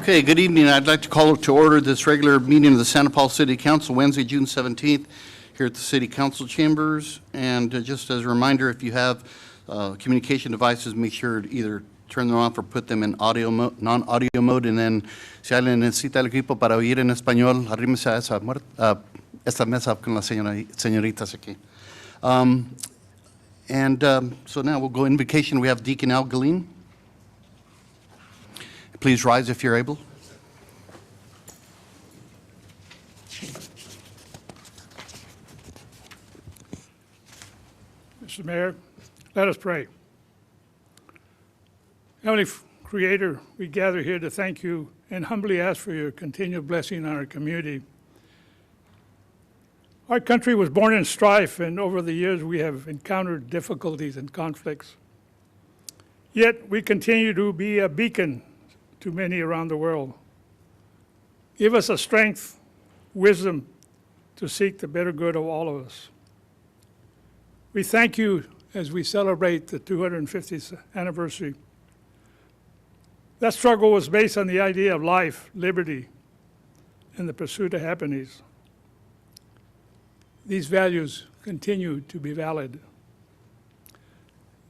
Okay, good evening. I'd like to call to order this regular meeting of the Santa Paula City Council, Wednesday, June 17th, here at the City Council Chambers. And just as a reminder, if you have communication devices, make sure to either turn them off or put them in non-audio mode. And then, si alguien necesita el equipo para oír en español, arrímese a esta mesa con las señoritas aquí. So now we'll go invocation. We have Deacon Al Galeen. Please rise if you're able. Mr. Mayor, let us pray. Heavenly Creator, we gather here to thank you and humbly ask for your continued blessing on our community. Our country was born in strife, and over the years we have encountered difficulties and conflicts. Yet we continue to be a beacon to many around the world. Give us a strength, wisdom to seek the better good of all of us. We thank you as we celebrate the 250th anniversary. That struggle was based on the idea of life, liberty, and the pursuit of happiness. These values continue to be valid.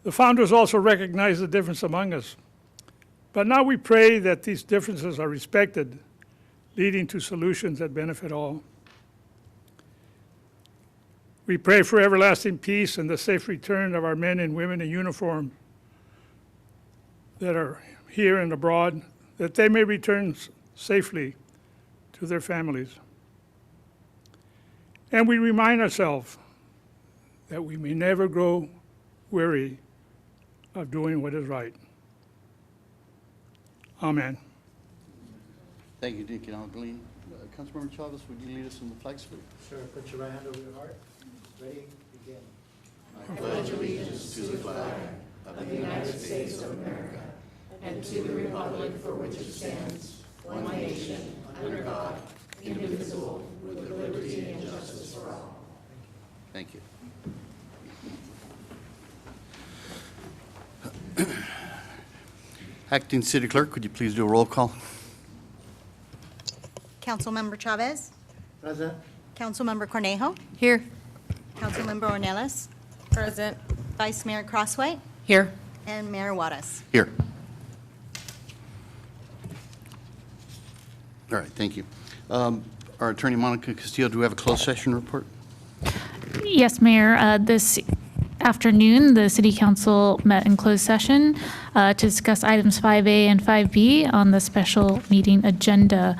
The founders also recognized the difference among us. But now we pray that these differences are respected, leading to solutions that benefit all. We pray for everlasting peace and the safe return of our men and women in uniform that are here and abroad, that they may return safely to their families. And we remind ourselves that we may never grow weary of doing what is right. Amen. Thank you, Deacon Al Galeen. Councilmember Chavez, would you lead us in the flag salute? Sure. Put your right hand over your heart. Ready? Begin. I pledge allegiance to the flag of the United States of America and to the republic for which it stands, one nation, under God, indivisible, with liberty and justice for all. Thank you. Acting City Clerk, could you please do a roll call? Councilmember Chavez. Present. Councilmember Cornejo. Here. Councilmember Ornelas. Present. Vice Mayor Crosswhite. Here. And Mayor Juarez. Here. All right, thank you. Our Attorney Monica Castillo, do we have a closed session report? Yes, Mayor. This afternoon, the City Council met in closed session to discuss items 5A and 5B on the special meeting agenda.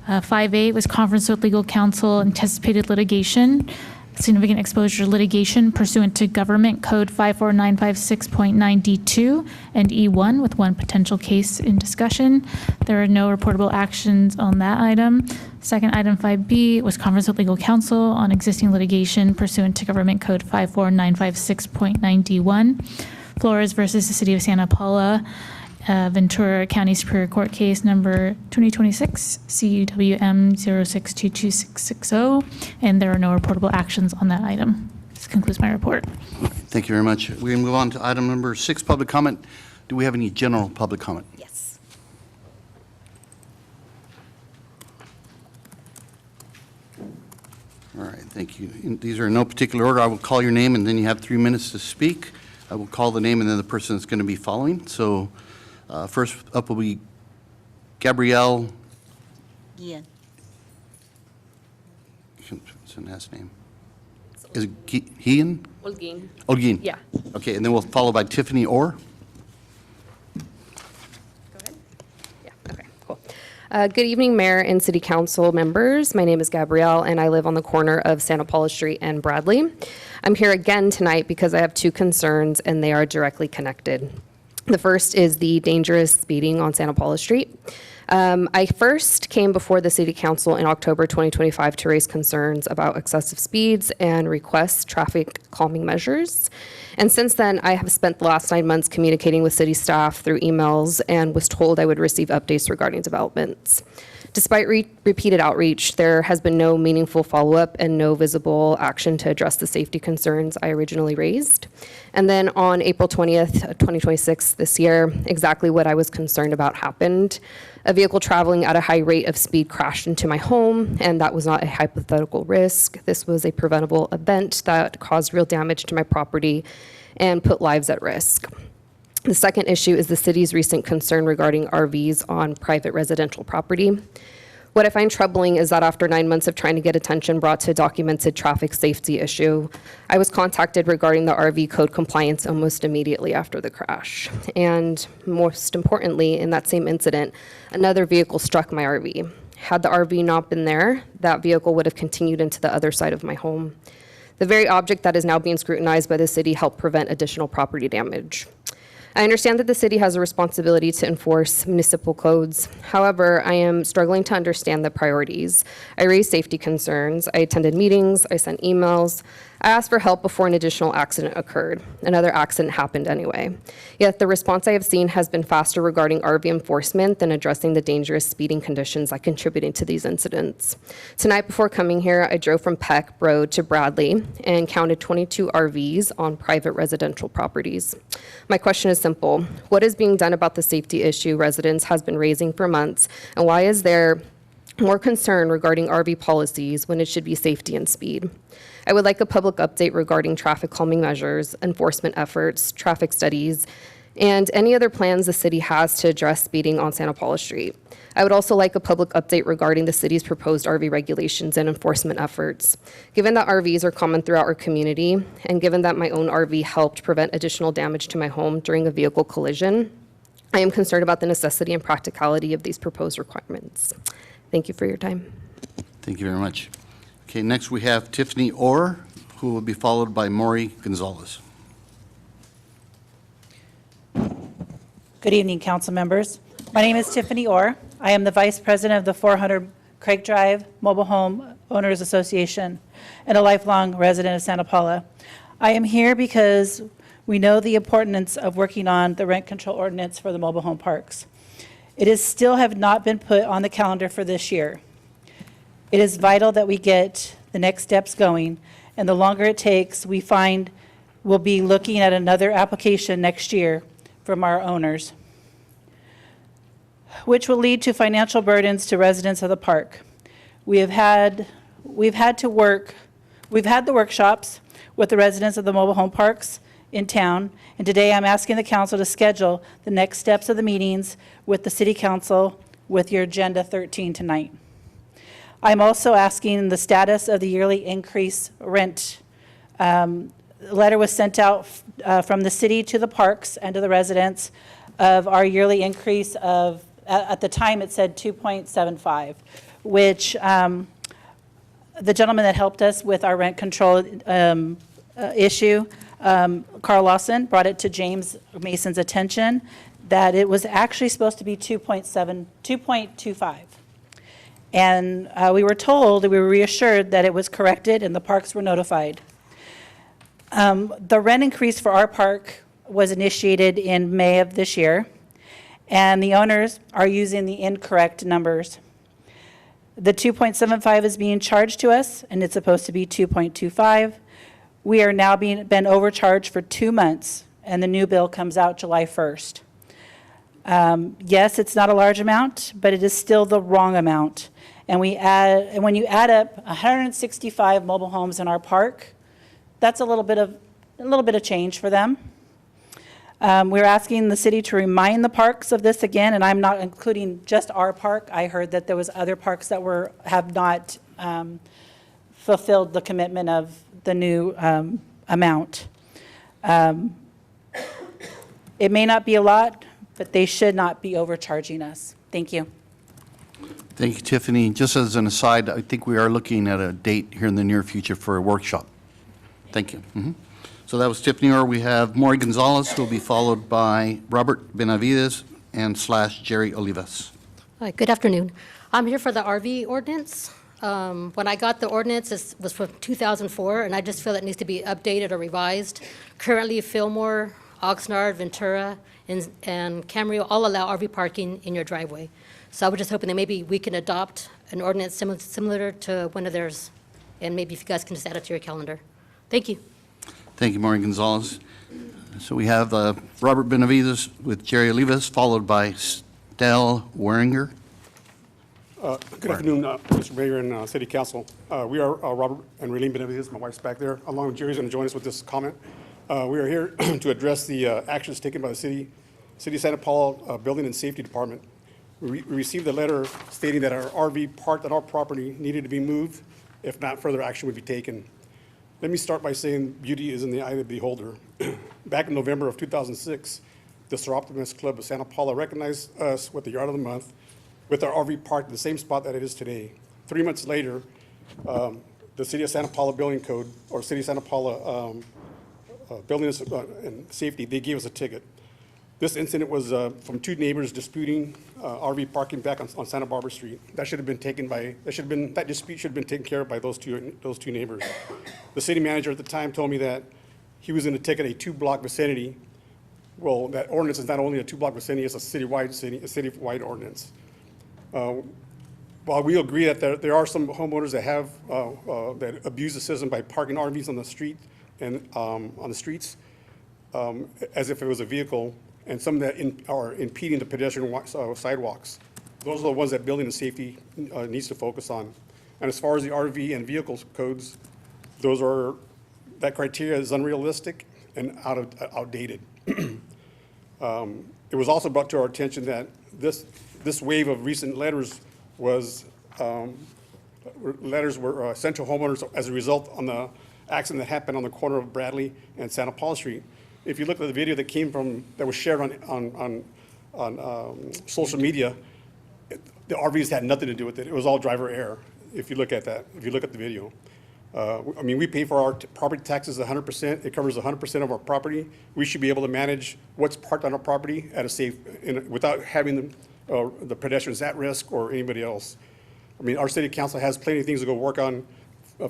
5A was conference with legal counsel, anticipated litigation, significant exposure to litigation pursuant to Government Code 54956.9D2 and E1 with one potential case in discussion. There are no reportable actions on that item. Second item 5B was conference with legal counsel on existing litigation pursuant to Government Code 54956.9D1. Flores versus the City of Santa Paula, Ventura County Superior Court case number 2026 CUWM 062260, and there are no reportable actions on that item. This concludes my report. Thank you very much. We move on to item number 6, public comment. Do we have any general public comment? Yes. All right, thank you. These are in no particular order. I will call your name, and then you have 3 minutes to speak. I will call the name and then the person that's going to be following. So first up will be Gabrielle. Ian. What's the last name? Is it Hean? Olguin. Olguin. Yeah. Okay, and then we'll follow by Tiffany Orr. Go ahead. Yeah, okay, cool. Good evening, Mayor and City Council members. My name is Gabrielle, and I live on the corner of Santa Paula Street and Bradley. I'm here again tonight because I have 2 concerns, and they are directly connected. The first is the dangerous speeding on Santa Paula Street. I first came before the City Council in October 2025 to raise concerns about excessive speeds and request traffic calming measures. And since then, I have spent the last 9 months communicating with city staff through emails and was told I would receive updates regarding developments. Despite repeated outreach, there has been no meaningful follow-up and no visible action to address the safety concerns I originally raised. And then on April 20th, 2026 this year, exactly what I was concerned about happened. A vehicle traveling at a high rate of speed crashed into my home, and that was not a hypothetical risk. This was a preventable event that caused real damage to my property and put lives at risk. The second issue is the city's recent concern regarding RVs on private residential property. What I find troubling is that after 9 months of trying to get attention brought to a documented traffic safety issue, I was contacted regarding the RV code compliance almost immediately after the crash. And most importantly, in that same incident, another vehicle struck my RV. Had the RV not been there, that vehicle would have continued into the other side of my home. The very object that is now being scrutinized by the city helped prevent additional property damage. I understand that the city has a responsibility to enforce municipal codes. However, I am struggling to understand the priorities. I raised safety concerns. I attended meetings. I sent emails. I asked for help before an additional accident occurred. Another accident happened anyway. Yet the response I have seen has been faster regarding RV enforcement than addressing the dangerous speeding conditions that contributed to these incidents. Tonight before coming here, I drove from Peck Road to Bradley and counted 22 RVs on private residential properties. My question is simple. What is being done about the safety issue residents has been raising for months, and why is there more concern regarding RV policies when it should be safety and speed? I would like a public update regarding traffic calming measures, enforcement efforts, traffic studies, and any other plans the city has to address speeding on Santa Paula Street. I would also like a public update regarding the city's proposed RV regulations and enforcement efforts. Given that RVs are common throughout our community, and given that my own RV helped prevent additional damage to my home during a vehicle collision, I am concerned about the necessity and practicality of these proposed requirements. Thank you for your time. Thank you very much. Okay, next we have Tiffany Orr, who will be followed by Maury Gonzalez. Good evening, council members. My name is Tiffany Orr. I am the Vice President of the 400 Craig Drive Mobile Home Owners Association and a lifelong resident of Santa Paula. I am here because we know the importance of working on the rent control ordinance for the mobile home parks. It is still have not been put on the calendar for this year. It is vital that we get the next steps going, and the longer it takes, we find we'll be looking at another application next year from our owners, which will lead to financial burdens to residents of the park. We've had the workshops with the residents of the mobile home parks in town, and today I'm asking the council to schedule the next steps of the meetings with the city council with your agenda 13 tonight. I'm also asking the status of the yearly increase rent. A letter was sent out from the city to the parks and to the residents of our yearly increase of, at the time it said 2.75, which the gentleman that helped us with our rent control issue, Carl Lawson, brought it to James Mason's attention that it was actually supposed to be 2.25. And we were told, we were reassured that it was corrected and the parks were notified. The rent increase for our park was initiated in May of this year, and the owners are using the incorrect numbers. The 2.75 is being charged to us, and it's supposed to be 2.25. We are now been overcharged for 2 months, and the new bill comes out July 1st. Yes, it's not a large amount, but it is still the wrong amount. And when you add up 165 mobile homes in our park, that's a little bit of change for them. We're asking the city to remind the parks of this again, and I'm not including just our park. I heard that there was other parks that have not fulfilled the commitment of the new amount. It may not be a lot, but they should not be overcharging us. Thank you. Thank you, Tiffany. Just as an aside, I think we are looking at a date here in the near future for a workshop. Thank you. So that was Tiffany Orr. We have Maury Gonzalez, who will be followed by Robert Benavides and / Jerry Olivas. Hi, good afternoon. I'm here for the RV ordinance. When I got the ordinance, it was from 2004, and I just feel it needs to be updated or revised. Currently, Fillmore, Oxnard, Ventura, and Camarillo all allow RV parking in your driveway. So I was just hoping that maybe we can adopt an ordinance similar to one of theirs, and maybe if you guys can just add it to your calendar. Thank you. Thank you, Maureen Gonzalez. So we have Robert Benavides with Jerry Olivas, followed by Stel Weringer. Good afternoon, Mr. Mayor and City Council. We are Robert and Raylene Benavides, my wife's back there, along with Jerry's going to join us with this comment. We are here to address the actions taken by the City of Santa Paula Building and Safety Department. We received a letter stating that our RV parked on our property needed to be moved, if not, further action would be taken. Let me start by saying beauty is in the eye of the beholder. Back in November of 2006, the Sir Optimus Club of Santa Paula recognized us with the Yard of the Month with our RV parked in the same spot that it is today. 3 months later, the City of Santa Paula Building Code, or City of Santa Paula Building and Safety, they gave us a ticket. This incident was from two neighbors disputing RV parking back on Santa Barbara Street. That dispute should have been taken care of by those two neighbors. The city manager at the time told me that he was going to ticket a 2-block vicinity. Well, that ordinance is not only a 2-block vicinity, it's a citywide ordinance. While we agree that there are some homeowners that have that abuse the system by parking RVs on the street and on the streets as if it was a vehicle, and some that are impeding the pedestrian sidewalks. Those are the ones that building and safety needs to focus on. And as far as the RV and vehicles codes, that criteria is unrealistic and outdated. It was also brought to our attention that this wave of recent letters were sent to homeowners as a result on the accident that happened on the corner of Bradley and Santa Paula Street. If you look at the video that was shared on social media, the RVs had nothing to do with it. It was all driver error. If you look at that, if you look at the video, I mean, we pay for our property taxes 100%. It covers 100% of our property. We should be able to manage what's parked on our property at a safe, without having the pedestrians at risk or anybody else. I mean, our city council has plenty of things to go work on.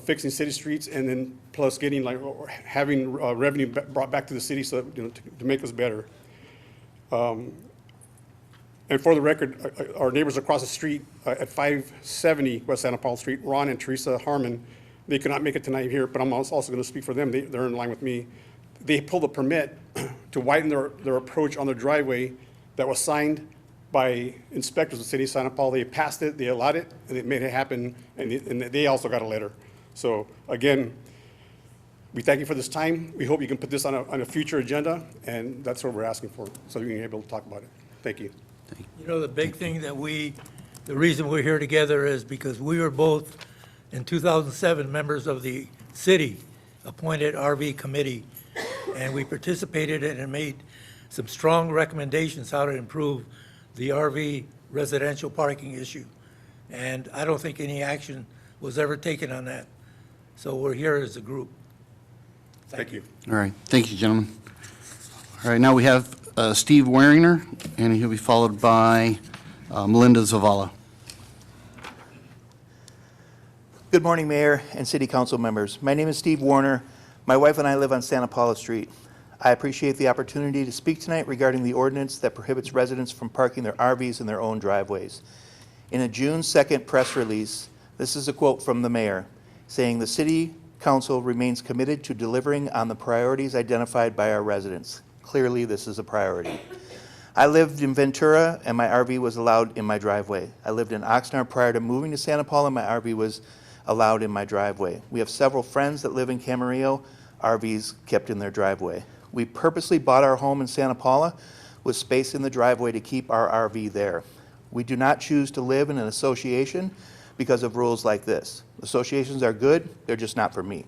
Fixing city streets, and then plus having revenue brought back to the city, so to make us better. And for the record, our neighbors across the street at 570 West Santa Paula Street, Ron and Teresa Harmon, they could not make it tonight here, but I'm also going to speak for them. They're in line with me. They pulled a permit to widen their approach on their driveway that was signed by inspectors of the City of Santa Paula. They passed it, they allowed it, and it made it happen, and they also got a letter. So again, we thank you for this time. We hope you can put this on a future agenda, and that's what we're asking for, so we can be able to talk about it. Thank you. You know, the big thing that the reason we're here together is because we were both, in 2007, members of the city-appointed RV committee, and we participated in and made some strong recommendations how to improve the RV residential parking issue. And I don't think any action was ever taken on that. So we're here as a group. Thank you. All right, thank you, gentlemen. All right, now we have Steve Weringer, and he'll be followed by Melinda Zavala. Good morning, Mayor and City Council members. My name is Steve Warner. My wife and I live on Santa Paula Street. I appreciate the opportunity to speak tonight regarding the ordinance that prohibits residents from parking their RVs in their own driveways. In a June 2nd press release, this is a quote from the mayor, saying the City Council remains committed to delivering on the priorities identified by our residents. Clearly, this is a priority. I lived in Ventura, and my RV was allowed in my driveway. I lived in Oxnard prior to moving to Santa Paula. My RV was allowed in my driveway. We have several friends that live in Camarillo, RVs kept in their driveway. We purposely bought our home in Santa Paula with space in the driveway to keep our RV there. We do not choose to live in an association because of rules like this. Associations are good, they're just not for me.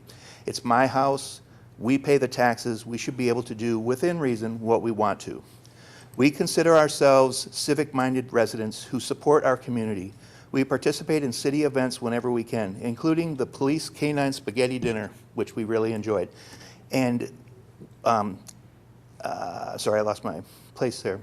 It's my house, we pay the taxes, we should be able to do within reason what we want to. We consider ourselves civic-minded residents who support our community. We participate in city events whenever we can, including the Police Canine Spaghetti Dinner, which we really enjoyed. And, sorry, I lost my place there.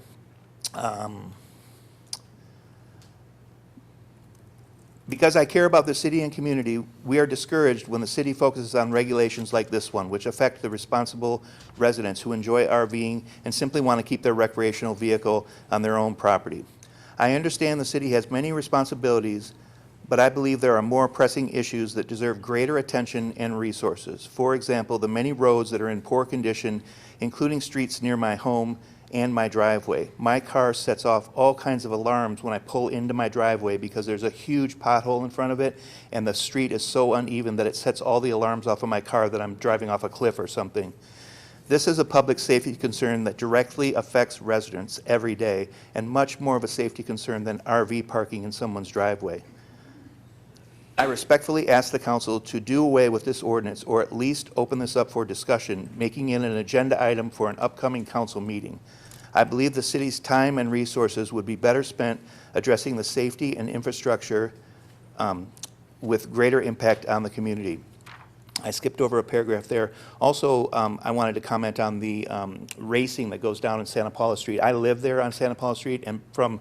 Because I care about the city and community, we are discouraged when the city focuses on regulations like this one, which affect the responsible residents who enjoy RVing and simply want to keep their recreational vehicle on their own property. I understand the city has many responsibilities, but I believe there are more pressing issues that deserve greater attention and resources. For example, the many roads that are in poor condition, including streets near my home and my driveway. My car sets off all kinds of alarms when I pull into my driveway because there's a huge pothole in front of it, and the street is so uneven that it sets all the alarms off of my car that I'm driving off a cliff or something. This is a public safety concern that directly affects residents every day, and much more of a safety concern than RV parking in someone's driveway. I respectfully ask the council to do away with this ordinance, or at least open this up for discussion, making it an agenda item for an upcoming council meeting. I believe the city's time and resources would be better spent addressing the safety and infrastructure with greater impact on the community. I skipped over a paragraph there. Also, I wanted to comment on the racing that goes down in Santa Paula Street. I live there on Santa Paula Street, and from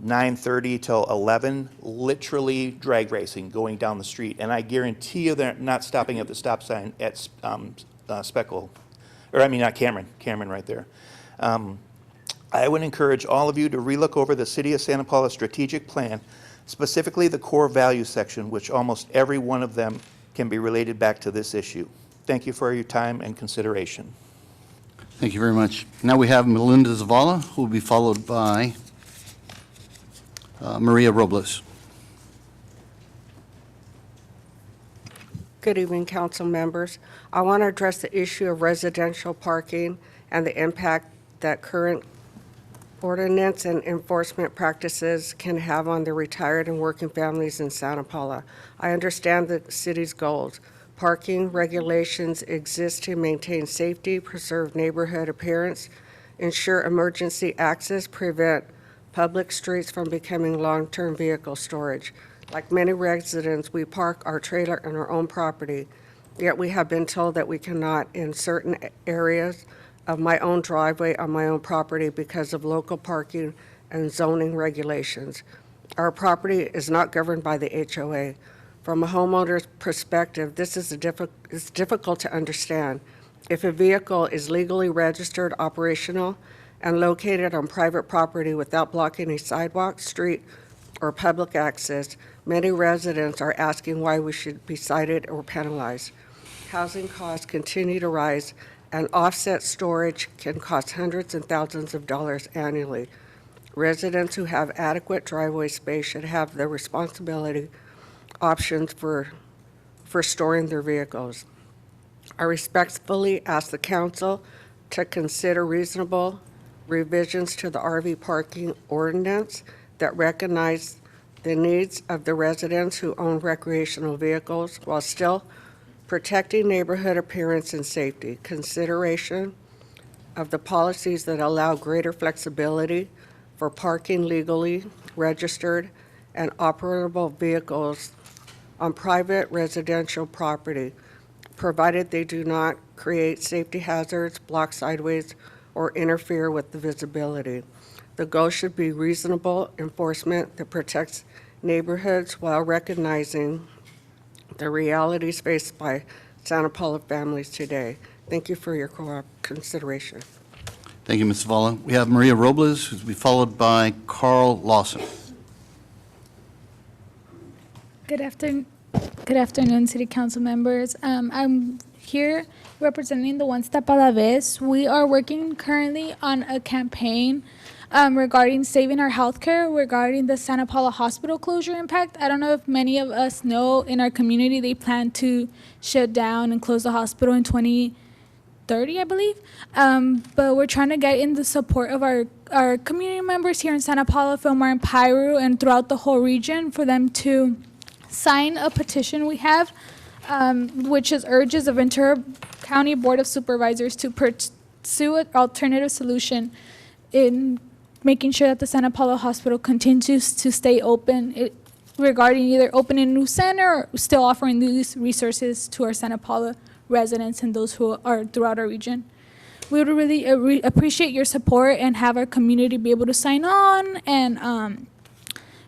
9:30 till 11, literally drag racing going down the street. And I guarantee you they're not stopping at the stop sign at Speckle, or I mean, not Cameron right there. I would encourage all of you to relook over the City of Santa Paula strategic plan, specifically the core value section, which almost every one of them can be related back to this issue. Thank you for your time and consideration. Thank you very much. Now we have Melinda Zavala, who will be followed by Maria Robles. Good evening, council members. I want to address the issue of residential parking and the impact that current ordinance and enforcement practices can have on the retired and working families in Santa Paula. I understand the city's goals. Parking regulations exist to maintain safety, preserve neighborhood appearance, ensure emergency access, prevent public streets from becoming long-term vehicle storage. Like many residents, we park our trailer on our own property, yet we have been told that we cannot in certain areas of my own driveway on my own property because of local parking and zoning regulations. Our property is not governed by the HOA. From a homeowner's perspective, this is it's difficult to understand. If a vehicle is legally registered, operational, and located on private property without blocking a sidewalk, street, or public access, many residents are asking why we should be cited or penalized. Housing costs continue to rise, and offset storage can cost hundreds and thousands of dollars annually. Residents who have adequate driveway space should have the responsibility options for storing their vehicles. I respectfully ask the council to consider reasonable revisions to the RV parking ordinance that recognize the needs of the residents who own recreational vehicles while still protecting neighborhood appearance and safety. Consideration of the policies that allow greater flexibility for parking legally registered and operable vehicles on private residential property, provided they do not create safety hazards, block sideways, or interfere with the visibility. The goal should be reasonable enforcement that protects neighborhoods while recognizing the realities faced by Santa Paula families today. Thank you for your consideration. Thank you, Ms. Zavala. We have Maria Robles, who's to be followed by Carl Lawson. Good afternoon, City Council members. I'm here representing the One Step a la Vez. We are working currently on a campaign regarding saving our healthcare, regarding the Santa Paula Hospital closure impact. I don't know if many of us know, in our community they plan to shut down and close the hospital in 2030, I believe. But we're trying to get in the support of our community members here in Santa Paula, Fillmore, and Piru, and throughout the whole region for them to sign a petition we have, which is urges the Ventura County Board of Supervisors to pursue an alternative solution in making sure that the Santa Paula Hospital continues to stay open, regarding either opening a new center or still offering these resources to our Santa Paula residents and those who are throughout our region. We would really appreciate your support and have our community be able to sign on and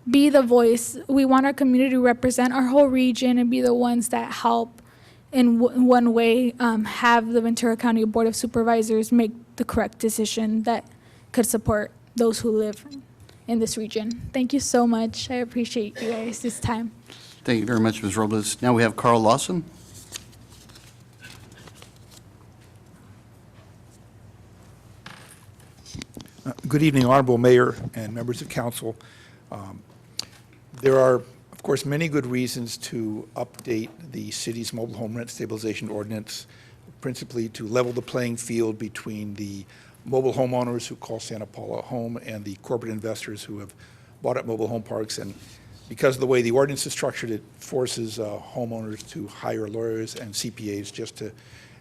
be the voice. We want our community to represent our whole region and be the ones that help in one way have the Ventura County Board of Supervisors make the correct decision that could support those who live in this region. Thank you so much. I appreciate you guys this time. Thank you very much, Ms. Robles. Now we have Carl Lawson. Good evening, Honorable Mayor and members of council. There are, of course, many good reasons to update the city's mobile home rent stabilization ordinance, principally to level the playing field between the mobile homeowners who call Santa Paula home and the corporate investors who have bought up mobile home parks. And because of the way the ordinance is structured, it forces homeowners to hire lawyers and CPAs just to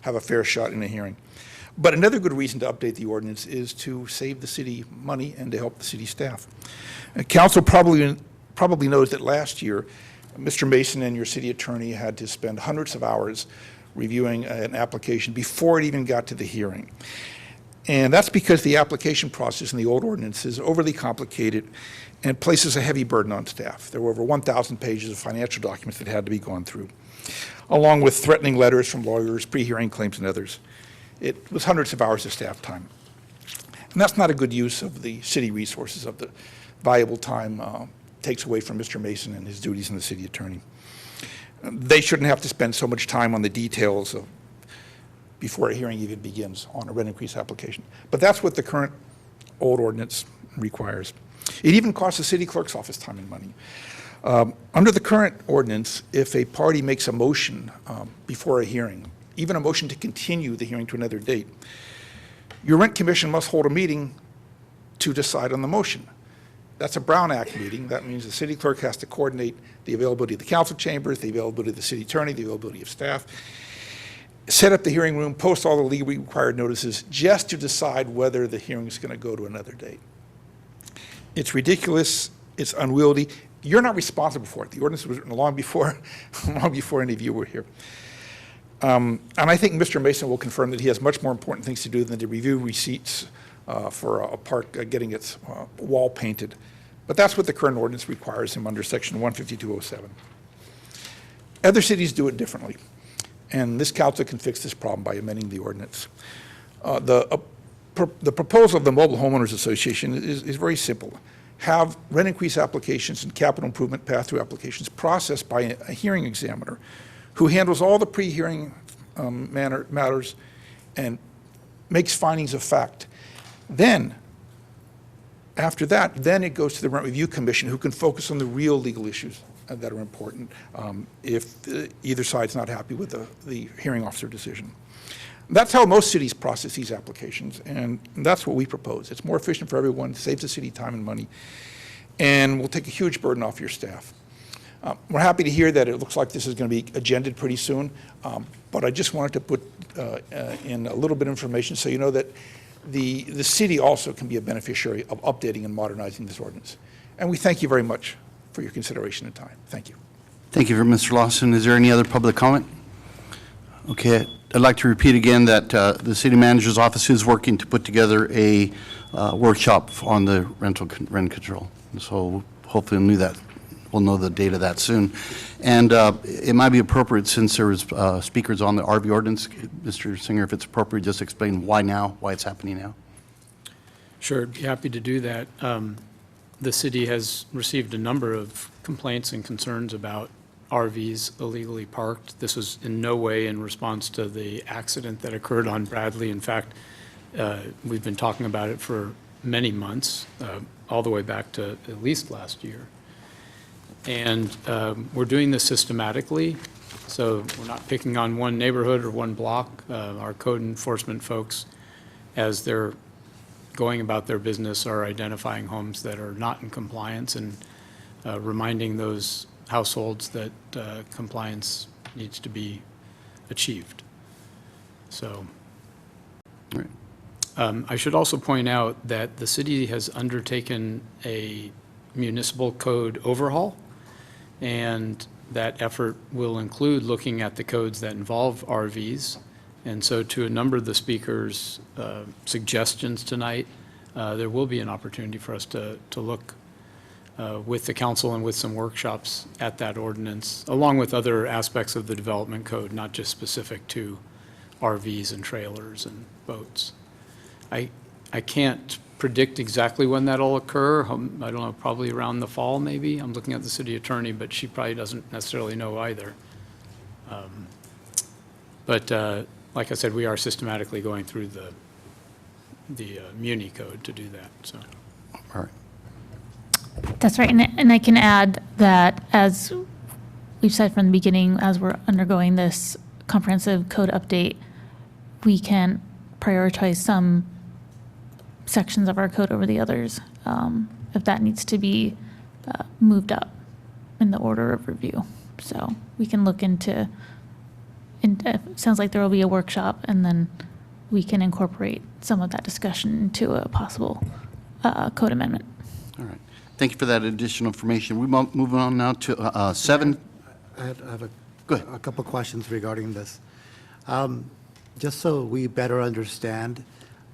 have a fair shot in a hearing. But another good reason to update the ordinance is to save the city money and to help the city staff. Council probably knows that last year, Mr. Mason and your city attorney had to spend hundreds of hours reviewing an application before it even got to the hearing. And that's because the application process in the old ordinance is overly complicated and places a heavy burden on staff. There were over 1,000 pages of financial documents that had to be gone through, along with threatening letters from lawyers, pre-hearing claims, and others. It was hundreds of hours of staff time. And that's not a good use of the city resources, of the valuable time takes away from Mr. Mason and his duties in the city attorney. They shouldn't have to spend so much time on the details before a hearing even begins on a rent increase application. But that's what the current old ordinance requires. It even costs the city clerk's office time and money. Under the current ordinance, if a party makes a motion before a hearing, even a motion to continue the hearing to another date, your rent commission must hold a meeting to decide on the motion. That's a Brown Act meeting. That means the city clerk has to coordinate the availability of the council chambers, the availability of the city attorney, the availability of staff, set up the hearing room, post all the legally required notices just to decide whether the hearing is going to go to another date. It's ridiculous. It's unwieldy. You're not responsible for it. The ordinance was written long before any of you were here. And I think Mr. Mason will confirm that he has much more important things to do than to review receipts for a park getting its wall painted. But that's what the current ordinance requires him under section 15207. Other cities do it differently, and this council can fix this problem by amending the ordinance. The proposal of the Mobile Homeowners Association is very simple. Have rent increase applications and capital improvement path-through applications processed by a hearing examiner who handles all the pre-hearing matters and makes findings of fact. Then, after that, then it goes to the Rent Review Commission, who can focus on the real legal issues that are important if either side's not happy with the hearing officer decision. That's how most cities process these applications, and that's what we propose. It's more efficient for everyone, saves the city time and money, and will take a huge burden off your staff. We're happy to hear that it looks like this is going to be agended pretty soon, but I just wanted to put in a little bit of information so you know that the city also can be a beneficiary of updating and modernizing this ordinance. And we thank you very much for your consideration and time. Thank you. Thank you, Mr. Lawson. Is there any other public comment? Okay, I'd like to repeat again that the city manager's office is working to put together a workshop on the rent control. So hopefully we'll know the date of that soon. And it might be appropriate, since there was speakers on the RV ordinance, Mr. Singer, if it's appropriate, just explain why now, why it's happening now. Sure, I'd be happy to do that. The city has received a number of complaints and concerns about RVs illegally parked. This was in no way in response to the accident that occurred on Bradley. In fact, we've been talking about it for many months, all the way back to at least last year. And we're doing this systematically, so we're not picking on one neighborhood or one block. Our code enforcement folks, as they're going about their business, are identifying homes that are not in compliance and reminding those households that compliance needs to be achieved. So I should also point out that the city has undertaken a municipal code overhaul, and that effort will include looking at the codes that involve RVs. And so to a number of the speakers' suggestions tonight, there will be an opportunity for us to look with the council and with some workshops at that ordinance, along with other aspects of the development code, not just specific to RVs and trailers and boats. I can't predict exactly when that'll occur. I don't know, probably around the fall, maybe. I'm looking at the city attorney, but she probably doesn't necessarily know either. But like I said, we are systematically going through the Muni code to do that, so. All right. That's right, and I can add that as we've said from the beginning, as we're undergoing this comprehensive code update, we can prioritize some sections of our code over the others, if that needs to be moved up in the order of review. So we can look into, it sounds like there will be a workshop, and then we can incorporate some of that discussion into a possible code amendment. All right. Thank you for that additional information. We move on now to 7. I have Go ahead. a couple questions regarding this. Just so we better understand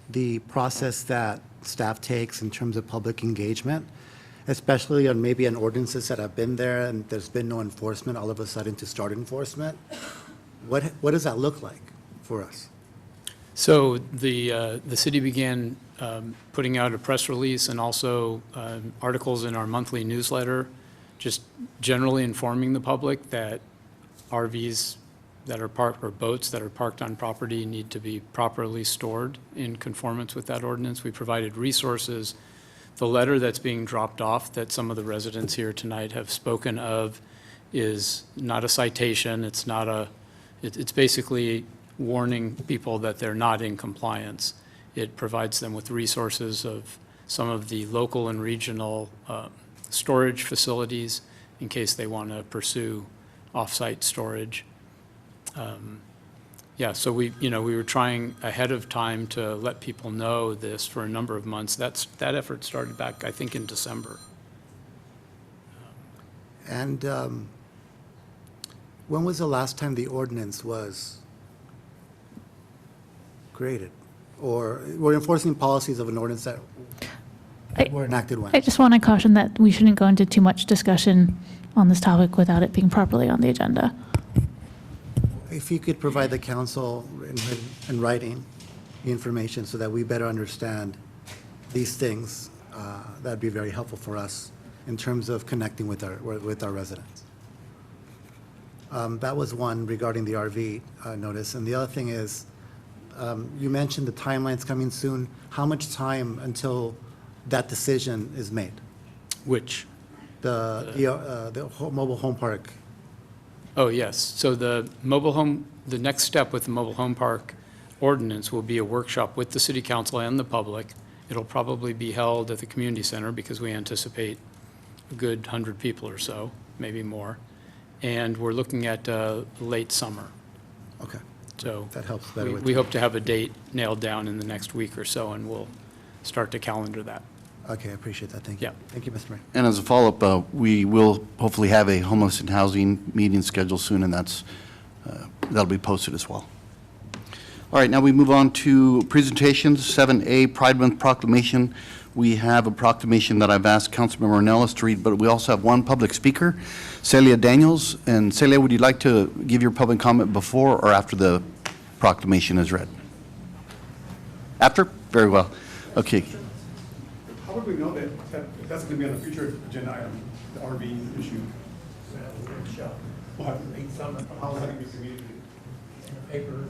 the process that staff takes in terms of public engagement, especially on maybe on ordinances that have been there and there's been no enforcement, all of a sudden to start enforcement, what does that look like for us? So the city began putting out a press release and also articles in our monthly newsletter, just generally informing the public that RVs that are parked, or boats that are parked on property, need to be properly stored in conformance with that ordinance. We provided resources. The letter that's being dropped off that some of the residents here tonight have spoken of is not a citation. It's not a, it's basically warning people that they're not in compliance. It provides them with resources of some of the local and regional storage facilities in case they want to pursue off-site storage. Yeah, so we were trying ahead of time to let people know this for a number of months. That effort started back, I think, in December. And when was the last time the ordinance was created? Or we're enforcing policies of an ordinance that were enacted when? I just want to caution that we shouldn't go into too much discussion on this topic without it being properly on the agenda. If you could provide the council in writing the information so that we better understand these things, that'd be very helpful for us in terms of connecting with our residents. That was one regarding the RV notice. And the other thing is, you mentioned the timeline's coming soon. How much time until that decision is made? Which? The mobile home park. Oh, yes. So the next step with the mobile home park ordinance will be a workshop with the city council and the public. It'll probably be held at the community center because we anticipate a good 100 people or so, maybe more. And we're looking at late summer. Okay. So that helps better. We hope to have a date nailed down in the next week or so, and we'll start to calendar that. Okay, I appreciate that. Thank you. Yeah. Thank you, Mr. Mayor. And as a follow-up, we will hopefully have a homeless and housing meeting scheduled soon, and that'll be posted as well. All right, now we move on to presentations. 7A, Pride Month Proclamation. We have a proclamation that I've asked Councilmember Ornelas to read, but we also have one public speaker, Celia Daniels. And Celia, would you like to give your public comment before or after the proclamation is read? After? Very well. Okay. How would we know that that's going to be on a future agenda item, the RV issue? How is that going to be communicated?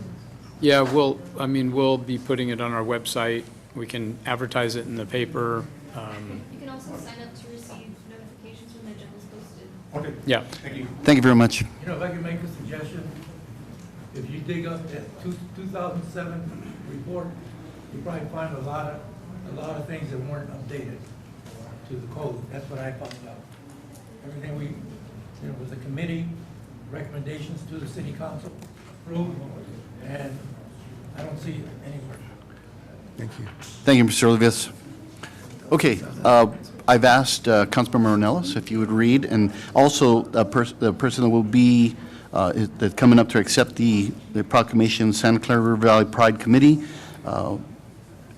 Yeah, we'll be putting it on our website. We can advertise it in the paper. You can also sign up to receive notifications when the agenda is posted. Okay. Yeah. Thank you. Thank you very much. You know, if I could make a suggestion, if you dig up that 2007 report, you probably find a lot of things that weren't updated to the code. That's what I found out. Everything was a committee, recommendations to the city council, approved, and I don't see it anywhere. Thank you. Thank you, Mr. Olivis. Okay, I've asked Councilmember Ornelas if you would read, and also the person that will be that's coming up to accept the proclamation, Santa Clara River Valley Pride Committee,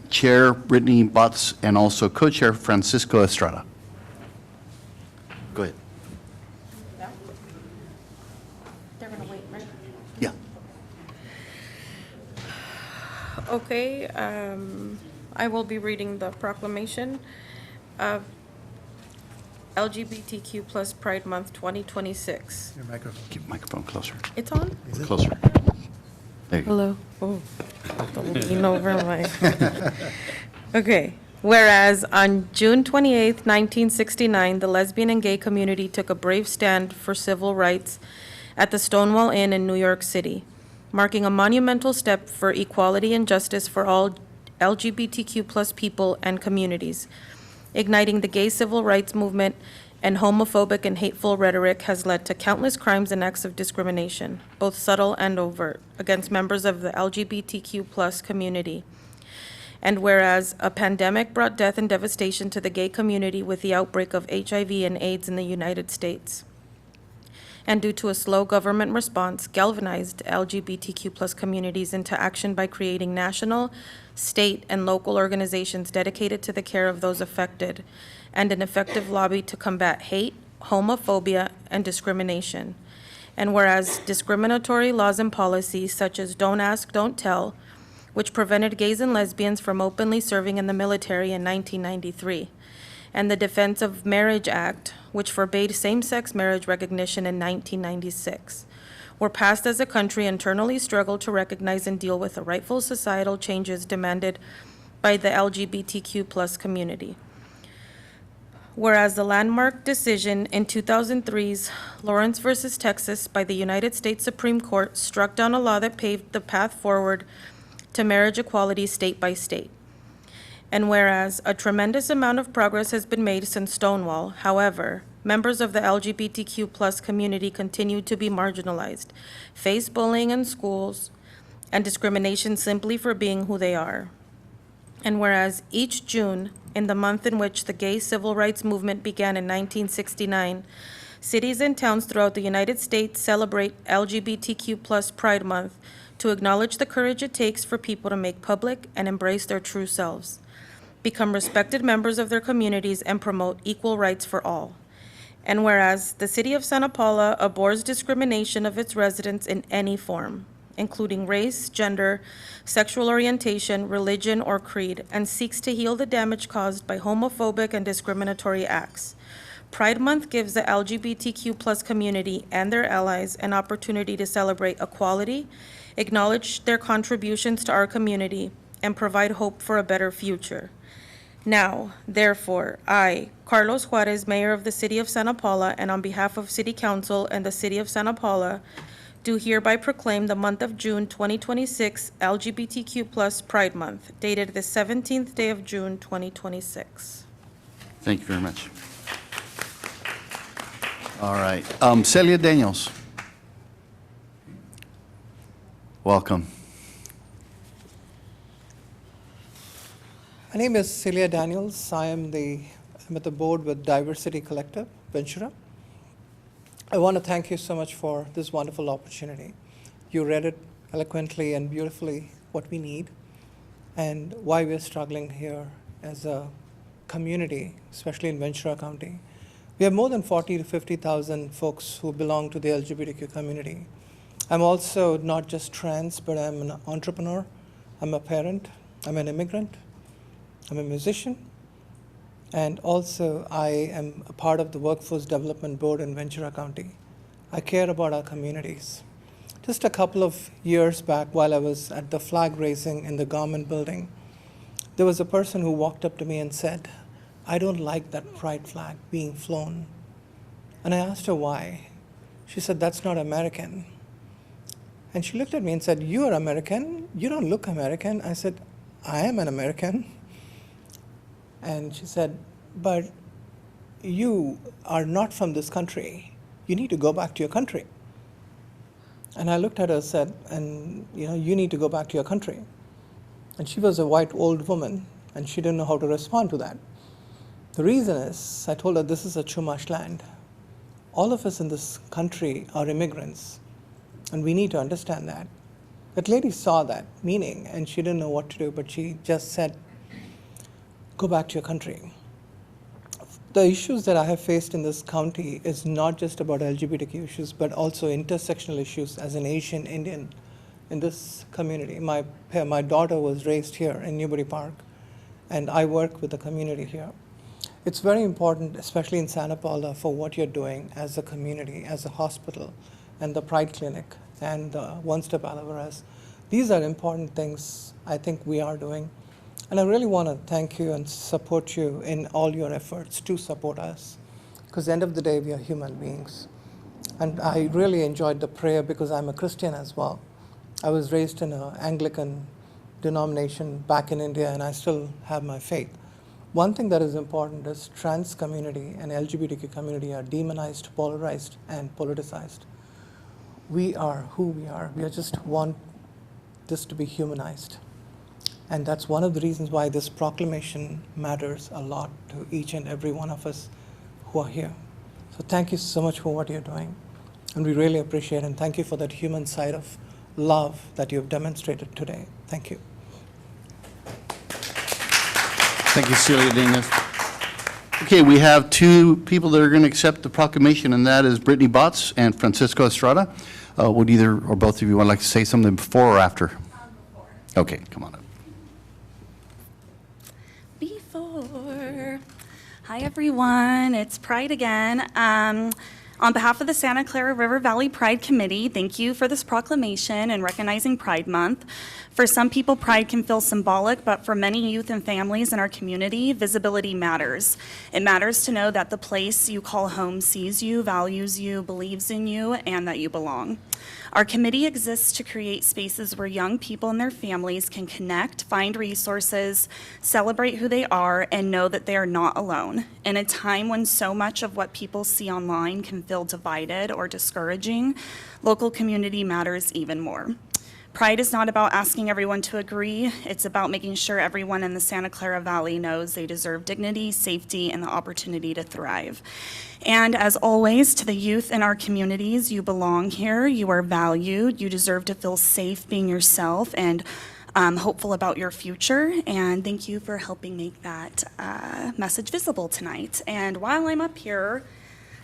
Chair Brittany Botts, and also Co-Chair Francisco Estrada. Go ahead. They're going to wait, right? Yeah. Okay, I will be reading the proclamation of LGBTQ plus Pride Month 2026. Your microphone. Keep the microphone closer. It's on? Closer. There you go. Hello. Oh, don't lean over my. Okay. Whereas on June 28th, 1969, the lesbian and gay community took a brave stand for civil rights at the Stonewall Inn in New York City, marking a monumental step for equality and justice for all LGBTQ plus people and communities. Igniting the gay civil rights movement and homophobic and hateful rhetoric has led to countless crimes and acts of discrimination, both subtle and overt, against members of the LGBTQ plus community. And whereas a pandemic brought death and devastation to the gay community with the outbreak of HIV and AIDS in the United States, and due to a slow government response, galvanized LGBTQ plus communities into action by creating national, state, and local organizations dedicated to the care of those affected, and an effective lobby to combat hate, homophobia, and discrimination. And whereas discriminatory laws and policies such as Don't Ask, Don't Tell, which prevented gays and lesbians from openly serving in the military in 1993, and the Defense of Marriage Act, which forbade same-sex marriage recognition in 1996, were passed as a country internally struggled to recognize and deal with the rightful societal changes demanded by the LGBTQ plus community. Whereas the landmark decision in 2003's Lawrence versus Texas by the United States Supreme Court struck down a law that paved the path forward to marriage equality state by state. And whereas a tremendous amount of progress has been made since Stonewall, however, members of the LGBTQ plus community continue to be marginalized, face bullying in schools, and discrimination simply for being who they are. And whereas each June, in the month in which the gay civil rights movement began in 1969, cities and towns throughout the United States celebrate LGBTQ plus Pride Month to acknowledge the courage it takes for people to make public and embrace their true selves, become respected members of their communities, and promote equal rights for all. And whereas the City of Santa Paula abhors discrimination of its residents in any form, including race, gender, sexual orientation, religion, or creed, and seeks to heal the damage caused by homophobic and discriminatory acts, Pride Month gives the LGBTQ plus community and their allies an opportunity to celebrate equality, acknowledge their contributions to our community, and provide hope for a better future. Now, therefore, I, Carlos Juarez, Mayor of the City of Santa Paula, and on behalf of City Council and the City of Santa Paula, do hereby proclaim the month of June 2026 LGBTQ plus Pride Month, dated the 17th day of June 2026. Thank you very much. All right. Celia Daniels. Welcome. My name is Celia Daniels. I'm at the board with Diversity Collective, Ventura. I want to thank you so much for this wonderful opportunity. You read it eloquently and beautifully, what we need, and why we're struggling here as a community, especially in Ventura County. We have more than 40 to 50,000 folks who belong to the LGBTQ community. I'm also not just trans, but I'm an entrepreneur, I'm a parent, I'm an immigrant, I'm a musician, and also I am a part of the Workforce Development Board in Ventura County. I care about our communities. Just a couple of years back, while I was at the flag raising in the government building, there was a person who walked up to me and said, "I don't like that pride flag being flown." And I asked her why. She said, "That's not American." And she looked at me and said, "You are American, you don't look American." I said, "I am an American." And she said, "But you are not from this country. You need to go back to your country." And I looked at her and said, you need to go back to your country. And she was a white old woman, and she didn't know how to respond to that. The reason is, I told her, this is a Chumash land. All of us in this country are immigrants, and we need to understand that. That lady saw that meaning, and she didn't know what to do, but she just said, "Go back to your country." The issues that I have faced in this county is not just about LGBTQ issues, but also intersectional issues as an Asian Indian in this community. My daughter was raised here in Newbury Park, and I work with the community here. It's very important, especially in Santa Paula, for what you're doing as a community, as a hospital, and the Pride Clinic, and the One Step Alvarez. These are important things I think we are doing. And I really want to thank you and support you in all your efforts to support us. Because at the end of the day, we are human beings. And I really enjoyed the prayer because I'm a Christian as well. I was raised in an Anglican denomination back in India, and I still have my faith. One thing that is important is trans community and LGBTQ community are demonized, polarized, and politicized. We are who we are. We just want this to be humanized. And that's one of the reasons why this proclamation matters a lot to each and every one of us who are here. So thank you so much for what you're doing. And we really appreciate it. And thank you for that human side of love that you've demonstrated today. Thank you. Thank you, Celia Dingus. Okay, we have two people that are going to accept the proclamation, and that is Brittany Botts and Francisco Estrada. Would either or both of you like to say something before or after? Before. Okay, come on up. Before. Hi, everyone. It's Pride again. On behalf of the Santa Clara River Valley Pride Committee, thank you for this proclamation and recognizing Pride Month. For some people, Pride can feel symbolic, but for many youth and families in our community, visibility matters. It matters to know that the place you call home sees you, values you, believes in you, and that you belong. Our committee exists to create spaces where young people and their families can connect, find resources, celebrate who they are, and know that they are not alone. In a time when so much of what people see online can feel divided or discouraging, local community matters even more. Pride is not about asking everyone to agree. It's about making sure everyone in the Santa Clara Valley knows they deserve dignity, safety, and the opportunity to thrive. And as always, to the youth in our communities, you belong here, you are valued, you deserve to feel safe being yourself and hopeful about your future. And thank you for helping make that message visible tonight. And while I'm up here,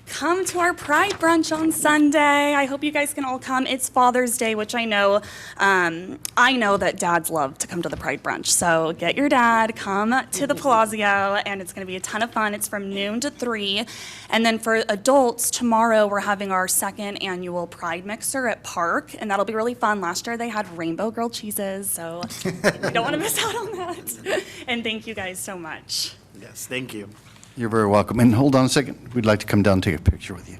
come to our Pride Brunch on Sunday. I hope you guys can all come. It's Father's Day, which I know that dads love to come to the Pride Brunch. So get your dad, come to the Palazzo, and it's going to be a ton of fun. It's from noon to 3. And then for adults, tomorrow we're having our second annual Pride Mixer at Park, and that'll be really fun. Last year they had rainbow grilled cheeses, so you don't want to miss out on that. And thank you guys so much. Yes, thank you. You're very welcome. And hold on a second. We'd like to come down and take a picture with you.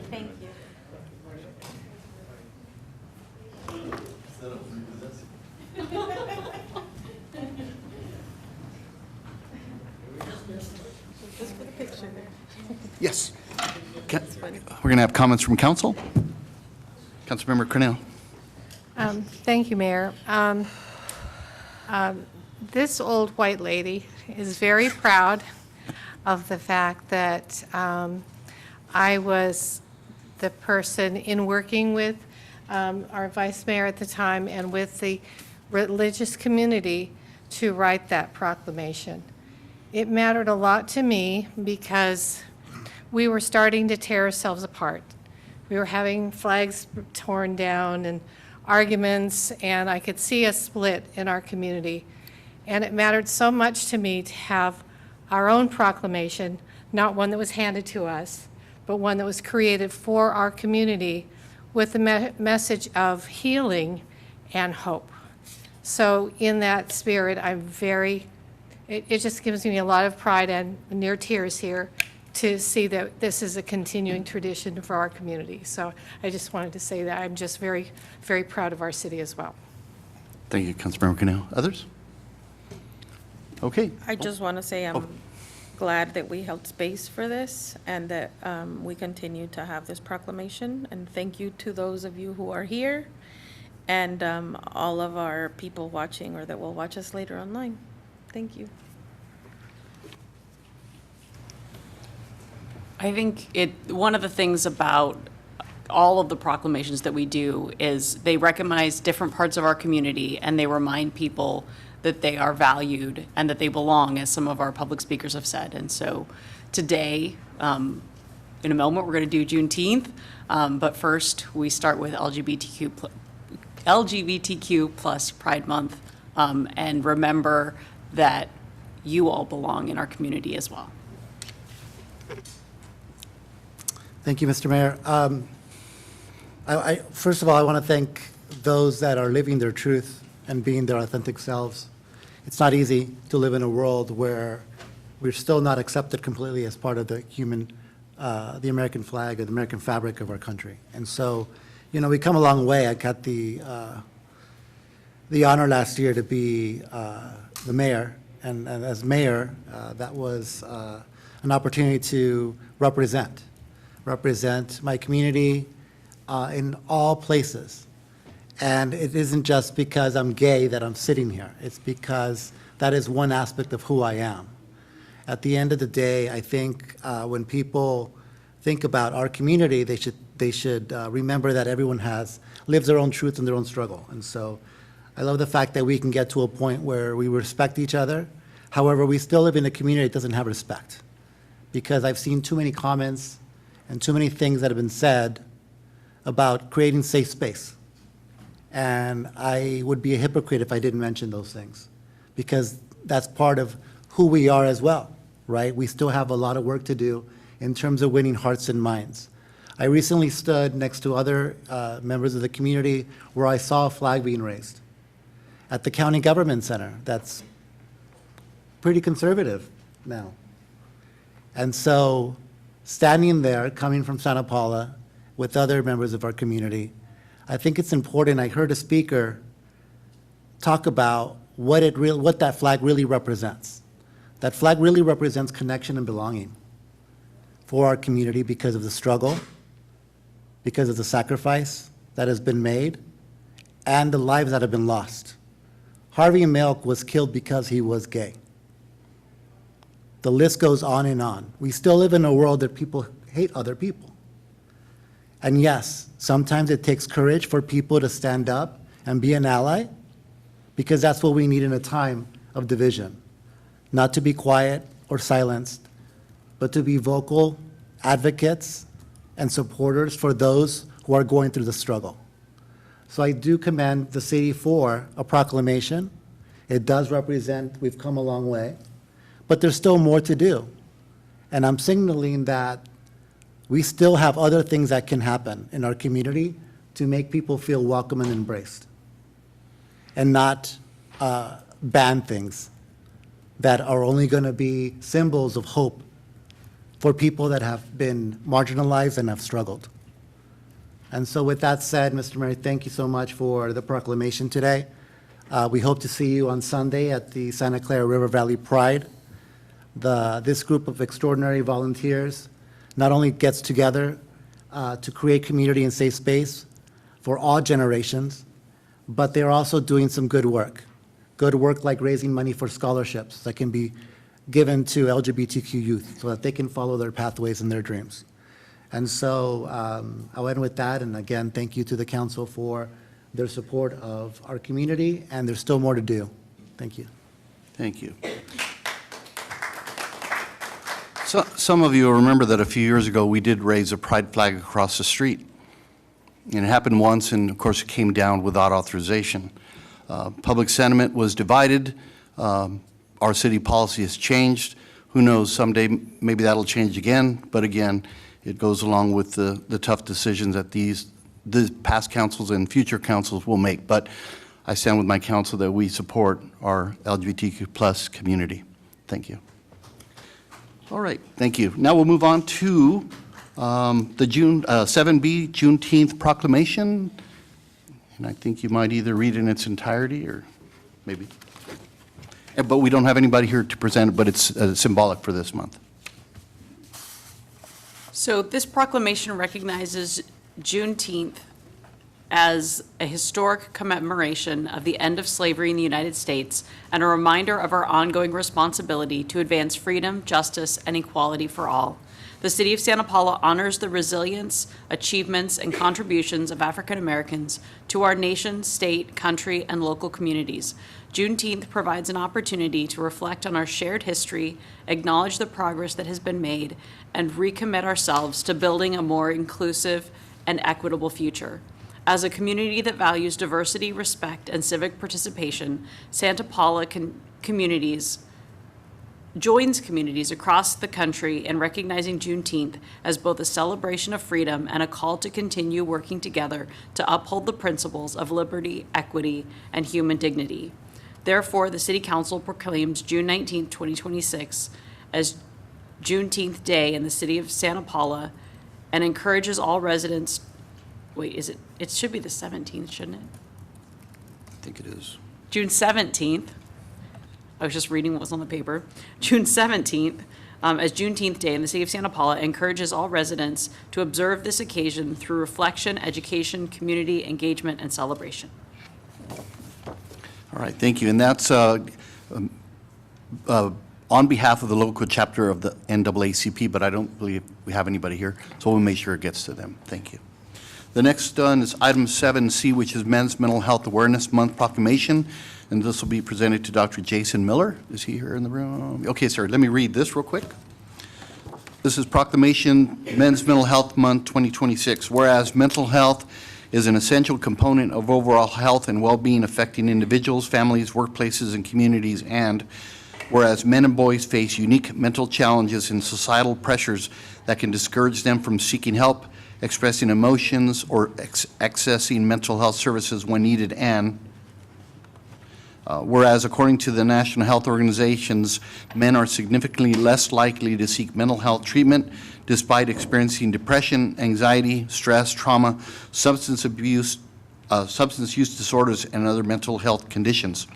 Thank you. Yes. We're going to have comments from council. Councilmember Cornell. Thank you, Mayor. This old white lady is very proud of the fact that I was the person in working with our vice mayor at the time and with the religious community to write that proclamation. It mattered a lot to me because we were starting to tear ourselves apart. We were having flags torn down and arguments, and I could see a split in our community. And it mattered so much to me to have our own proclamation, not one that was handed to us, but one that was created for our community with the message of healing and hope. So in that spirit, I'm very, it just gives me a lot of pride and near tears here to see that this is a continuing tradition for our community. So I just wanted to say that I'm just very, very proud of our city as well. Thank you, Councilmember Canal. Others? Okay. I just want to say I'm glad that we held space for this and that we continue to have this proclamation. And thank you to those of you who are here and all of our people watching or that will watch us later online. Thank you. I think one of the things about all of the proclamations that we do is they recognize different parts of our community and they remind people that they are valued and that they belong, as some of our public speakers have said. And so today, in a moment, we're going to do Juneteenth, but first we start with LGBTQ plus Pride Month, and remember that you all belong in our community as well. Thank you, Mr. Mayor. First of all, I want to thank those that are living their truth and being their authentic selves. It's not easy to live in a world where we're still not accepted completely as part of the the American flag or the American fabric of our country. And so, you know, we come a long way. I got the honor last year to be the mayor, and as mayor, that was an opportunity to represent my community in all places. And it isn't just because I'm gay that I'm sitting here. It's because that is one aspect of who I am. At the end of the day, I think when people think about our community, they should remember that everyone lives their own truth and their own struggle. And so I love the fact that we can get to a point where we respect each other. However, we still live in a community that doesn't have respect, because I've seen too many comments and too many things that have been said about creating safe space. And I would be a hypocrite if I didn't mention those things, because that's part of who we are as well, right? We still have a lot of work to do in terms of winning hearts and minds. I recently stood next to other members of the community where I saw a flag being raised at the county government center. That's pretty conservative now. And so standing there, coming from Santa Paula with other members of our community, I think it's important. I heard a speaker talk about what that flag really represents. That flag really represents connection and belonging for our community because of the struggle, because of the sacrifice that has been made, and the lives that have been lost. Harvey Milk was killed because he was gay. The list goes on and on. We still live in a world that people hate other people. And yes, sometimes it takes courage for people to stand up and be an ally, because that's what we need in a time of division. Not to be quiet or silenced, but to be vocal advocates and supporters for those who are going through the struggle. So I do commend the city for a proclamation. It does represent, we've come a long way, but there's still more to do. And I'm signaling that we still have other things that can happen in our community to make people feel welcome and embraced, and not ban things that are only going to be symbols of hope for people that have been marginalized and have struggled. And so with that said, Mr. Mayor, thank you so much for the proclamation today. We hope to see you on Sunday at the Santa Clara River Valley Pride. This group of extraordinary volunteers not only gets together to create community and safe space for all generations, but they're also doing some good work. Good work like raising money for scholarships that can be given to LGBTQ youth so that they can follow their pathways and their dreams. And so I'll end with that. And again, thank you to the council for their support of our community, and there's still more to do. Thank you. Thank you. So, some of you will remember that a few years ago, we did raise a pride flag across the street. And it happened once, and of course, it came down without authorization. Public sentiment was divided. Our city policy has changed. Who knows, someday maybe that'll change again. But again, it goes along with the tough decisions that the past councils and future councils will make. But I stand with my council that we support our LGBTQ plus community. Thank you. All right, thank you. Now we'll move on to the 7B Juneteenth proclamation. And I think you might either read in its entirety or maybe. But we don't have anybody here to present it, but it's symbolic for this month. So this proclamation recognizes Juneteenth as a historic commemoration of the end of slavery in the United States and a reminder of our ongoing responsibility to advance freedom, justice, and equality for all. The City of Santa Paula honors the resilience, achievements, and contributions of African Americans to our nation, state, country, and local communities. Juneteenth provides an opportunity to reflect on our shared history, acknowledge the progress that has been made, and recommit ourselves to building a more inclusive and equitable future. As a community that values diversity, respect, and civic participation, Santa Paula joins communities across the country in recognizing Juneteenth as both a celebration of freedom and a call to continue working together to uphold the principles of liberty, equity, and human dignity. Therefore, the City Council proclaims June 19, 2026 as Juneteenth Day in the City of Santa Paula and encourages all residents, it should be the 17th, shouldn't it? I think it is. June 17th. I was just reading what was on the paper. June 17th, as Juneteenth Day in the City of Santa Paula, encourages all residents to observe this occasion through reflection, education, community engagement, and celebration. All right, thank you. And that's on behalf of the local chapter of the NAACP, but I don't believe we have anybody here, so we'll make sure it gets to them. Thank you. The next one is item 7C, which is Men's Mental Health Awareness Month proclamation, and this will be presented to Dr. Jason Miller. Is he here in the room? Okay, sir, let me read this real quick. This is Proclamation Men's Mental Health Month 2026. Whereas mental health is an essential component of overall health and well-being affecting individuals, families, workplaces, and communities, and whereas men and boys face unique mental challenges and societal pressures that can discourage them from seeking help, expressing emotions, or accessing mental health services when needed, and whereas according to the National Health Organizations, men are significantly less likely to seek mental health treatment despite experiencing depression, anxiety, stress, trauma, substance abuse, substance use disorders, and other mental health conditions.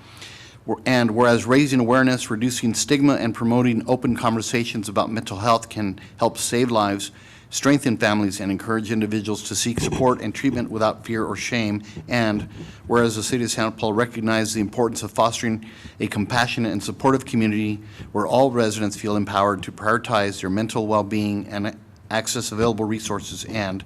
And whereas raising awareness, reducing stigma, and promoting open conversations about mental health can help save lives, strengthen families, and encourage individuals to seek support and treatment without fear or shame. And whereas the City of Santa Paula recognizes the importance of fostering a compassionate and supportive community where all residents feel empowered to prioritize their mental well-being and access available resources. And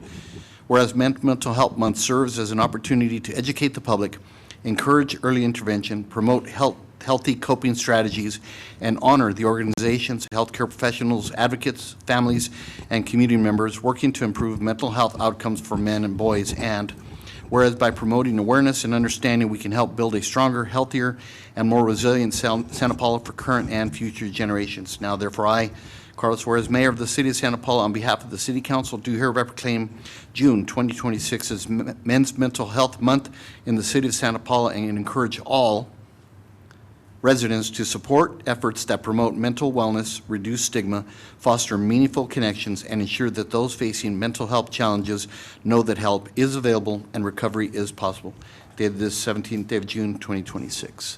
whereas Mental Health Month serves as an opportunity to educate the public, encourage early intervention, promote healthy coping strategies, and honor the organizations, healthcare professionals, advocates, families, and community members working to improve mental health outcomes for men and boys. And whereas by promoting awareness and understanding, we can help build a stronger, healthier, and more resilient Santa Paula for current and future generations. Now, therefore, I, Carlos Suarez, Mayor of the City of Santa Paula, on behalf of the City Council, do hereby proclaim June 2026 as Men's Mental Health Month in the City of Santa Paula and encourage all residents to support efforts that promote mental wellness, reduce stigma, foster meaningful connections, and ensure that those facing mental health challenges know that help is available and recovery is possible. Dated this 17th day of June, 2026.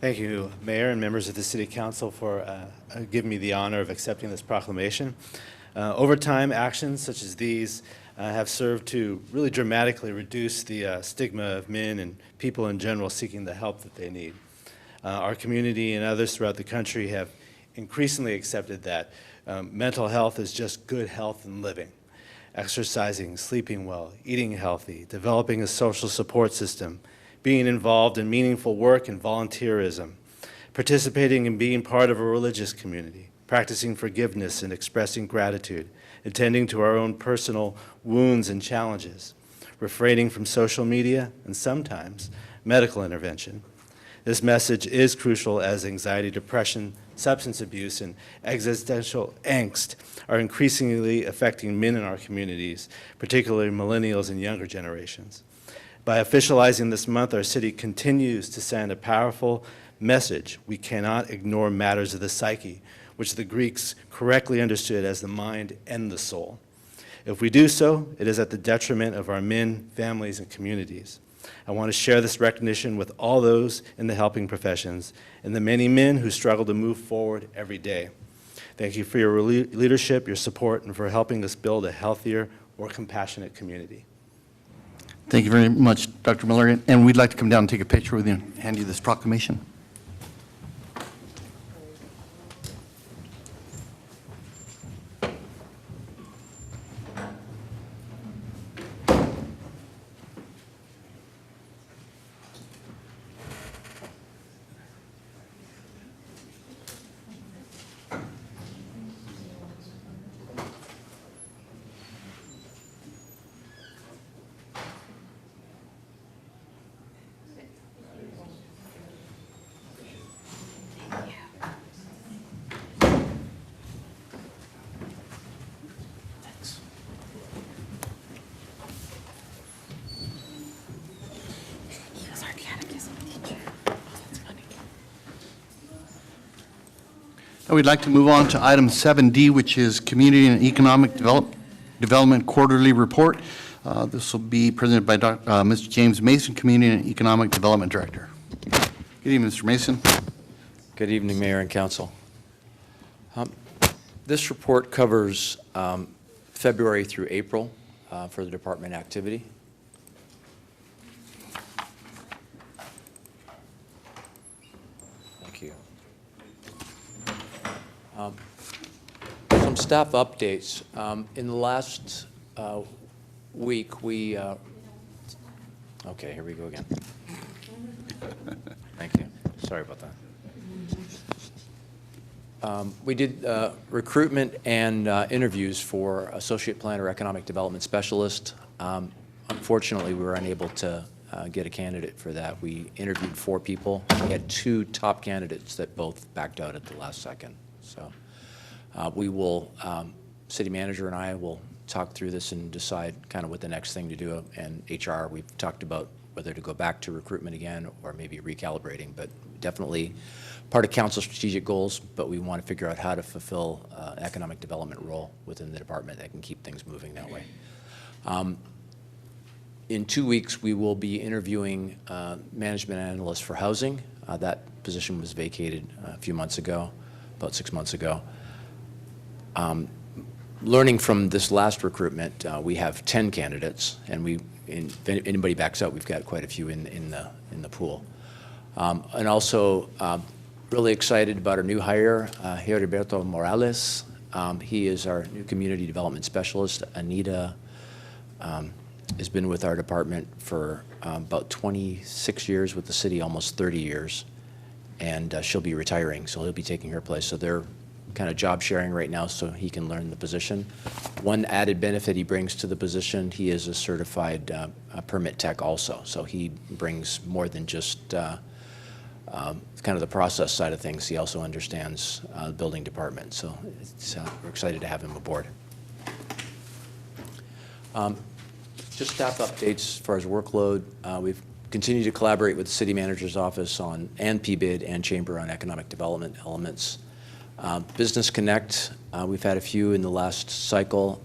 Thank you, Mayor and members of the City Council, for giving me the honor of accepting this proclamation. Over time, actions such as these have served to really dramatically reduce the stigma of men and people in general seeking the help that they need. Our community and others throughout the country have increasingly accepted that mental health is just good health and living. Exercising, sleeping well, eating healthy, developing a social support system, being involved in meaningful work and volunteerism, participating in being part of a religious community, practicing forgiveness and expressing gratitude, attending to our own personal wounds and challenges, refraining from social media, and sometimes medical intervention. This message is crucial as anxiety, depression, substance abuse, and existential angst are increasingly affecting men in our communities, particularly millennials and younger generations. By officializing this month, our city continues to send a powerful message, we cannot ignore matters of the psyche, which the Greeks correctly understood as the mind and the soul. If we do so, it is at the detriment of our men, families, and communities. I want to share this recognition with all those in the helping professions and the many men who struggle to move forward every day. Thank you for your leadership, your support, and for helping us build a healthier, more compassionate community. Thank you very much, Dr. Miller. And we'd like to come down and take a picture with you and hand you this proclamation. Now we'd like to move on to item 7D, which is Community and Economic Development Quarterly Report. This will be presented by Mr. James Mason, Community and Economic Development Director. Good evening, Mr. Mason. Good evening, Mayor and Council. This report covers February through April for the department activity. Thank you. Some staff updates. In the last week, we, okay, here we go again. Thank you. Sorry about that. We did recruitment and interviews for Associate Planner Economic Development Specialist. Unfortunately, we were unable to get a candidate for that. We interviewed 4 people. We had 2 top candidates that both backed out at the last second. So we will, city manager and I will talk through this and decide kind of what the next thing to do. And HR, we've talked about whether to go back to recruitment again or maybe recalibrating, but definitely part of council's strategic goals, but we want to figure out how to fulfill an economic development role within the department that can keep things moving that way. In 2 weeks, we will be interviewing management analysts for housing. That position was vacated a few months ago, about 6 months ago. Learning from this last recruitment, we have 10 candidates, and if anybody backs out, we've got quite a few in the pool. And also, really excited about our new hire, Heriberto Morales. He is our new community development specialist. Anita has been with our department for about 26 years, with the city almost 30 years, and she'll be retiring, so he'll be taking her place. So they're kind of job sharing right now so he can learn the position. One added benefit he brings to the position, he is a certified permit tech also, so he brings more than just kind of the process side of things. He also understands the building department, so we're excited to have him aboard. Just staff updates as far as workload. We've continued to collaborate with the city manager's office and PBID and chamber on economic development elements. Business Connect, we've had a few in the last cycle.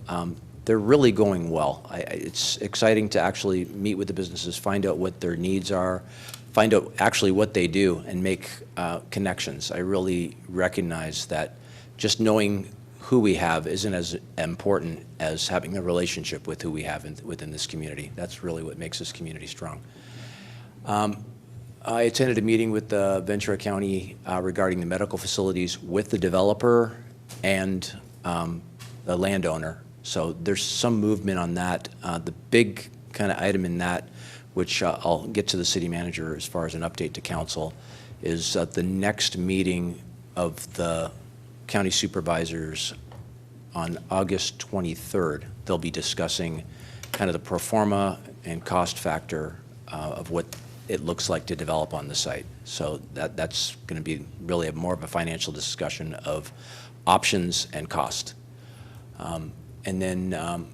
They're really going well. It's exciting to actually meet with the businesses, find out what their needs are, find out actually what they do, and make connections. I really recognize that just knowing who we have isn't as important as having a relationship with who we have within this community. That's really what makes this community strong. I attended a meeting with Ventura County regarding the medical facilities with the developer and the landowner. So there's some movement on that. The big kind of item in that, which I'll get to the city manager as far as an update to council, is the next meeting of the county supervisors on August 23rd. They'll be discussing kind of the pro forma and cost factor of what it looks like to develop on the site. So that's going to be really more of a financial discussion of options and cost. And then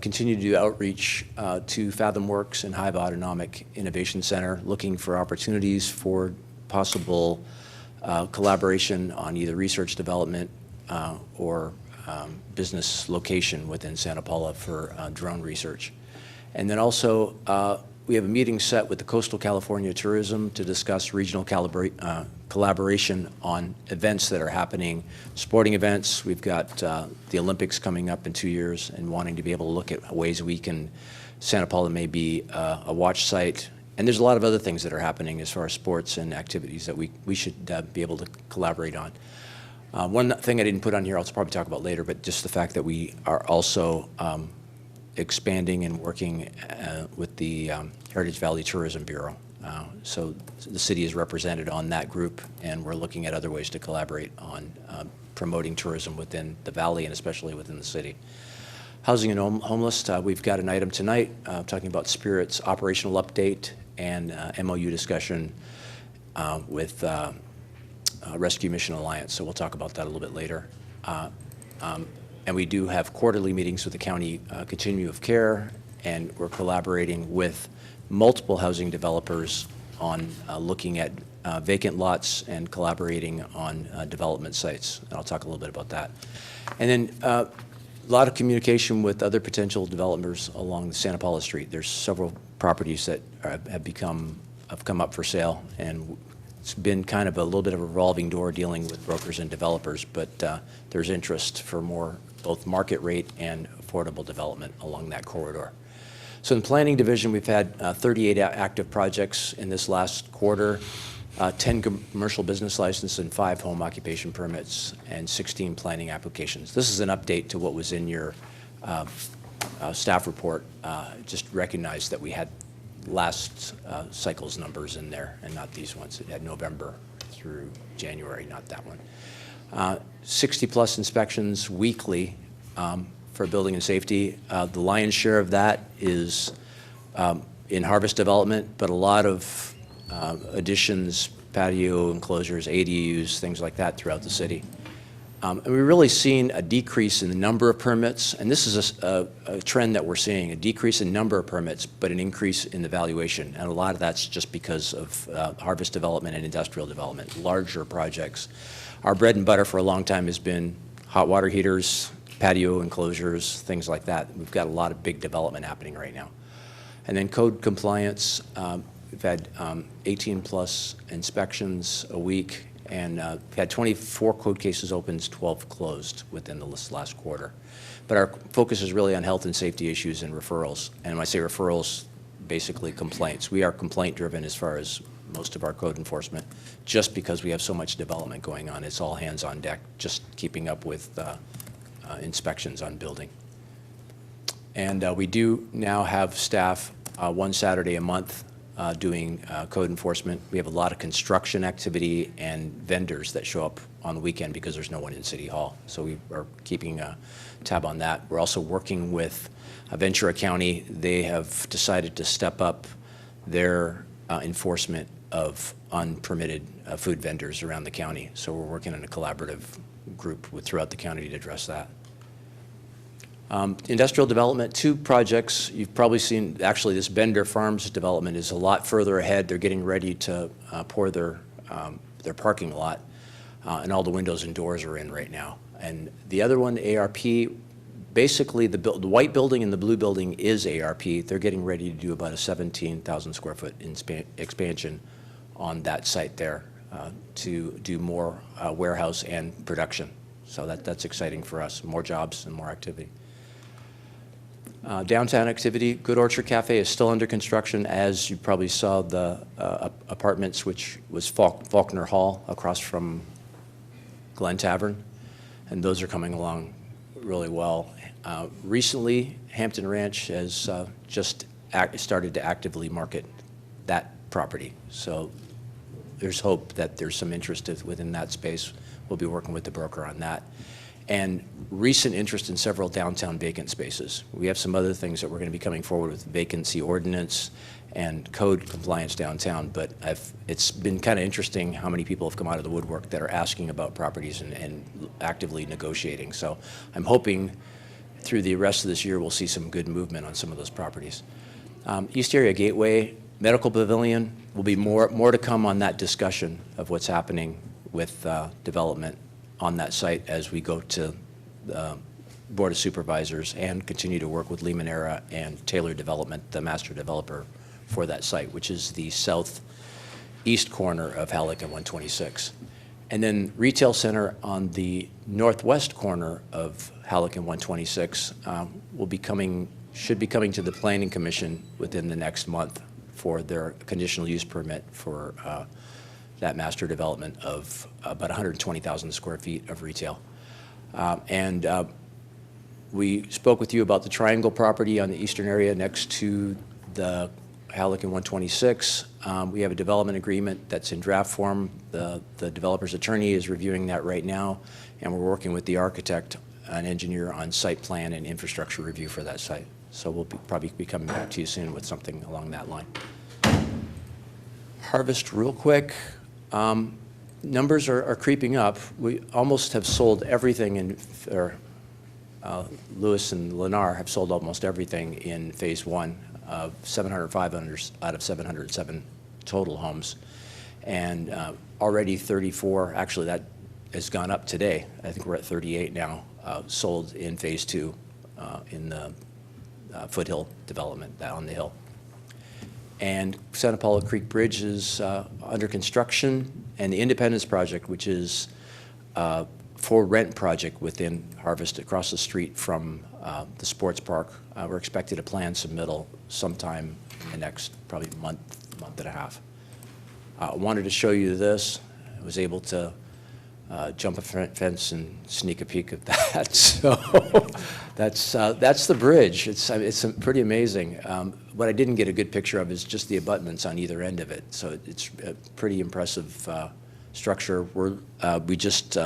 continue to do outreach to FathomWorks and Hive Autonomic Innovation Center, looking for opportunities for possible collaboration on either research development or business location within Santa Paula for drone research. And then also, we have a meeting set with the Coastal California Tourism to discuss regional collaboration on events that are happening, sporting events. We've got the Olympics coming up in 2 years and wanting to be able to look at ways we can, Santa Paula may be a watch site. And there's a lot of other things that are happening as far as sports and activities that we should be able to collaborate on. One thing I didn't put on here, I'll probably talk about later, but just the fact that we are also expanding and working with the Heritage Valley Tourism Bureau. So the city is represented on that group, and we're looking at other ways to collaborate on promoting tourism within the valley and especially within the city. Housing and homeless, we've got an item tonight talking about Spirit's operational update and MOU discussion with Rescue Mission Alliance, so we'll talk about that a little bit later. And we do have quarterly meetings with the county continuum of care, and we're collaborating with multiple housing developers on looking at vacant lots and collaborating on development sites. And I'll talk a little bit about that. And then a lot of communication with other potential developers along the Santa Paula Street. There's several properties that have come up for sale, and it's been kind of a little bit of a revolving door dealing with brokers and developers, but there's interest for more both market rate and affordable development along that corridor. So in the planning division, we've had 38 active projects in this last quarter, 10 commercial business licenses and 5 home occupation permits and 16 planning applications. This is an update to what was in your staff report. Just recognize that we had last cycle's numbers in there and not these ones. It had November through January, not that one. 60-plus inspections weekly for building and safety. The lion's share of that is in harvest development, but a lot of additions, patio enclosures, ADUs, things like that throughout the city. And we've really seen a decrease in the number of permits, and this is a trend that we're seeing, a decrease in number of permits, but an increase in the valuation. And a lot of that's just because of harvest development and industrial development, larger projects. Our bread and butter for a long time has been hot water heaters, patio enclosures, things like that. We've got a lot of big development happening right now. And then code compliance, we've had 18-plus inspections a week, and we've had 24 code cases opened, 12 closed within this last quarter. But our focus is really on health and safety issues and referrals. And when I say referrals, basically complaints. We are complaint-driven as far as most of our code enforcement, just because we have so much development going on. It's all hands on deck, just keeping up with inspections on building. And we do now have staff one Saturday a month doing code enforcement. We have a lot of construction activity and vendors that show up on the weekend because there's no one in City Hall. So we are keeping a tab on that. We're also working with Ventura County. They have decided to step up their enforcement of unpermitted food vendors around the county. So we're working in a collaborative group throughout the county to address that. Industrial development, 2 projects. You've probably seen, actually, this Bender Farms development is a lot further ahead. They're getting ready to pour their parking lot, and all the windows and doors are in right now. And the other one, ARP, basically the white building and the blue building is ARP. They're getting ready to do about a 17,000 square foot expansion on that site there to do more warehouse and production. So that's exciting for us, more jobs and more activity. Downtown activity, Good Orchard Cafe is still under construction. As you probably saw, the apartments, which was Faulkner Hall across from Glen Tavern, and those are coming along really well. Recently, Hampton Ranch has just started to actively market that property. So there's hope that there's some interest within that space. We'll be working with the broker on that. And recent interest in several downtown vacant spaces. We have some other things that we're going to be coming forward with, vacancy ordinance and code compliance downtown, but it's been kind of interesting how many people have come out of the woodwork that are asking about properties and actively negotiating. So I'm hoping through the rest of this year we'll see some good movement on some of those properties. East Area Gateway, Medical Pavilion, will be more to come on that discussion of what's happening with development on that site as we go to the Board of Supervisors and continue to work with Limoneira and Taylor Development, the master developer for that site, which is the southeast corner of Halleck and 126. And then retail center on the northwest corner of Halleck and 126 should be coming to the Planning Commission within the next month for their conditional use permit for that master development of about 120,000 square feet of retail. We spoke with you about the Triangle property on the eastern area next to the Halleck and 126. We have a development agreement that's in draft form. The developer's attorney is reviewing that right now, and we're working with the architect and engineer on site plan and infrastructure review for that site. So we'll probably be coming back to you soon with something along that line. Harvest, real quick. Numbers are creeping up. We almost have sold everything Lewis and Lennar have sold almost everything in phase one of 705 out of 707 total homes. And already 34, actually that has gone up today. I think we're at 38 now, sold in phase two in the Foothill development on the hill. And Santa Paula Creek Bridge is under construction, and the Independence Project, which is for rent project within Harvest across the street from the sports park. We're expected to plan submittal sometime in the next probably month and a half. I wanted to show you this. I was able to jump a fence and sneak a peek at that. So that's the bridge. It's pretty amazing. What I didn't get a good picture of is just the abutments on either end of it. So it's a pretty impressive structure. We just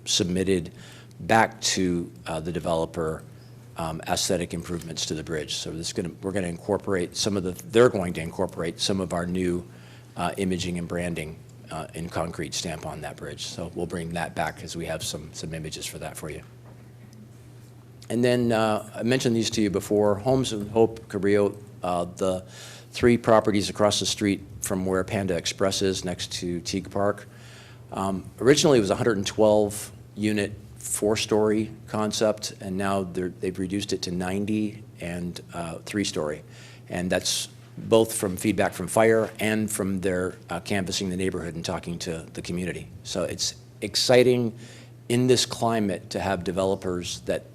submitted back to the developer aesthetic improvements to the bridge. So we're going to incorporate they're going to incorporate some of our new imaging and branding in concrete stamp on that bridge. So we'll bring that back as we have some images for that for you. And then I mentioned these to you before, Homes of Hope, Cabrillo, the 3 properties across the street from where Panda Express is next to Teague Park. Originally it was a 112 unit 4-story concept, and now they've reduced it to 90 and 3-story. And that's both from feedback from fire and from their canvassing the neighborhood and talking to the community. So it's exciting in this climate to have developers that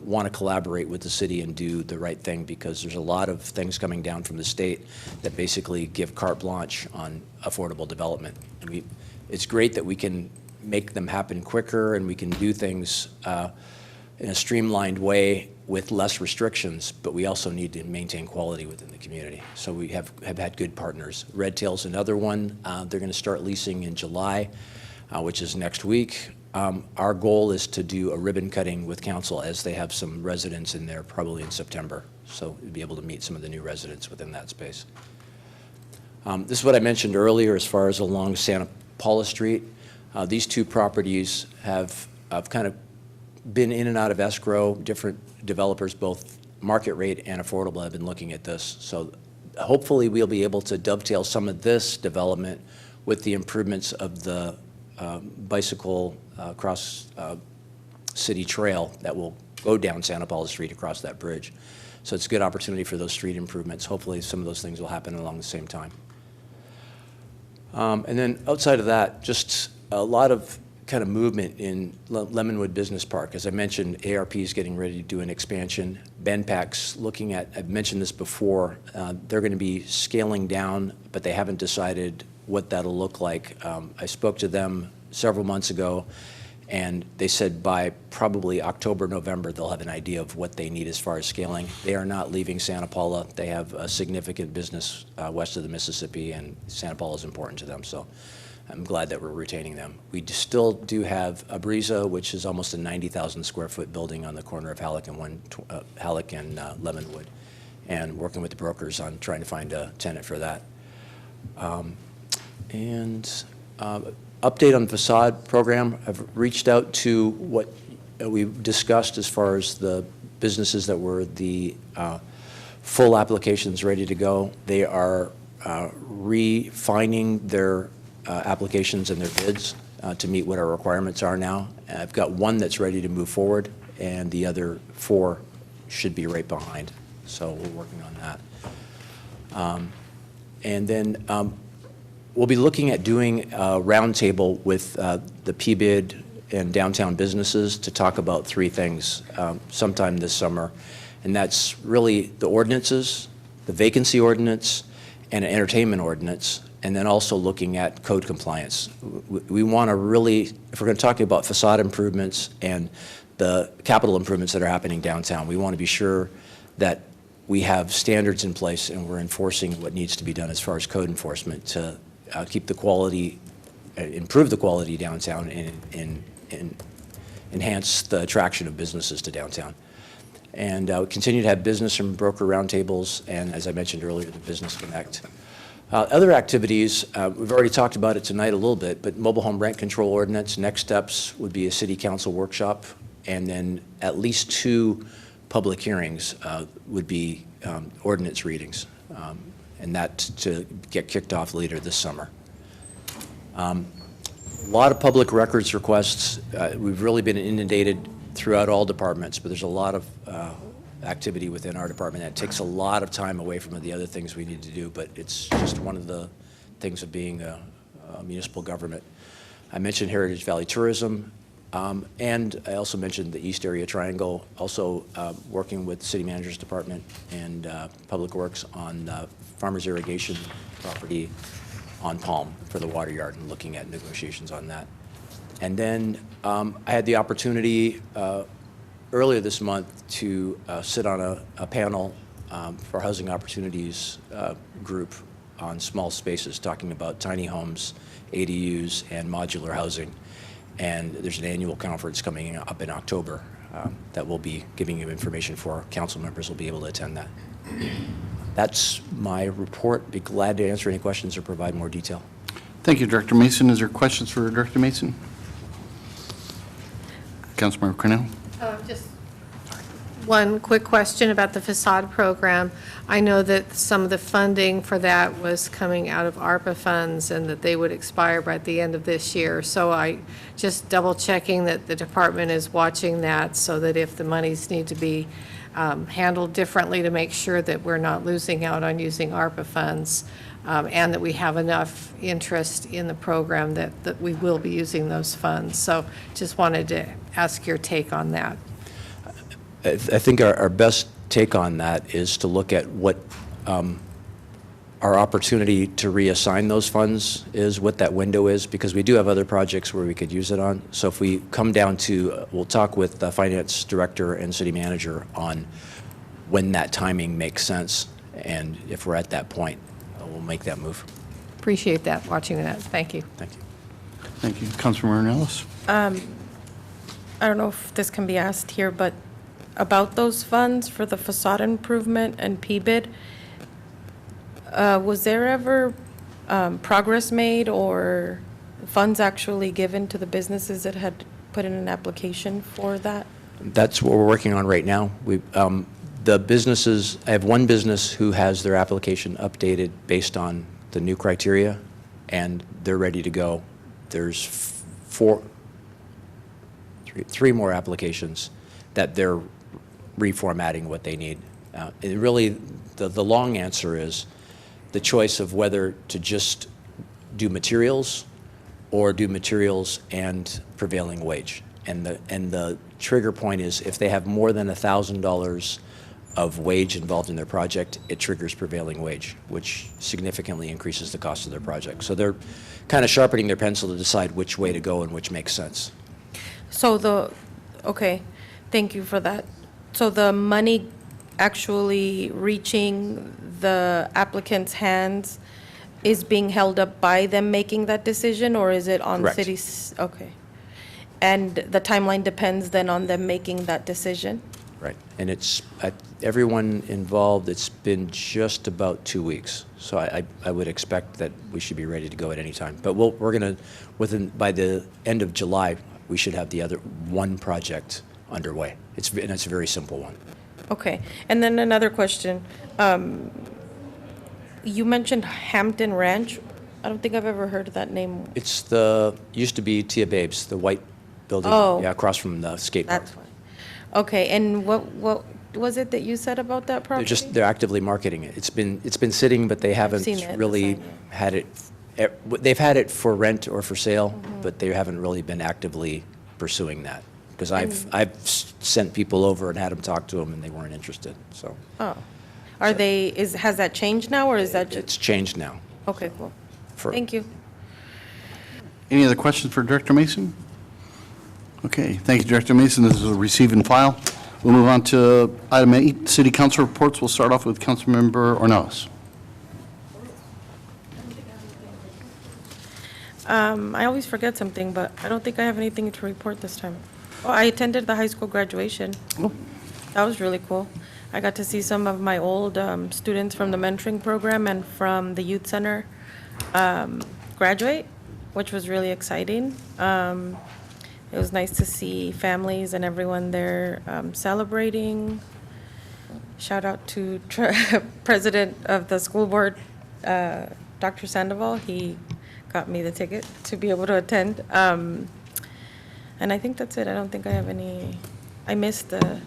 want to collaborate with the city and do the right thing, because there's a lot of things coming down from the state that basically give carte blanche on affordable development. And it's great that we can make them happen quicker and we can do things in a streamlined way with less restrictions, but we also need to maintain quality within the community. So we have had good partners. Red Tail's another one. They're going to start leasing in July, which is next week. Our goal is to do a ribbon cutting with council as they have some residents in there probably in September. So we'll be able to meet some of the new residents within that space. This is what I mentioned earlier as far as along Santa Paula Street. These 2 properties have kind of been in and out of escrow. Different developers, both market rate and affordable, have been looking at this. So hopefully we'll be able to dovetail some of this development with the improvements of the bicycle cross city trail that will go down Santa Paula Street across that bridge. So it's a good opportunity for those street improvements. Hopefully some of those things will happen along the same time. And then outside of that, just a lot of kind of movement in Lemonwood Business Park. As I mentioned, ARP is getting ready to do an expansion. Benpac's looking at, I've mentioned this before, they're going to be scaling down, but they haven't decided what that'll look like. I spoke to them several months ago, and they said by probably October, November, they'll have an idea of what they need as far as scaling. They are not leaving Santa Paula. They have a significant business west of the Mississippi, and Santa Paula is important to them. So I'm glad that we're retaining them. We still do have Abriza, which is almost a 90,000 square foot building on the corner of Halleck and Lemonwood, and working with the brokers on trying to find a tenant for that. Update on the facade program. I've reached out to what we discussed as far as the businesses that were the full applications ready to go. They are refining their applications and their bids to meet what our requirements are now. I've got one that's ready to move forward, and the other 4 should be right behind. So we're working on that. And then we'll be looking at doing a roundtable with the PBID and downtown businesses to talk about 3 things sometime this summer. And that's really the ordinances, the vacancy ordinance, and an entertainment ordinance, and then also looking at code compliance. We want to really, if we're going to talk about facade improvements and the capital improvements that are happening downtown, we want to be sure that we have standards in place and we're enforcing what needs to be done as far as code enforcement to keep the quality, improve the quality downtown and enhance the attraction of businesses to downtown. And we continue to have business and broker roundtables, and as I mentioned earlier, the Business Connect. Other activities, we've already talked about it tonight a little bit, but mobile home rent control ordinance, next steps would be a city council workshop, and then at least 2 public hearings would be ordinance readings, and that to get kicked off later this summer. A lot of public records requests. We've really been inundated throughout all departments, but there's a lot of activity within our department that takes a lot of time away from the other things we need to do, but it's just one of the things of being a municipal government. I mentioned Heritage Valley Tourism, and I also mentioned the East Area Triangle, also working with the City Manager's Department and Public Works on farmers irrigation property on Palm for the water yard and looking at negotiations on that. And then I had the opportunity earlier this month to sit on a panel for Housing Opportunities group on small spaces, talking about tiny homes, ADUs, and modular housing. And there's an annual conference coming up in October that we'll be giving you information for. Council members will be able to attend that. That's my report. Be glad to answer any questions or provide more detail. Thank you, Director Mason. Is there questions for Director Mason? Councilmember Cornell. Just one quick question about the facade program. I know that some of the funding for that was coming out of ARPA funds and that they would expire by the end of this year. So I just double checking that the department is watching that so that if the monies need to be handled differently to make sure that we're not losing out on using ARPA funds and that we have enough interest in the program that we will be using those funds. So just wanted to ask your take on that. I think our best take on that is to look at what our opportunity to reassign those funds is, what that window is, because we do have other projects where we could use it on. So if we come down to, we'll talk with the finance director and city manager on when that timing makes sense, and if we're at that point, we'll make that move. Appreciate that, watching that. Thank you. Thank you. Thank you. Councilmember Ellis. I don't know if this can be asked here, but about those funds for the facade improvement and PBID, was there ever progress made or funds actually given to the businesses that had put in an application for that? That's what we're working on right now. The businesses, I have one business who has their application updated based on the new criteria, and they're ready to go. There's three more applications that they're reformatting what they need. It really, the long answer is the choice of whether to just do materials or do materials and prevailing wage. And the trigger point is if they have more than $1,000 of wage involved in their project, it triggers prevailing wage, which significantly increases the cost of their project. So they're kind of sharpening their pencil to decide which way to go and which makes sense. So okay, thank you for that. So the money actually reaching the applicant's hands is being held up by them making that decision, or is it on Correct. cities? Okay. And the timeline depends then on them making that decision? Right. And it's, everyone involved, it's been just about 2 weeks. So I would expect that we should be ready to go at any time. But we're going to, by the end of July, we should have the other one project underway. And it's a very simple one. Okay. And then another question. You mentioned Hampton Ranch. I don't think I've ever heard of that name. It's used to be Tia Babes, the white building. Oh. Yeah, across from the skate park. That's fine. Okay, and what was it that you said about that property? They're actively marketing it. It's been sitting, but they haven't seen it, the really sign, yeah. had it, they've had it for rent or for sale, but they haven't really been actively pursuing that. Because I've sent people over and had them talk to them, and they weren't interested, so. Oh. Has that changed now, or is that just? It's changed now. Okay, cool. For- Thank you. Any other questions for Director Mason? Okay, thank you, Director Mason. This is a receive and file. We'll move on to item 8, City Council reports. We'll start off with Councilmember Ornelas. I always forget something, but I don't think I have anything to report this time. Oh, I attended the high school graduation. Oh. That was really cool. I got to see some of my old students from the mentoring program and from the youth center graduate, which was really exciting. It was nice to see families and everyone there celebrating. Shout out to President of the school board, Dr. Sandoval. He got me the ticket to be able to attend. And I think that's it. I don't think I have any, I missed the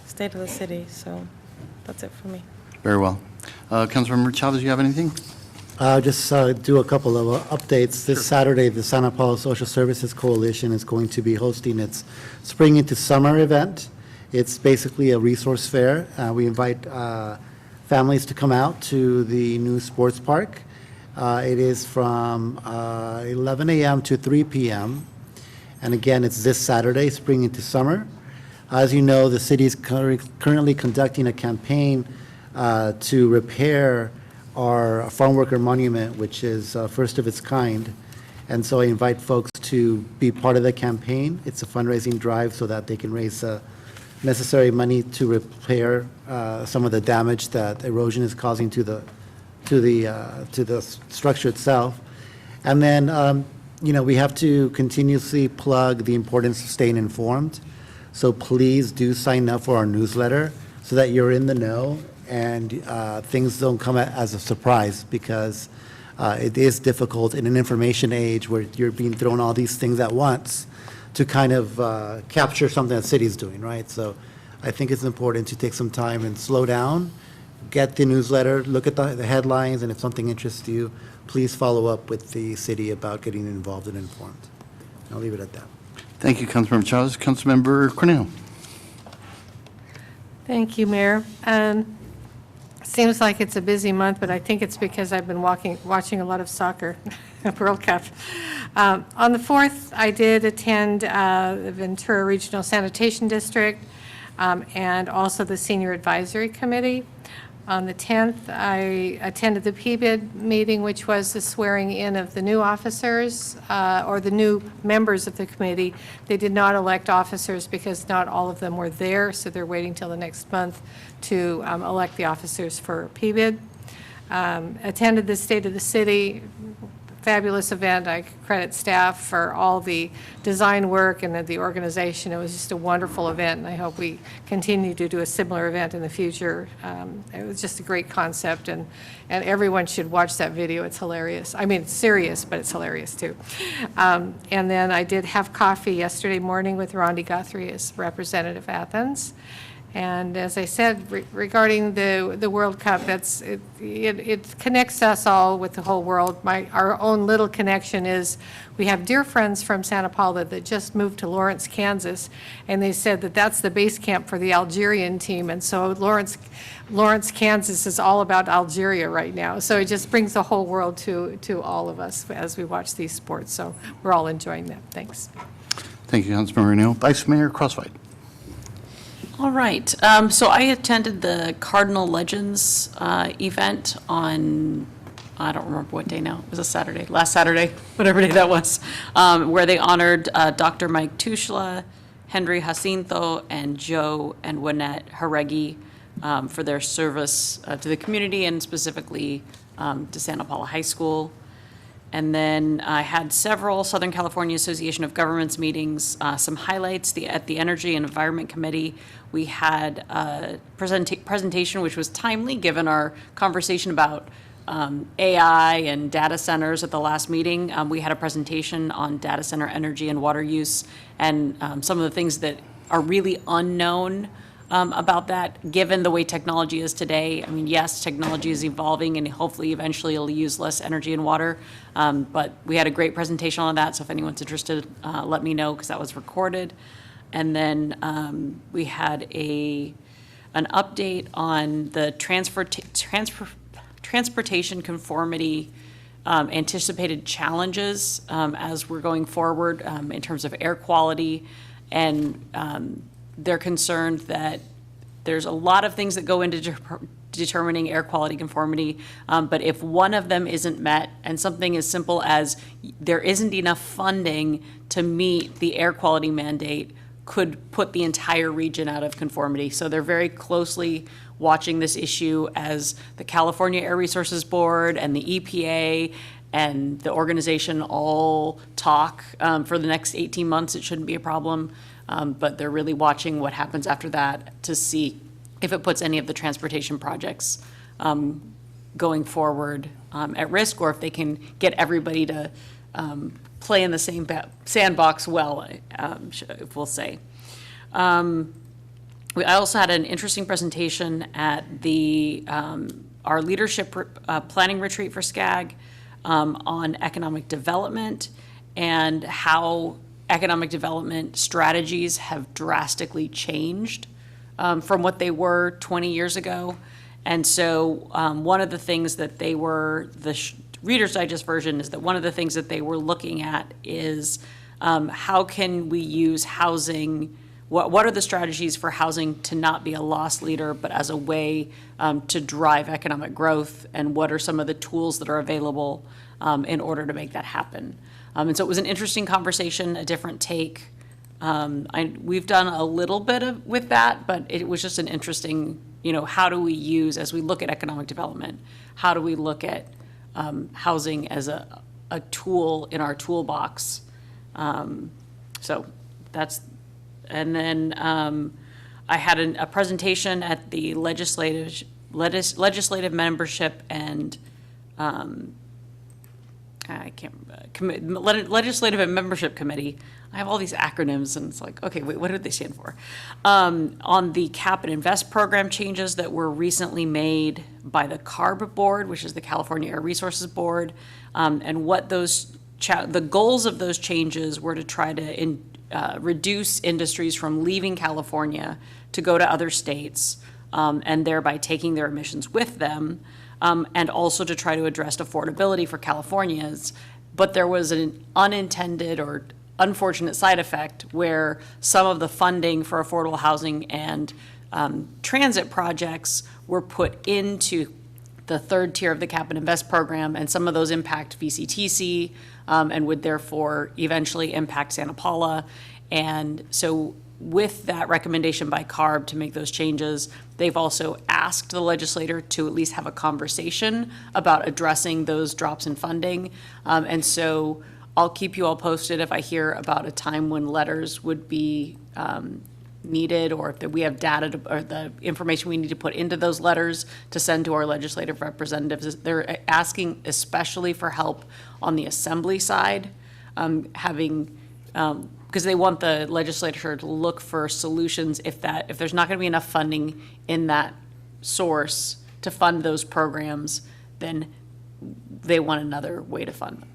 state of the city, so that's it for me. Very well. Councilmember Chavez, you have anything? I'll just do a couple of updates. This Saturday, the Santa Paula Social Services Coalition is going to be hosting its Spring into Summer event. It's basically a resource fair. We invite families to come out to the new sports park. It is from 11 a.m. to 3 p.m. And again, it's this Saturday, Spring into Summer. As you know, the city is currently conducting a campaign to repair our farm worker monument, which is first of its kind. And so I invite folks to be part of the campaign. It's a fundraising drive so that they can raise necessary money to repair some of the damage that erosion is causing to the structure itself. And then, we have to continuously plug the importance of staying informed. So please do sign up for our newsletter so that you're in the know and things don't come as a surprise, because it is difficult in an information age where you're being thrown all these things at once to kind of capture something that city's doing, right? So I think it's important to take some time and slow down, get the newsletter, look at the headlines, and if something interests you, please follow up with the city about getting involved and informed. I'll leave it at that. Thank you, Councilmember Chavez. Councilmember Cornell. Thank you, Mayor. Seems like it's a busy month, but I think it's because I've been watching a lot of soccer, World Cup. On the 4th, I did attend the Ventura Regional Sanitation District and also the Senior Advisory Committee. On the 10th, I attended the PBID meeting, which was the swearing in of the new officers or the new members of the committee. They did not elect officers because not all of them were there, so they're waiting till the next month to elect the officers for PBID. Attended the State of the City, fabulous event. I credit staff for all the design work and the organization. It was just a wonderful event, and I hope we continue to do a similar event in the future. It was just a great concept, and everyone should watch that video. It's hilarious. I mean, it's serious, but it's hilarious too. And then I did have coffee yesterday morning with Rondi Guthrie as representative of Athens. And as I said, regarding the World Cup, it connects us all with the whole world. Our own little connection is we have dear friends from Santa Paula that just moved to Lawrence, Kansas, and they said that that's the base camp for the Algerian team. And so Lawrence, Kansas is all about Algeria right now. So it just brings the whole world to all of us as we watch these sports. So we're all enjoying that. Thanks. Thank you, Councilmember O'Neill. Vice Mayor Crosswhite. All right. So I attended the Cardinal Legends event on, I don't remember what day now. It was a Saturday, last Saturday, whatever day that was, where they honored Dr. Mike Tushla, Henry Jacinto, and Joe and Wynette Haregi for their service to the community and specifically to Santa Paula High School. And then I had several Southern California Association of Governments meetings, some highlights. At the Energy and Environment Committee, we had a presentation which was timely given our conversation about AI and data centers at the last meeting. We had a presentation on data center energy and water use and some of the things that are really unknown about that, given the way technology is today. I mean, yes, technology is evolving and hopefully eventually it'll use less energy and water. But we had a great presentation on that, so if anyone's interested, let me know because that was recorded. And then we had an update on the transportation conformity anticipated challenges as we're going forward in terms of air quality. And they're concerned that there's a lot of things that go into determining air quality conformity, but if one of them isn't met, and something as simple as there isn't enough funding to meet the air quality mandate, could put the entire region out of conformity. So they're very closely watching this issue as the California Air Resources Board and the EPA and the organization all talk for the next 18 months. It shouldn't be a problem, but they're really watching what happens after that to see if it puts any of the transportation projects going forward at risk, or if they can get everybody to play in the same sandbox well, we'll say. I also had an interesting presentation at our leadership planning retreat for SCAG on economic development and how economic development strategies have drastically changed from what they were 20 years ago. And so one of the things that they were, Reader's Digest version is that one of the things that they were looking at is how can we use housing, what are the strategies for housing to not be a loss leader, but as a way to drive economic growth, and what are some of the tools that are available in order to make that happen. And so it was an interesting conversation, a different take. We've done a little bit with that, but it was just an interesting, how do we use, as we look at economic development, how do we look at housing as a tool in our toolbox. So that's, and then I had a presentation at the legislative membership and legislative and membership committee. I have all these acronyms and it's like, okay, wait, what do they stand for? On the Cap and Invest program changes that were recently made by the CARB board, which is the California Air Resources Board, and what the goals of those changes were to try to reduce industries from leaving California to go to other states, and thereby taking their emissions with them, and also to try to address affordability for Californians. But there was an unintended or unfortunate side effect where some of the funding for affordable housing and transit projects were put into the third tier of the Cap and Invest program, and some of those impact VCTC and would therefore eventually impact Santa Paula. And so with that recommendation by CARB to make those changes, they've also asked the legislator to at least have a conversation about addressing those drops in funding. And so I'll keep you all posted if I hear about a time when letters would be needed, or if we have data or the information we need to put into those letters to send to our legislative representatives. They're asking especially for help on the assembly side, because they want the legislature to look for solutions if there's not going to be enough funding in that source to fund those programs, then they want another way to fund them.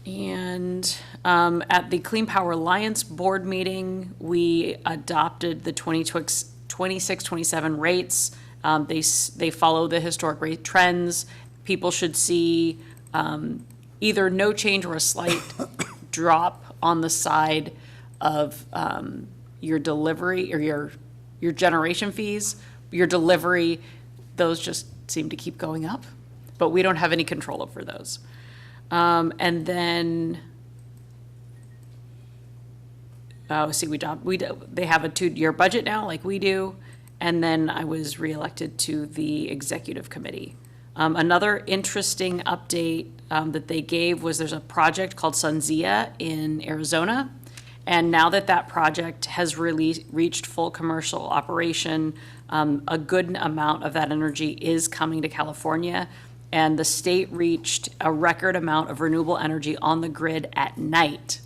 And at the Clean Power Alliance board meeting, we adopted the 26-27 rates. They follow the historic rate trends. People should see either no change or a slight drop on the side of your delivery or your generation fees. Your delivery, those just seem to keep going up, but we don't have any control over those. And then, they have a 2-year budget now, like we do. And then I was reelected to the executive committee. Another interesting update that they gave was there's a project called SunZia in Arizona, And now that that project has really reached full commercial operation, a good amount of that energy is coming to California. And the state reached a record amount of renewable energy on the grid at night.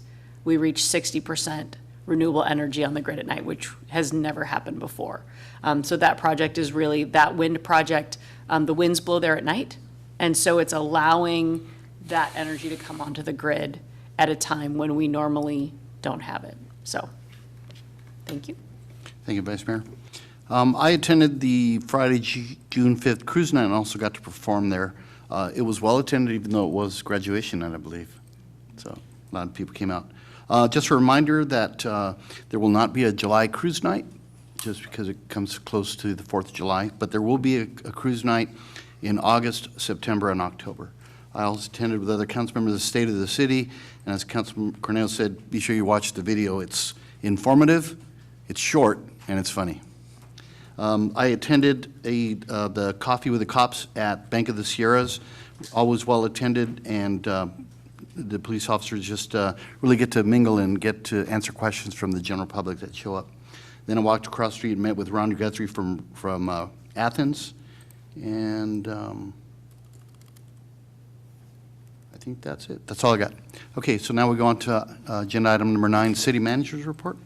We reached 60% renewable energy on the grid at night, which has never happened before. So that project is really, that wind project, the winds blow there at night. And so it's allowing that energy to come onto the grid at a time when we normally don't have it. So, thank you. Thank you, Vice Mayor. I attended the Friday, June 5th cruise night and also got to perform there. It was well attended, even though it was graduation night, I believe. So a lot of people came out. Just a reminder that there will not be a July cruise night, just because it comes close to the 4th of July, but there will be a cruise night in August, September, and October. I also attended with other council members of the State of the City, and as Councilman Cornell said, be sure you watch the video. It's informative, it's short, and it's funny. I attended the Coffee with the Cops at Bank of the Sierras, always well attended, and the police officers just really get to mingle and get to answer questions from the general public that show up. Then I walked across the street and met with Ron Guthrie from Athens, and I think that's it. That's all I got. Okay, so now we go on to agenda item number 9, City Manager's Report.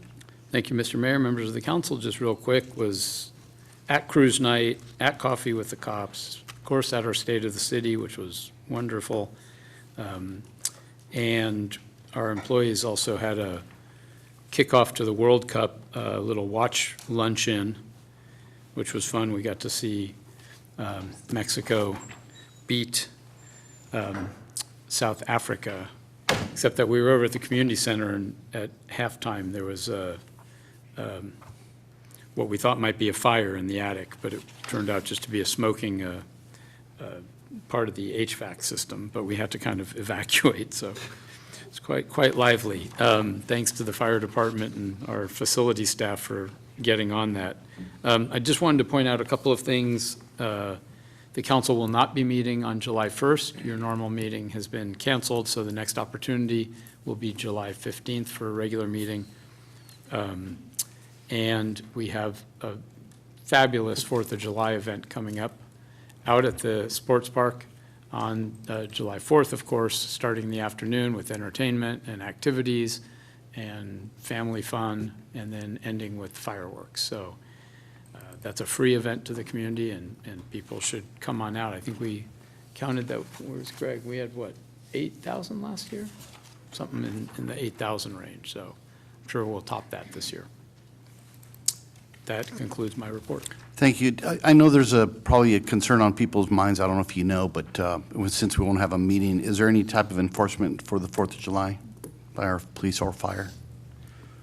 Thank you, Mr. Mayor, members of the council. Just real quick, was at cruise night, at Coffee with the Cops, of course, at our State of the City, which was wonderful. And our employees also had a kickoff to the World Cup, a little watch luncheon, which was fun. We got to see Mexico beat South Africa, except that we were over at the community center, and at halftime there was what we thought might be a fire in the attic, but it turned out just to be a smoking part of the HVAC system, but we had to kind of evacuate, so it's quite lively. Thanks to the fire department and our facility staff for getting on that. I just wanted to point out a couple of things. The council will not be meeting on July 1st. Your normal meeting has been canceled, so the next opportunity will be July 15th for a regular meeting. And we have a fabulous 4th of July event coming up out at the sports park on July 4th, of course, starting in the afternoon with entertainment and activities and family fun, and then ending with fireworks. So that's a free event to the community, and people should come on out. I think we counted that, where's Greg? We had, what, 8,000 last year? Something in the 8,000 range, so I'm sure we'll top that this year. That concludes my report. Thank you. I know there's probably a concern on people's minds, I don't know if you know, but since we won't have a meeting, is there any type of enforcement for the 4th of July by our police or fire?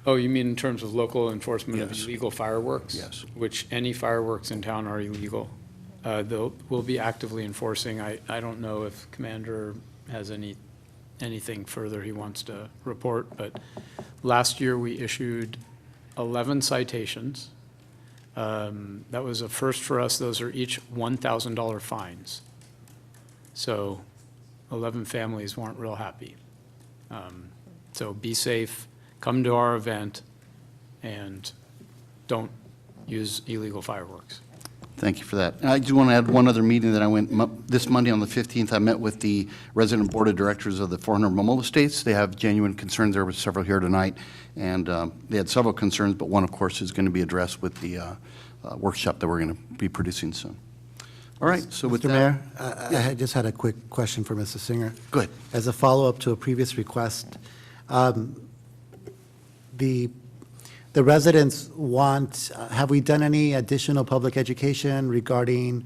Oh, you mean in terms of local enforcement of Yes. illegal fireworks? Yes. Which any fireworks in town are illegal. We'll be actively enforcing. I don't know if Commander has anything further he wants to report, but last year we issued 11 citations. That was a first for us. Those are each $1,000 fines. So 11 families weren't real happy. So be safe, come to our event, and don't use illegal fireworks. Thank you for that. And I do want to add one other meeting that I went, this Monday on the 15th, I met with the resident board of directors of the 400 Momolo Estates. They have genuine concerns. There were several here tonight, and they had several concerns, but one, of course, is going to be addressed with the workshop that we're going to be producing soon. All right, so with Mr. that. Mayor, I just had a quick question for Mr. Singer. Go ahead. As a follow-up to a previous request, the residents want, have we done any additional public education regarding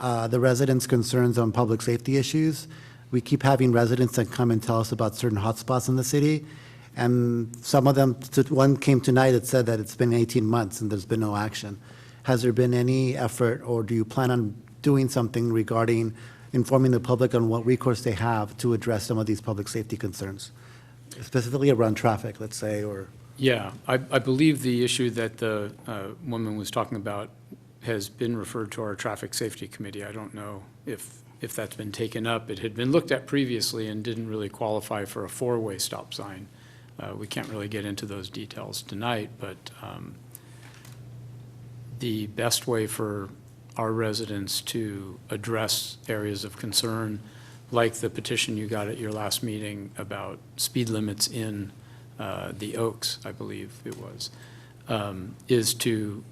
the residents' concerns on public safety issues? We keep having residents that come and tell us about certain hotspots in the city, and some of them, one came tonight that said that it's been 18 months and there's been no action. Has there been any effort, or do you plan on doing something regarding informing the public on what recourse they have to address some of these public safety concerns, specifically around traffic, let's say, or? Yeah, I believe the issue that the woman was talking about has been referred to our Traffic Safety Committee. I don't know if that's been taken up. It had been looked at previously and didn't really qualify for a four-way stop sign. We can't really get into those details tonight, but the best way for our residents to address areas of concern, like the petition you got at your last meeting about speed limits in the Oaks, I believe it was, is to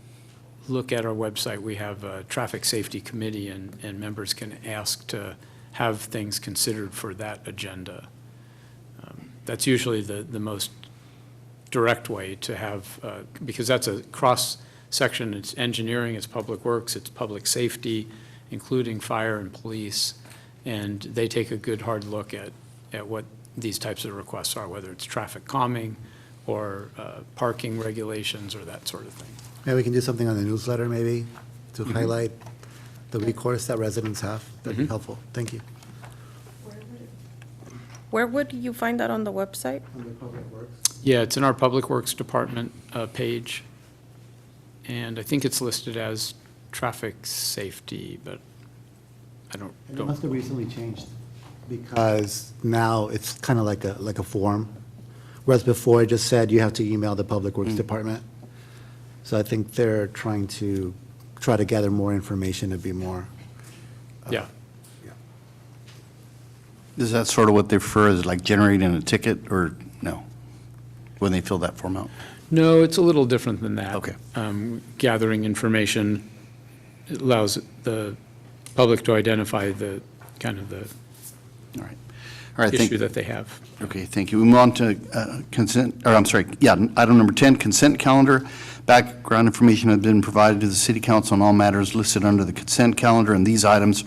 look at our website. We have a traffic safety committee, and members can ask to have things considered for that agenda. That's usually the most direct way to have, because that's a cross-section. It's engineering, it's public works, it's public safety, including fire and police, and they take a good hard look at what these types of requests are, whether it's traffic calming or parking regulations or that sort of thing. Maybe we can do something on the newsletter, maybe, to highlight the recourse that residents have. That'd be helpful. Thank you. Where would you find that on the website? Yeah, it's in our Public Works Department page, and I think it's listed as traffic safety, but I don't. It must have recently changed, because now it's kind of like a form, whereas before it just said you have to email the Public Works Department. So I think they're trying to gather more information to be more. Yeah. Is that sort of what they prefer, is like generating a ticket, or no, when they fill that form out? No, it's a little different than that. Okay. Gathering information allows the public to identify the kind of the All right, thank issue you. that they have. Okay, thank you. We move on to consent, or I'm sorry, item number 10, consent calendar. Background information has been provided to the city council on all matters listed under the consent calendar, and these items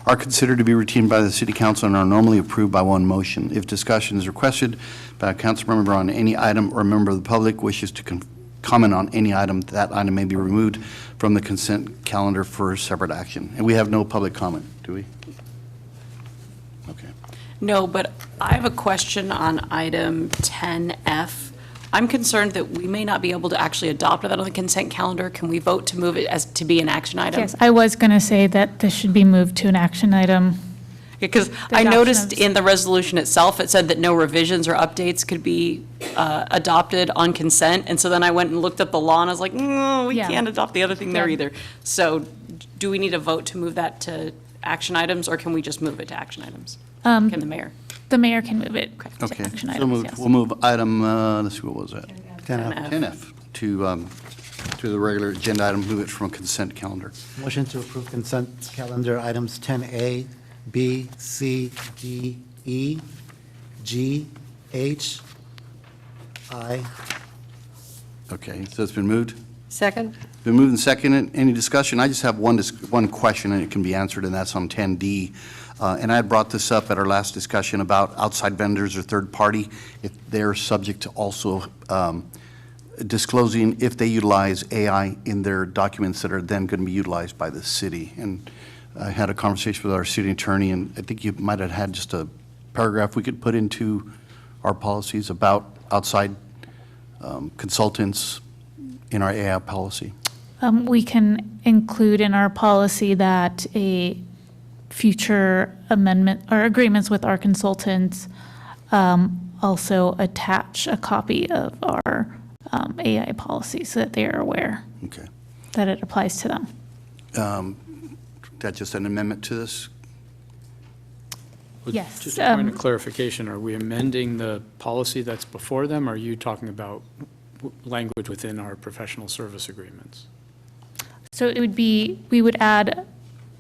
are considered to be routine by the city council and are normally approved by one motion. If discussion is requested by a council member on any item, or a member of the public wishes to comment on any item, that item may be removed from the consent calendar for separate action. And we have no public comment, do we? Okay. No, but I have a question on item 10F. I'm concerned that we may not be able to actually adopt that on the consent calendar. Can we vote to move it as to be an action item? Yes, I was going to say that this should be moved to an action item. Because I adoption noticed of- in the resolution itself, it said that no revisions or updates could be adopted on consent. And so then I went and looked at the law, and I was like, no, we Yeah. can't adopt the other thing there Yeah. either. So do we need a vote to move that to action items, or can we just move it to action items? Can the mayor? The mayor can move it to Okay, action so items, moved. yes. We'll move item, let's see, what was that? 10F. 10F to the regular agenda item, move it from a consent calendar. Motion to approve consent calendar items 10A, B, C, D, E, G, H, I. Okay, so it's been moved? Second? Been moved and seconded. Any discussion? I just have one question, and it can be answered, and that's on 10D. And I had brought this up at our last discussion about outside vendors or third party, if they're subject to also disclosing if they utilize AI in their documents that are then going to be utilized by the city. And I had a conversation with our city attorney, and I think you might have had just a paragraph we could put into our policies about outside consultants in our AI policy. We can include in our policy that a future amendment or agreements with our consultants also attach a copy of our AI policy so that they are aware Okay. that it applies to them. That's just an amendment to this? Yes, Just a point of clarification, are we amending the policy that's before them, or are you talking about language within our professional service agreements? So it would be, we would add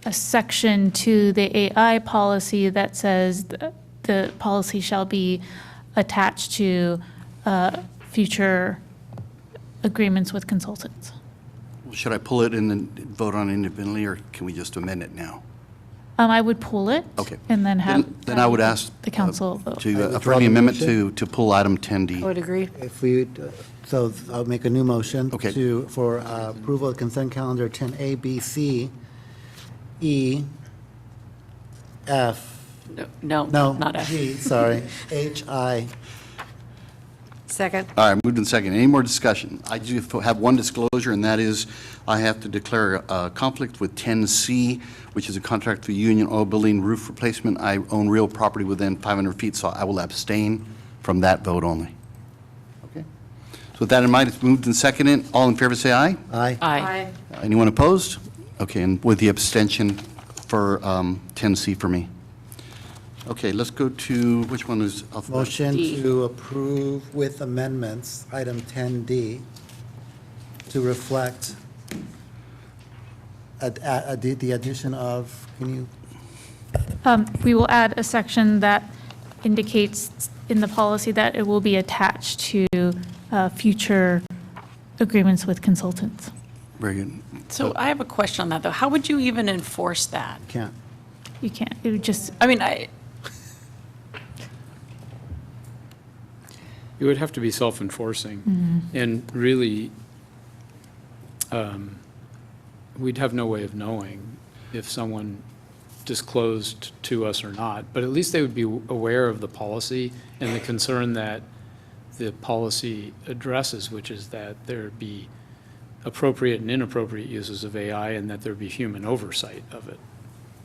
a section to the AI policy that says the policy shall be attached to future agreements with consultants. Should I pull it and then vote on it independently, or can we just amend it now? I would pull it. Okay. And then have. Then I would ask The council vote. to withdraw affirm the the amendment motion. to pull item 10D. Would agree. If we, so I'll make a new motion Okay. for approval of consent calendar 10A, B, C, E, F, No, no, not F. G, sorry, H, I. Second? All right, moved and second. Any more discussion? I do have one disclosure, and that is I have to declare a conflict with 10C, which is a contract for Union Oil Building roof replacement. I own real property within 500 feet, so I will abstain from that vote only. So with that in mind, it's moved and seconded. All in favor, say aye. Aye. Aye. Anyone opposed? Okay, and with the abstention for 10C for me. Okay, let's go to, which one is? Motion D. to approve with amendments, item 10D, to reflect the addition of, can you, We will add a section that indicates in the policy that it will be attached to future agreements with consultants. Very good. So I have a question on that, though. How would you even enforce that? can't. You can't, it would just, I mean, It would have to be self-enforcing. And really, we'd have no way of knowing if someone disclosed to us or not, but at least they would be aware of the policy and the concern that the policy addresses, which is that there be appropriate and inappropriate uses of AI and that there be human oversight of it.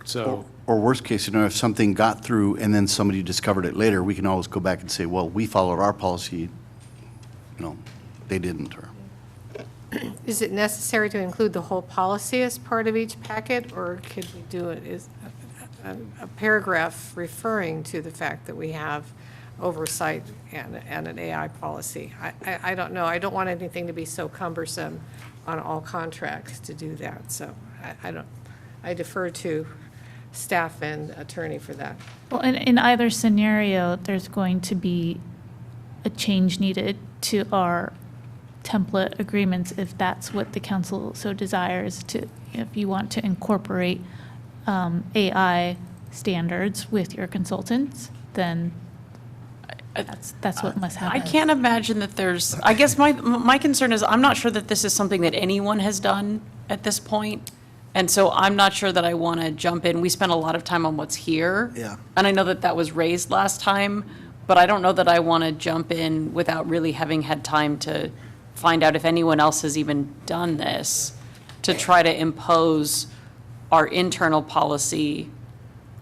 So, Or worst case scenario, if something got through and then somebody discovered it later, we can always go back and say, well, we followed our policy, they didn't, or. Is it necessary to include the whole policy as part of each packet, or could we do it as a paragraph referring to the fact that we have oversight and an AI policy? I don't know. I don't want anything to be so cumbersome on all contracts to do that, so I defer to staff and attorney for that. well, in either scenario, there's going to be a change needed to our template agreements if that's what the council so desires to, if you want to incorporate AI standards with your consultants, then that's what must happen. I can't imagine that there's, I guess my concern is, I'm not sure that this is something that anyone has done at this point. And so I'm not sure that I want to jump in. We spent a lot of time on what's here. Yeah. And I know that that was raised last time, but I don't know that I want to jump in without really having had time to find out if anyone else has even done this, to try to impose our internal policy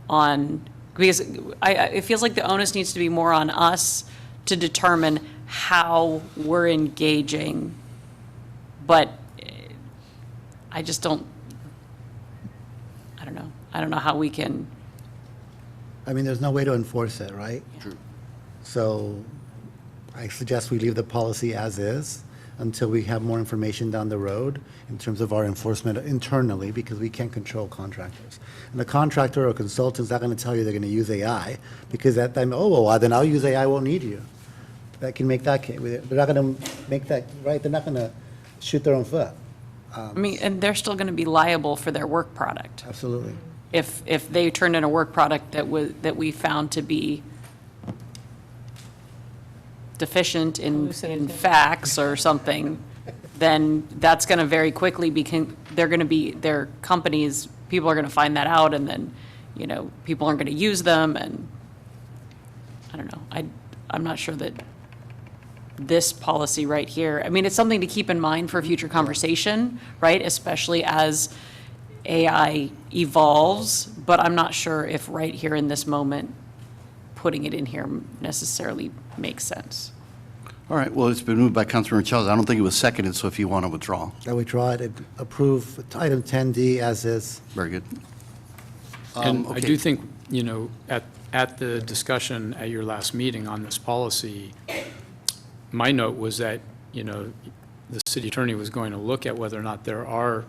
on, because it feels like the onus needs to be more on us to determine how we're engaging. But I just don't, I don't know how we can. I mean, there's no way to enforce it, right? True. So I suggest we leave the policy as is until we have more information down the road in terms of our enforcement internally, because we can't control contractors. And the contractor or consultant's not going to tell you they're going to use AI, because at that time, oh, well, then I'll use AI, I won't need you. That can make that case. They're not going to make that, right? They're not going to shoot their own foot. I mean, and they're still going to be liable for their work product. Absolutely. If they turned in a work product that we found to be deficient in facts or something, then that's going to very quickly their companies, people are going to find that out, and then, people aren't going to use them, and I don't know. I'm not sure that this policy right here, I mean, it's something to keep in mind for future conversation, right? Especially as AI evolves, but I'm not sure if right here in this moment, putting it in here necessarily makes sense. All right, well, it's been moved by Councilmember Chavez. I don't think it was seconded, so if you want to withdraw. I withdraw it and approve item 10D as is. Very good. and I okay. do think, at the discussion at your last meeting on this policy, my note was that, the city attorney was going to look at whether or not there are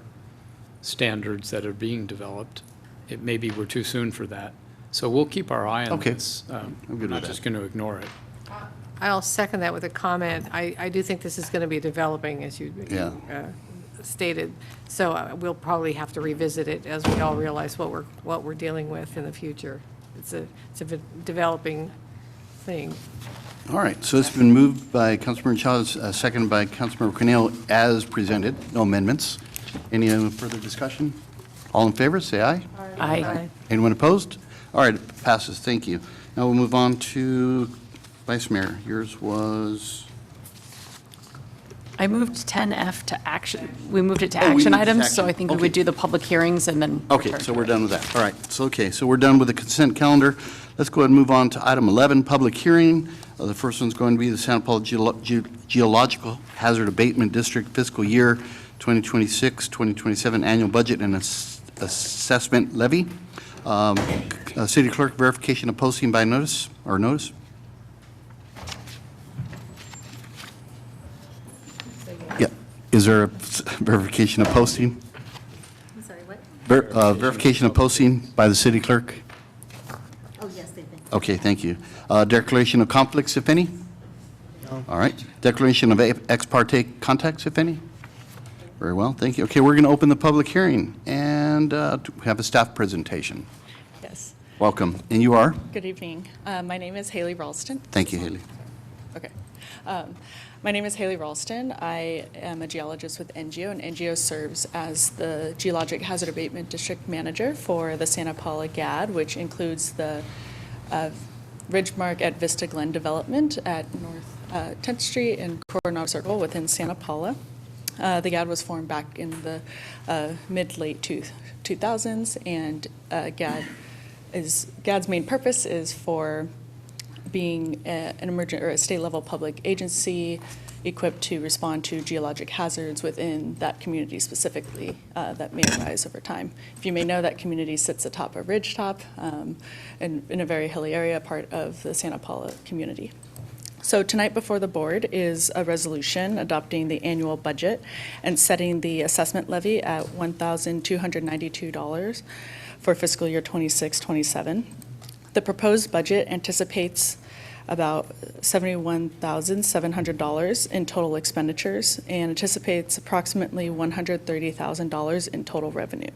standards that are being developed. It maybe we're too soon for that. So we'll keep our eye on Okay. this. I'm good We're with not that. just going to ignore it. I'll second that with a comment. I do think this is going to be developing, as you Yeah. stated. So we'll probably have to revisit it as we all realize what we're dealing with in the future. It's a developing thing. All right, so it's been moved by Councilmember Chavez, seconded by Councilmember Cornell as presented. No amendments. Any further discussion? All in favor, say aye. Aye. Anyone opposed? All right, it passes. Thank you. Now we'll move on to Vice Mayor. Yours was? I moved 10F to action. We moved it to Oh, we action moved it to items, so action. I think we Okay. would do the public hearings and then. Okay, return so to we're it. done with that. All right, so we're done with the consent calendar. Let's go ahead and move on to item 11, public hearing. The first one's going to be the Santa Paula Geological Hazard Abatement District fiscal year 2026-2027 annual budget and assessment levy. City Clerk, verification of posting by notice, or notice? Yeah. Is there a verification of posting? I'm sorry, what? Verification of posting by the City Clerk? Oh, yes, they've been. Okay, thank you. Declaration of conflicts, if any? No. All right. Declaration of ex parte contacts, if any? Very well, thank you. Okay, we're going to open the public hearing and we have a staff presentation. Yes. Welcome. And you are? Good evening. My name is Haley Ralston. Thank you, Haley. Okay. My name is Haley Ralston. I am a geologist with NGO, and NGO serves as the Geologic Hazard Abatement District Manager for the Santa Paula GAD, which includes the Ridgemark at Vista Glen development at North 10th Street and Coronado Circle within Santa Paula. The GAD was formed back in the mid-late 2000s, and GAD's main purpose is for being an emergent or a state-level public agency equipped to respond to geologic hazards within that community specifically that may arise over time. If you may know, that community sits atop a ridge top in a very hilly area, part of the Santa Paula community. So tonight before the board is a resolution adopting the annual budget and setting the assessment levy at $1,292 for fiscal year 26-27. The proposed budget anticipates about $71,700 in total expenditures and anticipates approximately $130,000 in total revenue.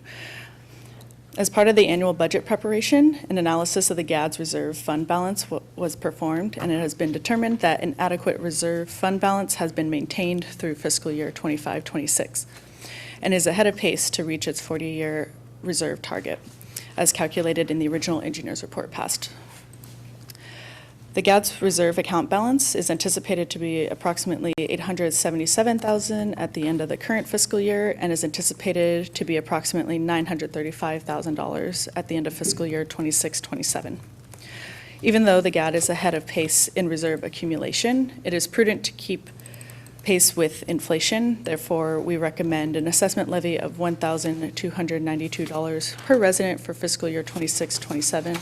As part of the annual budget preparation, an analysis of the GAD's reserve fund balance was performed, and it has been determined that an adequate reserve fund balance has been maintained through fiscal year 25-26 and is ahead of pace to reach its 40-year reserve target, as calculated in the original engineer's report passed. The GAD's reserve account balance is anticipated to be approximately $877,000 at the end of the current fiscal year and is anticipated to be approximately $935,000 at the end of fiscal year 26-27. Even though the GAD is ahead of pace in reserve accumulation, it is prudent to keep pace with inflation. Therefore, we recommend an assessment levy of $1,292 per resident for fiscal year 26-27,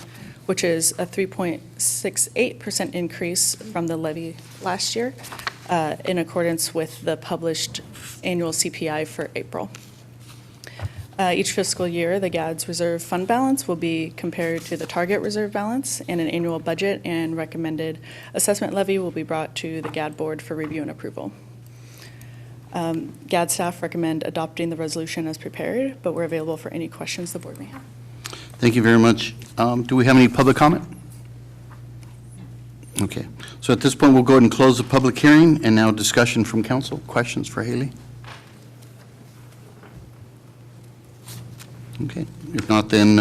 which is a 3.68% increase from the levy last year, in accordance with the published annual CPI for April. Each fiscal year, the GAD's reserve fund balance will be compared to the target reserve balance, and an annual budget and recommended assessment levy will be brought to the GAD board for review and approval. GAD staff recommend adopting the resolution as prepared, but we're available for any questions the board may have. Thank you very much. Do we have any public comment? Okay. So at this point, we'll go ahead and close the public hearing, and now discussion from council. Questions for Haley? Okay. If not, then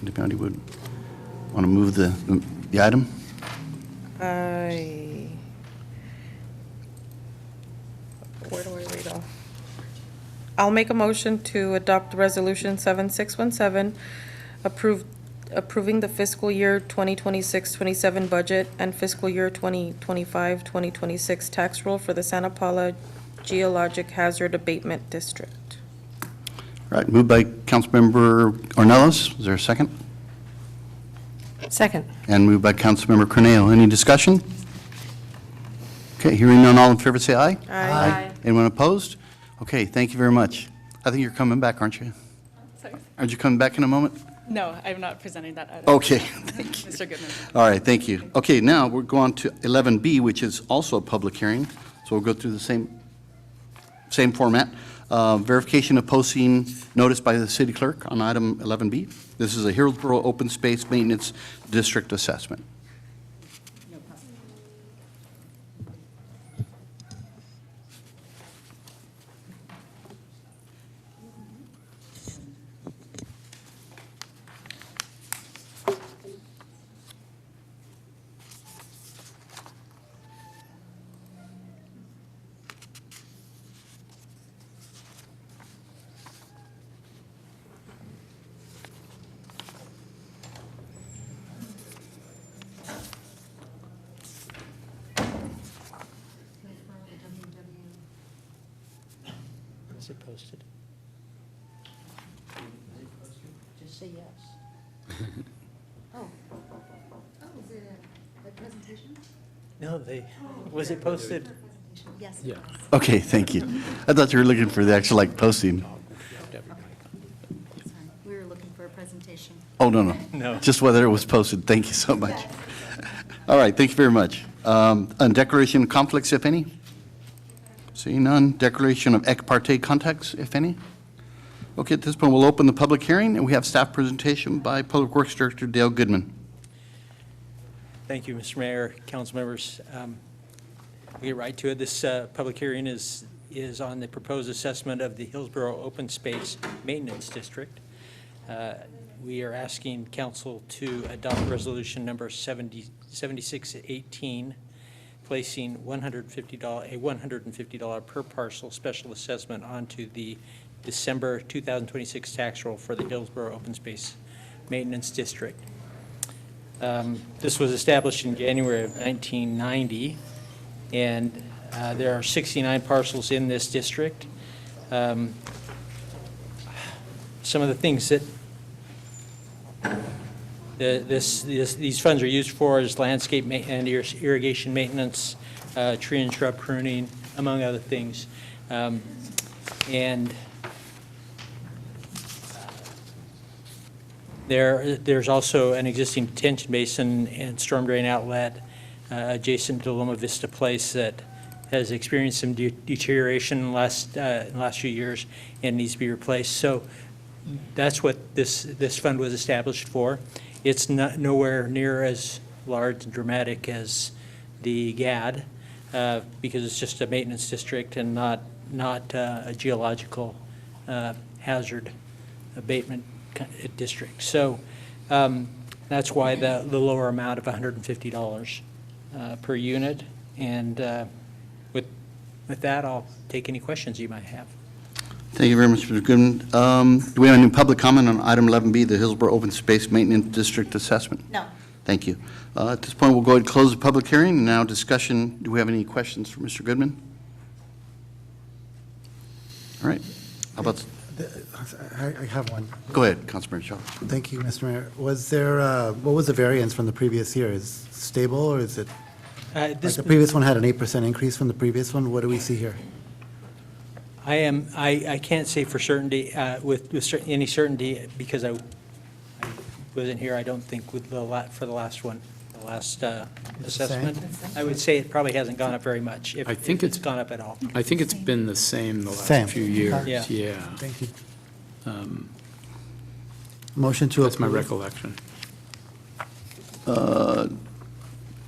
anybody would want to move the item? Where do I read off? I'll make a motion to adopt Resolution 7617, approving the fiscal year 2026-27 budget and fiscal year 2025-2026 tax roll for the Santa Paula Geologic Hazard Abatement District. All right, moved by Councilmember Ornelas. Is there a second? Second. And moved by Councilmember Corneo. Any discussion? Okay, hearing none, all in favor say aye. Aye. Anyone opposed? Okay, thank you very much. I think you're coming back, aren't you? Sorry. Aren't you coming back in a moment? No, I'm not presenting that item. Okay, thank you. Mr. Goodman. All right, thank you. Okay, now we're going to 11B, which is also a public hearing. So we'll go through the same format. Verification of posting notice by the city clerk on item 11B. This is a Hillsborough Open Space Maintenance District assessment. Is it posted? Just say yes. Oh, is it a presentation? No, was it posted? Yes. Yeah. Okay, thank you. I thought you were looking for the actual, like, posting. We were looking for a presentation. Oh, no, no. No. Just whether it was posted. Thank you so much. All right, thank you very much. On declaration of conflicts, if any? Seeing none. Declaration of ex parte contacts, if any? Okay, at this point, we'll open the public hearing, and we have staff presentation by Public Works Director Dale Goodman. Thank you, Mr. Mayor, council members. We'll get right to it. This public hearing is on the proposed assessment of the Hillsborough Open Space Maintenance District. We are asking council to adopt resolution number 7618, placing a $150 per parcel special assessment onto the December 2026 tax roll for the Hillsborough Open Space Maintenance District. This was established in January of 1990, and there are 69 parcels in this district. Some of the things that these funds are used for is landscape and irrigation maintenance, tree and shrub pruning, among other things. And there's also an existing detention basin and storm drain outlet adjacent to Loma Vista Place that has experienced some deterioration in the last few years and needs to be replaced. So that's what this fund was established for. It's nowhere near as large and dramatic as the GAD because it's just a maintenance district and not a geological hazard abatement district. So that's why the lower amount of $150 per unit. And with that, I'll take any questions you might have. Thank you very much, Mr. Goodman. Do we have any public comment on item 11B, the Hillsborough Open Space Maintenance District Assessment? No. Thank you. At this point, we'll go ahead and close the public hearing. Now discussion, do we have any questions for Mr. Goodman? All right. How about, I have one. go ahead, Councilman Shaw. Thank you, Mr. Mayor. Was there, what was the variance from the previous year? Is it stable, or is it, like the previous one had an 8% increase from the previous one? What do we see here? I can't say for certainty, with any certainty, because I wasn't here, I don't think, for the last one, the last assessment. I would say it probably hasn't gone up very much, if it's gone up at all. I think it's been the same the last Same. few years. Yeah. Yeah. Thank you. Motion to approve. That's my recollection.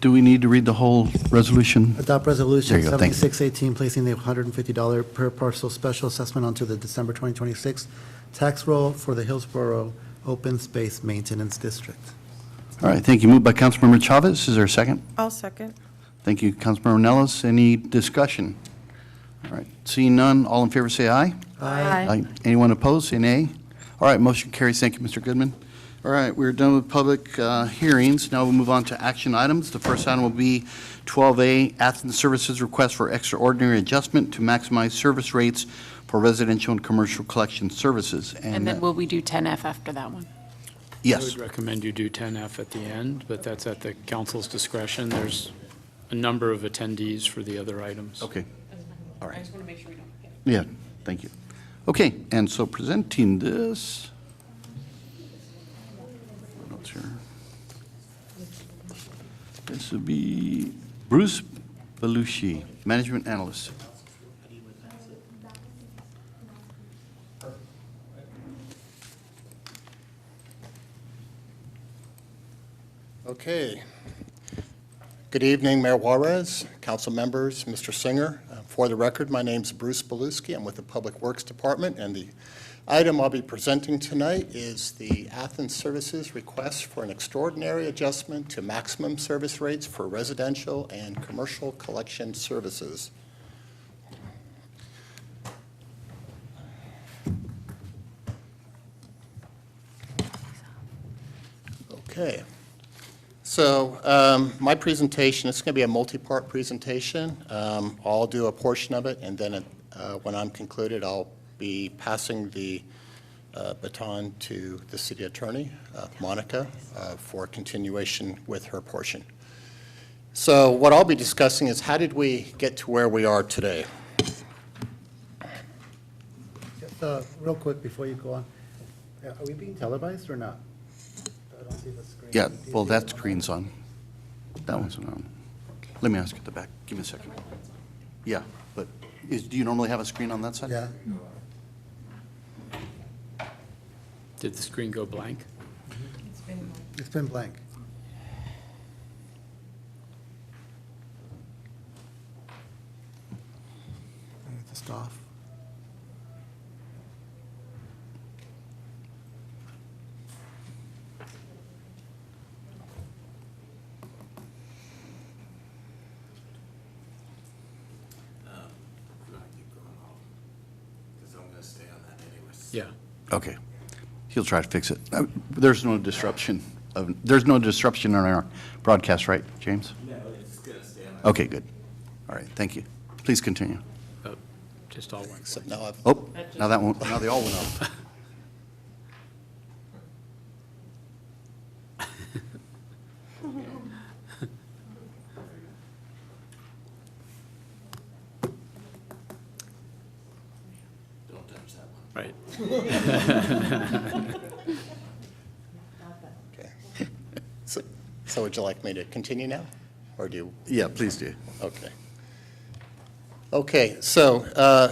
Do we need to read the whole resolution? Adopt resolution There you go, thank you. 7618, placing the $150 per parcel special assessment onto the December 2026 tax roll for the Hillsborough Open Space Maintenance District. All right, thank you. Moved by Councilmember Chavez. Is there a second? I'll second. Thank you, Councilmember Nellis. Any discussion? All right, seeing none, all in favor say aye. Aye. Anyone opposed, say nay. All right, motion carries. Thank you, Mr. Goodman. All right, we're done with public hearings. Now we'll move on to action items. The first item will be 12A, Athens Services Request for Extraordinary Adjustment to Maximize Service Rates for Residential and Commercial Collection Services. And then will we do 10F after that one? I Yes. would recommend you do 10F at the end, but that's at the council's discretion. There's a number of attendees for the other items. Okay. All right. I just want to make sure we don't. Yeah, thank you. Okay, and so presenting this. What else here? This would be Bruce Belushi, Management Analyst. Okay. Good evening, Mayor Juarez, council members, Mr. Singer. For the record, my name's Bruce Beluski. I'm with the Public Works Department, and the item I'll be presenting tonight is the Athens Services request for an extraordinary adjustment to maximum service rates for residential and commercial collection services. Okay. So my presentation, it's going to be a multi-part presentation. I'll do a portion of it, and then when I'm concluded, I'll be passing the baton to the city attorney, Monica, for continuation with her portion. So what I'll be discussing is how did we get to where we are today? Just real quick before you go on, are we being televised or not? I don't see the screen. Yeah, Do you well, see that it? screen's on. That one's on. Let me ask at the back. Give me a second. Yeah, but do you normally have a screen on that side? Yeah. Did the screen go blank? It's been blank. Just off. Yeah. Okay. He'll try to fix it. There's no disruption in our broadcast, right, James? No, it's going to stay on. Okay, good. All right, thank you. Please continue. Just all one. So now I've Oh, now that won't, now they all went off. Don't touch that one. Right. Okay. So would you like me to continue now, or do you? Yeah, please do. Okay. Okay, so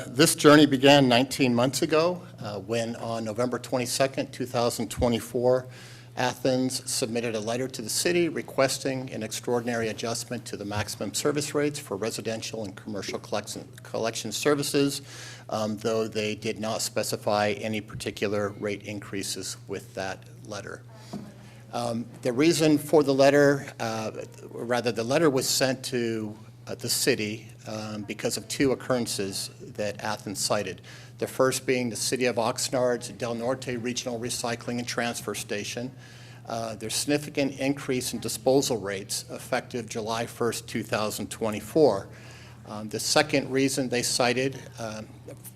this journey began 19 months ago when on November 22nd, 2024, Athens submitted a letter to the city requesting an extraordinary adjustment to the maximum service rates for residential and commercial collection services, though they did not specify any particular rate increases with that letter. The reason for the letter, the letter was sent to the city because of two occurrences that Athens cited. The first being the City of Oxnard's Del Norte Regional Recycling and Transfer Station. Their significant increase in disposal rates effective July 1st, 2024. The second reason they cited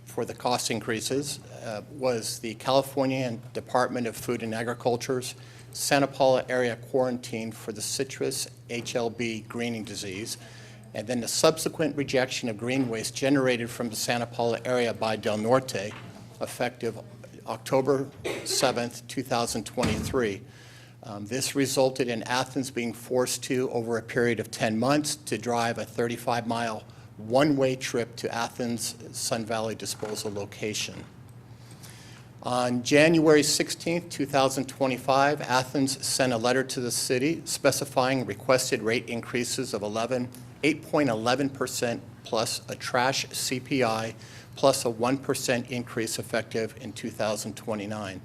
for the cost increases was the California Department of Food and Agriculture's Santa Paula area quarantine for the citrus HLB greening disease, and then the subsequent rejection of green waste generated from the Santa Paula area by Del Norte, effective October 7th, 2023. This resulted in Athens being forced to, over a period of 10 months, to drive a 35-mile one-way trip to Athens Sun Valley disposal location. On January 16th, 2025, Athens sent a letter to the city specifying requested rate increases of 8.11% plus a trash CPI plus a 1% increase effective in 2029.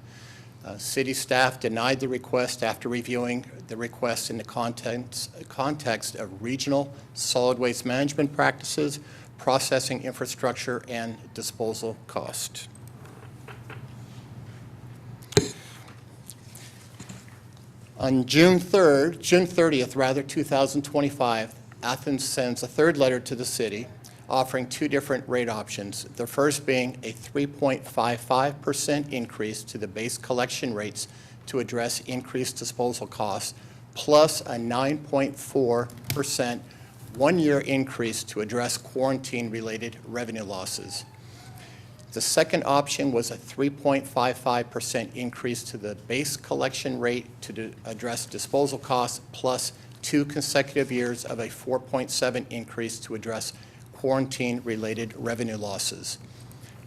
City staff denied the request after reviewing the request in the context of regional solid waste management practices, processing infrastructure, and disposal cost. On June 30th, 2025, Athens sends a third letter to the city offering two different rate options, the first being a 3.55% increase to the base collection rates to address increased disposal costs, plus a 9.4% one-year increase to address quarantine-related revenue losses. The second option was a 3.55% increase to the base collection rate to address disposal costs, plus 2 consecutive years of a 4.7% increase to address quarantine-related revenue losses.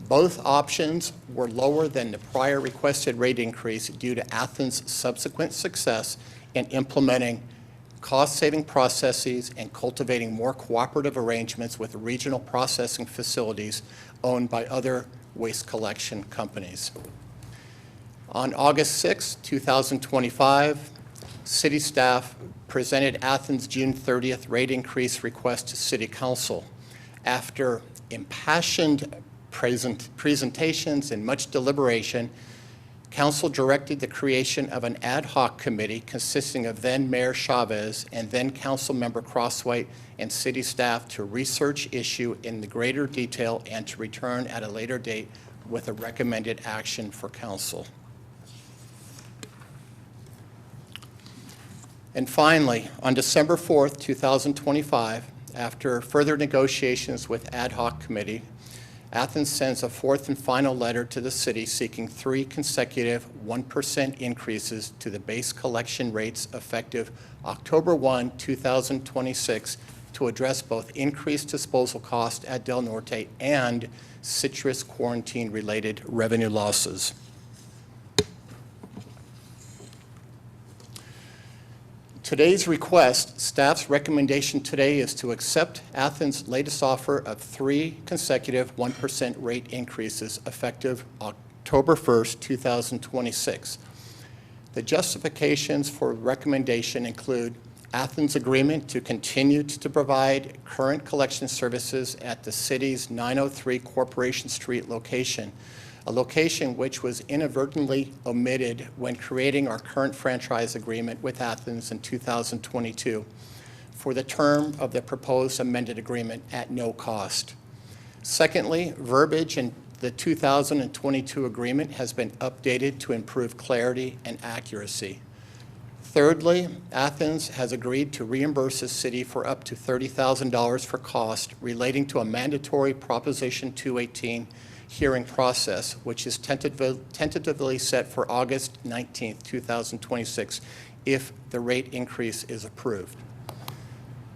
Both options were lower than the prior requested rate increase due to Athens' subsequent success in implementing cost-saving processes and cultivating more cooperative arrangements with regional processing facilities owned by other waste collection companies. On August 6, 2025, city staff presented Athens' June 30th rate increase request to City Council. After impassioned presentations and much deliberation, Council directed the creation of an ad hoc committee consisting of then Mayor Chavez and then Council Member Crosswhite and city staff to research issue in the greater detail and to return at a later date with a recommended action for council. And finally, on December 4th, 2025, after further negotiations with ad hoc committee, Athens sends a fourth and final letter to the city seeking 3 consecutive 1% increases to the base collection rates effective October 1, 2026 to address both increased disposal cost at Del Norte and citrus quarantine-related revenue losses. Today's request, staff's recommendation today is to accept Athens' latest offer of 3 consecutive 1% rate increases effective October 1st, 2026. The justifications for recommendation include Athens' agreement to continue to provide current collection services at the city's 903 Corporation Street location, a location which was inadvertently omitted when creating our current franchise agreement with Athens in 2022 for the term of the proposed amended agreement at no cost. Secondly, verbiage in the 2022 agreement has been updated to improve clarity and accuracy. Thirdly, Athens has agreed to reimburse the city for up to $30,000 for cost relating to a mandatory Proposition 218 hearing process, which is tentatively set for August 19, 2026, if the rate increase is approved.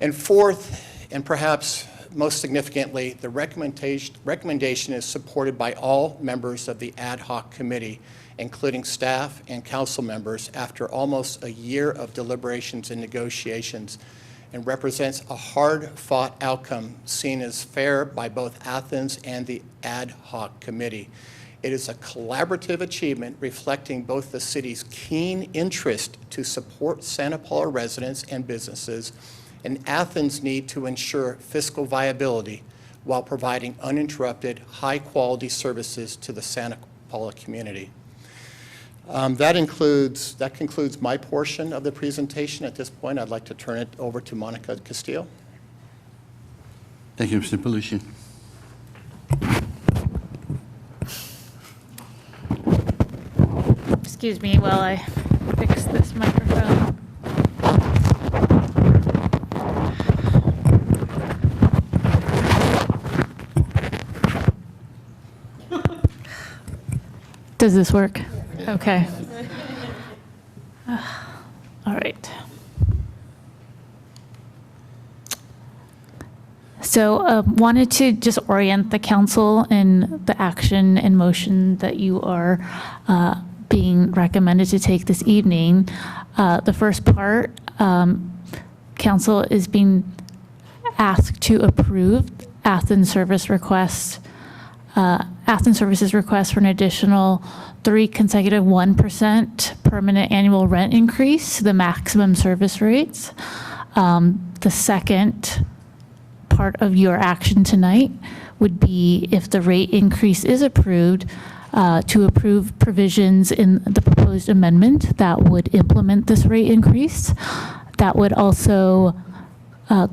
And fourth, and perhaps most significantly, the recommendation is supported by all members of the ad hoc committee, including staff and council members, after almost a year of deliberations and negotiations, and represents a hard-fought outcome seen as fair by both Athens and the ad hoc committee. It is a collaborative achievement reflecting both the city's keen interest to support Santa Paula residents and businesses and Athens' need to ensure fiscal viability while providing uninterrupted, high-quality services to the Santa Paula community. That concludes my portion of the presentation. At this point, I'd like to turn it over to Monica Castillo. Thank you, Mr. Palucci. Excuse me while I fix this microphone. Does this work? Okay. All right. So wanted to just orient the council in the action and motion that you are being recommended to take this evening. The first part, council is being asked to approve Athens Services request for an additional 3 consecutive 1% permanent annual rent increase to the maximum service rates. The second part of your action tonight would be, if the rate increase is approved, to approve provisions in the proposed amendment that would implement this rate increase. That would also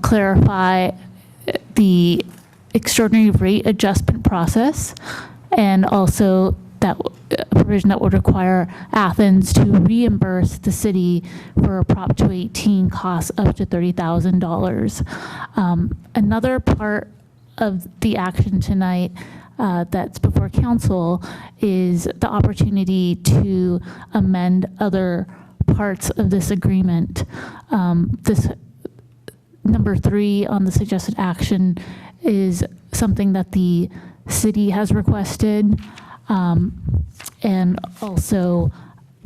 clarify the extraordinary rate adjustment process, and also that provision that would require Athens to reimburse the city for Prop 218 costs up to $30,000. Another part of the action tonight that's before council is the opportunity to amend other parts of this agreement. This number 3 on the suggested action is something that the city has requested, and also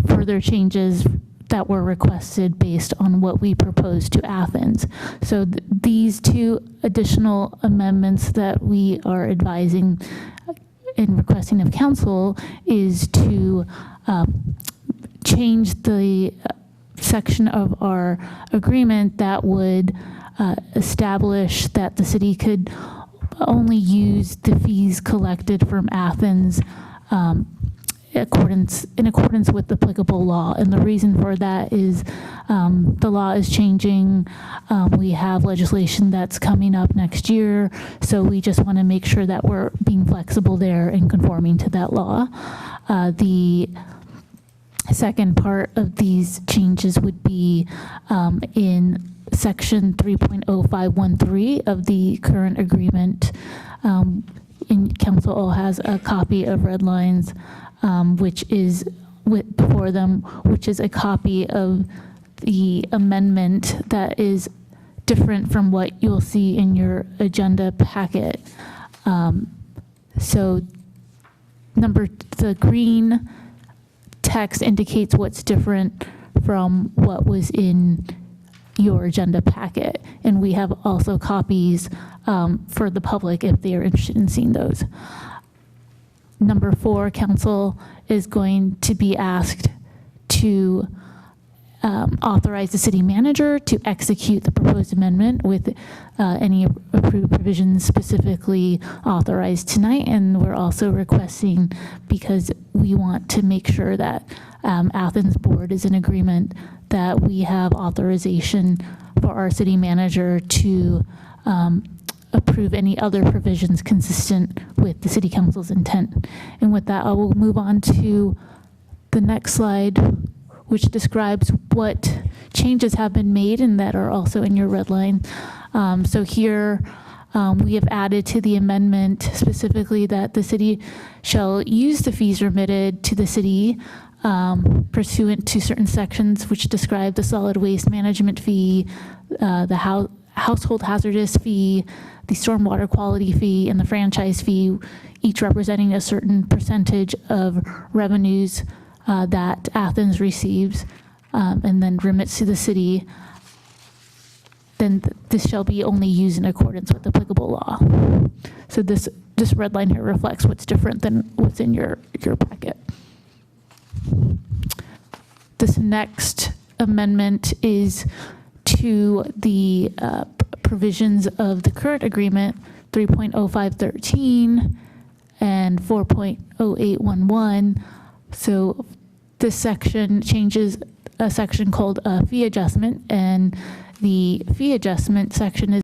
further changes that were requested based on what we proposed to Athens. So these 2 additional amendments that we are advising and requesting of council is to change the section of our agreement that would establish that the city could only use the fees collected from Athens in accordance with applicable law. And the reason for that is the law is changing. We have legislation that's coming up next year, so we just want to make sure that we're being flexible there and conforming to that law. The second part of these changes would be in section 3.0513 of the current agreement. And council all has a copy of red lines, which is before them, which is a copy of the amendment that is different from what you'll see in your agenda packet. So the green text indicates what's different from what was in your agenda packet. And we have also copies for the public if they are interested in seeing those. Number 4, council is going to be asked to authorize the city manager to execute the proposed amendment with any approved provisions specifically authorized tonight. And we're also requesting, because we want to make sure that Athens Board is in agreement, that we have authorization for our city manager to approve any other provisions consistent with the city council's intent. And with that, I will move on to the next slide, which describes what changes have been made and that are also in your red line. So here we have added to the amendment specifically that the city shall use the fees remitted to the city pursuant to certain sections which describe the solid waste management fee, the household hazardous fee, the stormwater quality fee, and the franchise fee, each representing a certain percentage of revenues that Athens receives and then remits to the city. Then this shall be only used in accordance with applicable law. So this red line here reflects what's different than what's in your packet. This next amendment is to the provisions of the current agreement, 3.0513 and 4.0811. So this section changes a section called fee adjustment, and the fee adjustment section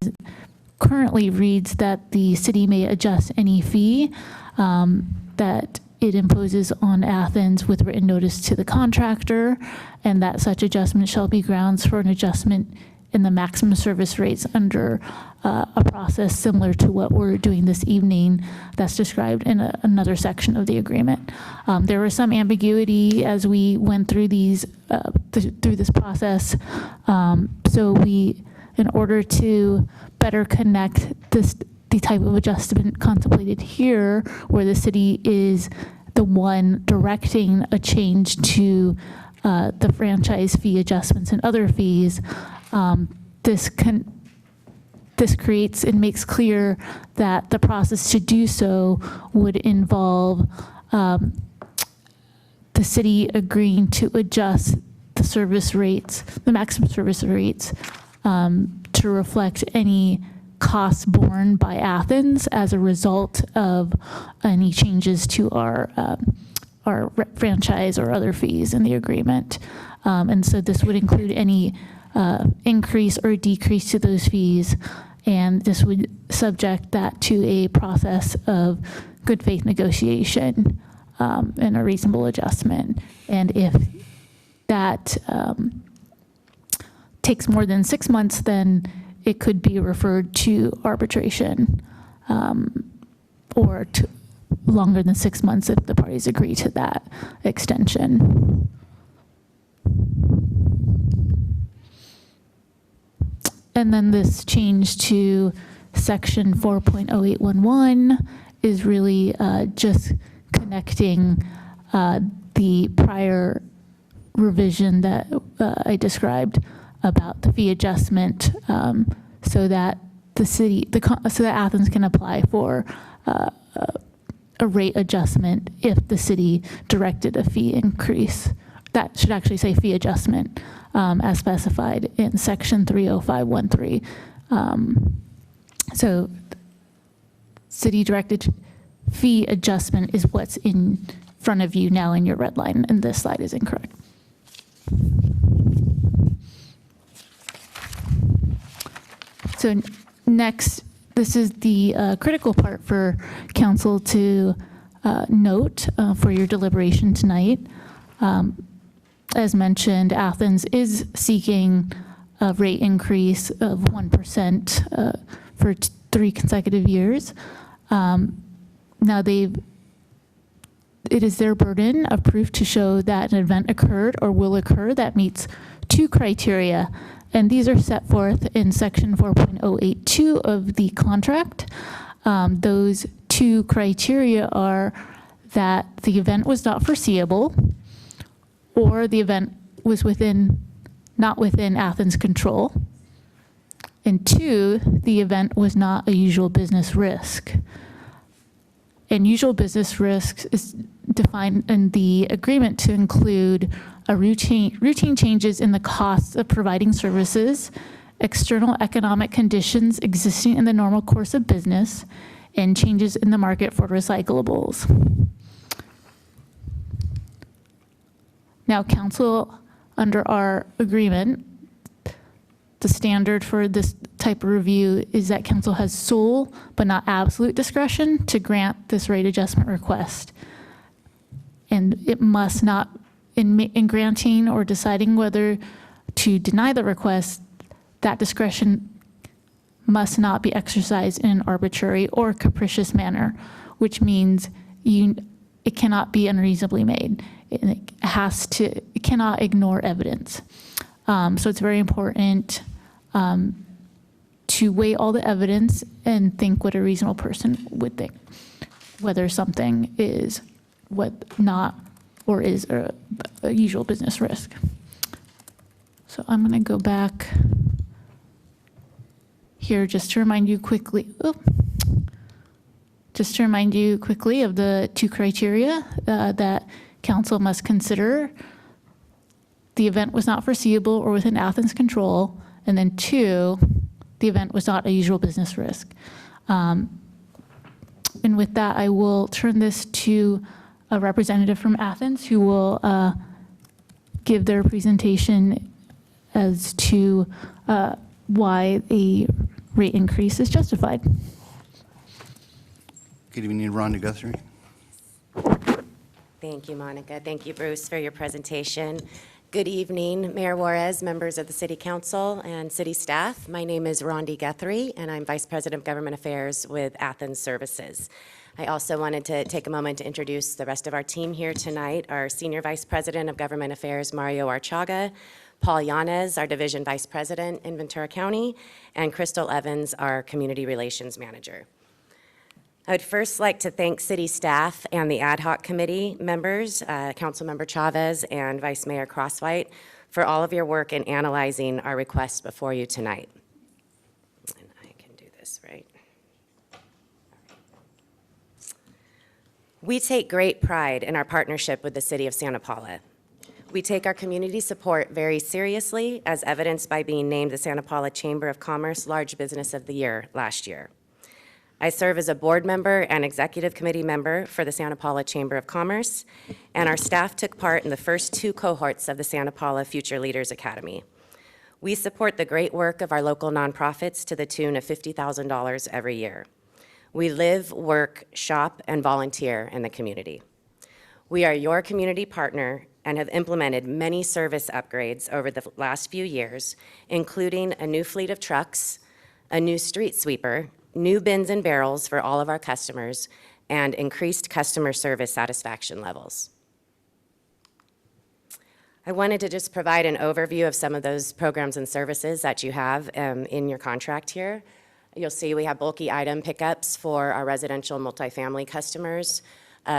currently reads that the city may adjust any fee that it imposes on Athens with written notice to the contractor, and that such adjustment shall be grounds for an adjustment in the maximum service rates under a process similar to what we're doing this evening that's described in another section of the agreement. There was some ambiguity as we went through these through this process. So we, in order to better connect the type of adjustment contemplated here, where the city is the one directing a change to the franchise fee adjustments and other fees, this creates and makes clear that the process to do so would involve the city agreeing to adjust the service rates, the maximum service rates, to reflect any costs borne by Athens as a result of any changes to our franchise or other fees in the agreement. And so this would include any increase or decrease to those fees, and this would subject that to a process of good faith negotiation and a reasonable adjustment. And if that takes more than 6 months, then it could be referred to arbitration, or to longer than 6 months if the parties agree to that extension. And then this change to section 4.0811 is really just connecting the prior revision that I described about the fee adjustment, so that the city, so that Athens can apply for a rate adjustment if the city directed a fee increase. That should actually say fee adjustment, as specified in section 30513. So city directed fee adjustment is what's in front of you now in your red line, and this slide is incorrect. So next, this is the critical part for council to note for your deliberation tonight. As mentioned, Athens is seeking a rate increase of 1% for 3 consecutive years. Now it is their burden of proof to show that an event occurred or will occur that meets 2 criteria, and these are set forth in section 4.082 of the contract. Those 2 criteria are that the event was not foreseeable, or the event was not within Athens' control, and 2, the event was not a usual business risk. And usual business risks is defined in the agreement to include routine changes in the costs of providing services, external economic conditions existing in the normal course of business, and changes in the market for recyclables. Now, council, under our agreement, the standard for this type of review is that council has sole but not absolute discretion to grant this rate adjustment request. And it must not, in granting or deciding whether to deny the request, that discretion must not be exercised in an arbitrary or capricious manner, which means it cannot be unreasonably made. It cannot ignore evidence. So it's very important to weigh all the evidence and think what a reasonable person would think, whether something is not or is a usual business risk. So I'm going to go back here just to remind you quickly. Just to remind you quickly of the 2 criteria that council must consider. The event was not foreseeable or within Athens' control, and then 2, the event was not a usual business risk. And with that, I will turn this to a representative from Athens who will give their presentation as to why a rate increase is justified. Good evening, Rhonda Guthrie. Thank you, Monica. Thank you, Bruce, for your presentation. Good evening, Mayor Juarez, members of the City Council, and city staff. My name is Rhonda Guthrie, and I'm Vice President of Government Affairs with Athens Services. I also wanted to take a moment to introduce the rest of our team here tonight, our Senior Vice President of Government Affairs, Mario Archaga, Paul Yanez, our Division Vice President in Ventura County, and Crystal Evans, our Community Relations Manager. I would first like to thank city staff and the ad hoc committee members, Councilmember Chavez and Vice Mayor Crosswhite, for all of your work in analyzing our request before you tonight. And I can do this, right? We take great pride in our partnership with the City of Santa Paula. We take our community support very seriously, as evidenced by being named the Santa Paula Chamber of Commerce Large Business of the Year last year. I serve as a board member and executive committee member for the Santa Paula Chamber of Commerce, and our staff took part in the first 2 cohorts of the Santa Paula Future Leaders Academy. We support the great work of our local nonprofits to the tune of $50,000 every year. We live, work, shop, and volunteer in the community. We are your community partner and have implemented many service upgrades over the last few years, including a new fleet of trucks, a new street sweeper, new bins and barrels for all of our customers, and increased customer service satisfaction levels. I wanted to just provide an overview of some of those programs and services that you have in your contract here. You'll see we have bulky item pickups for our residential multifamily customers.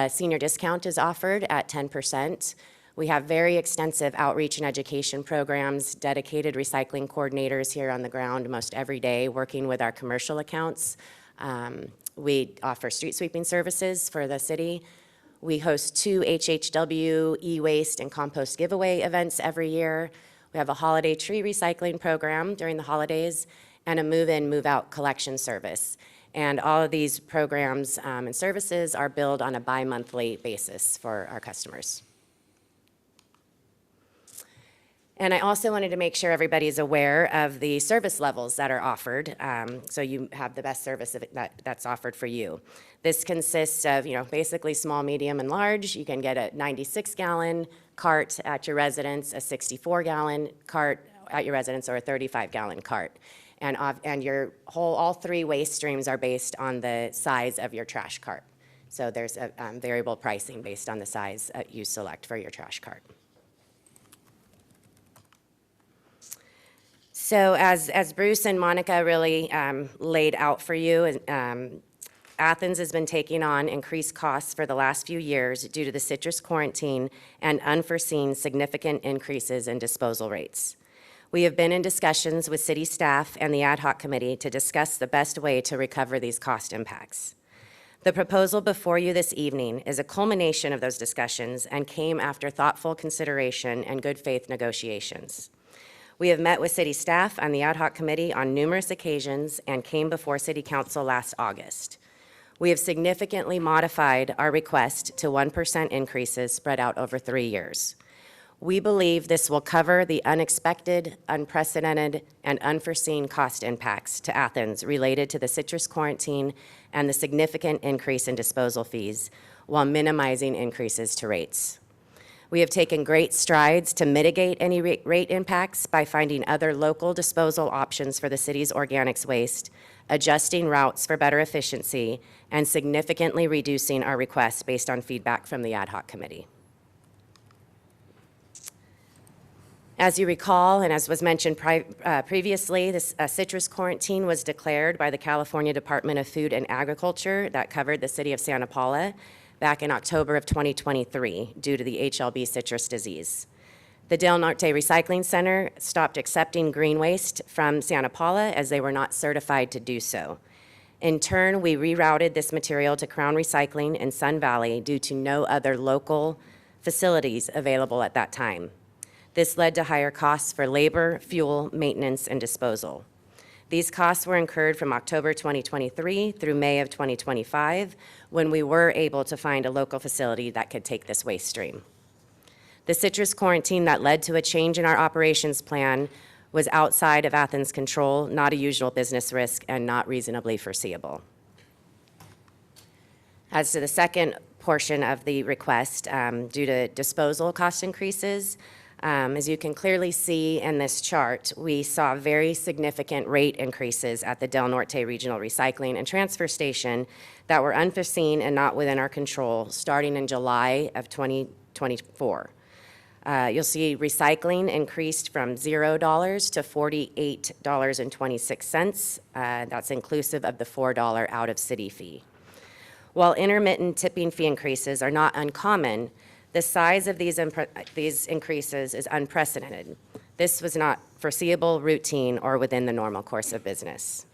Senior discount is offered at 10%. We have very extensive outreach and education programs, dedicated recycling coordinators here on the ground most every day working with our commercial accounts. We offer street sweeping services for the city. We host 2 HHW e-waste and compost giveaway events every year. We have a holiday tree recycling program during the holidays and a move-in, move-out collection service. And all of these programs and services are billed on a bi-monthly basis for our customers. And I also wanted to make sure everybody is aware of the service levels that are offered, so you have the best service that's offered for you. This consists of, basically small, medium, and large. You can get a 96-gallon cart at your residence, a 64-gallon cart at your residence, or a 35-gallon cart. And all three waste streams are based on the size of your trash cart. So there's a variable pricing based on the size you select for your trash cart. So as Bruce and Monica really laid out for you, Athens has been taking on increased costs for the last few years due to the citrus quarantine and unforeseen significant increases in disposal rates. We have been in discussions with city staff and the ad hoc committee to discuss the best way to recover these cost impacts. The proposal before you this evening is a culmination of those discussions and came after thoughtful consideration and good faith negotiations. We have met with city staff and the ad hoc committee on numerous occasions and came before city council last August. We have significantly modified our request to 1% increases spread out over 3 years. We believe this will cover the unexpected, unprecedented, and unforeseen cost impacts to Athens related to the citrus quarantine and the significant increase in disposal fees, while minimizing increases to rates. We have taken great strides to mitigate any rate impacts by finding other local disposal options for the city's organics waste, adjusting routes for better efficiency, and significantly reducing our requests based on feedback from the ad hoc committee. As you recall, and as was mentioned previously, this citrus quarantine was declared by the California Department of Food and Agriculture that covered the city of Santa Paula back in October of 2023 due to the HLB citrus disease. The Del Norte Recycling Center stopped accepting green waste from Santa Paula as they were not certified to do so. In turn, we rerouted this material to Crown Recycling in Sun Valley due to no other local facilities available at that time. This led to higher costs for labor, fuel, maintenance, and disposal. These costs were incurred from October 2023 through May of 2025, when we were able to find a local facility that could take this waste stream. The citrus quarantine that led to a change in our operations plan was outside of Athens' control, not a usual business risk, and not reasonably foreseeable. As to the second portion of the request, due to disposal cost increases, as you can clearly see in this chart, we saw very significant rate increases at the Del Norte Regional Recycling and Transfer Station that were unforeseen and not within our control starting in July of 2024. You'll see recycling increased from $0 to $48.26. That's inclusive of the $4 out-of-city fee. While intermittent tipping fee increases are not uncommon, the size of these increases is unprecedented. This was not foreseeable, routine, or within the normal course of business.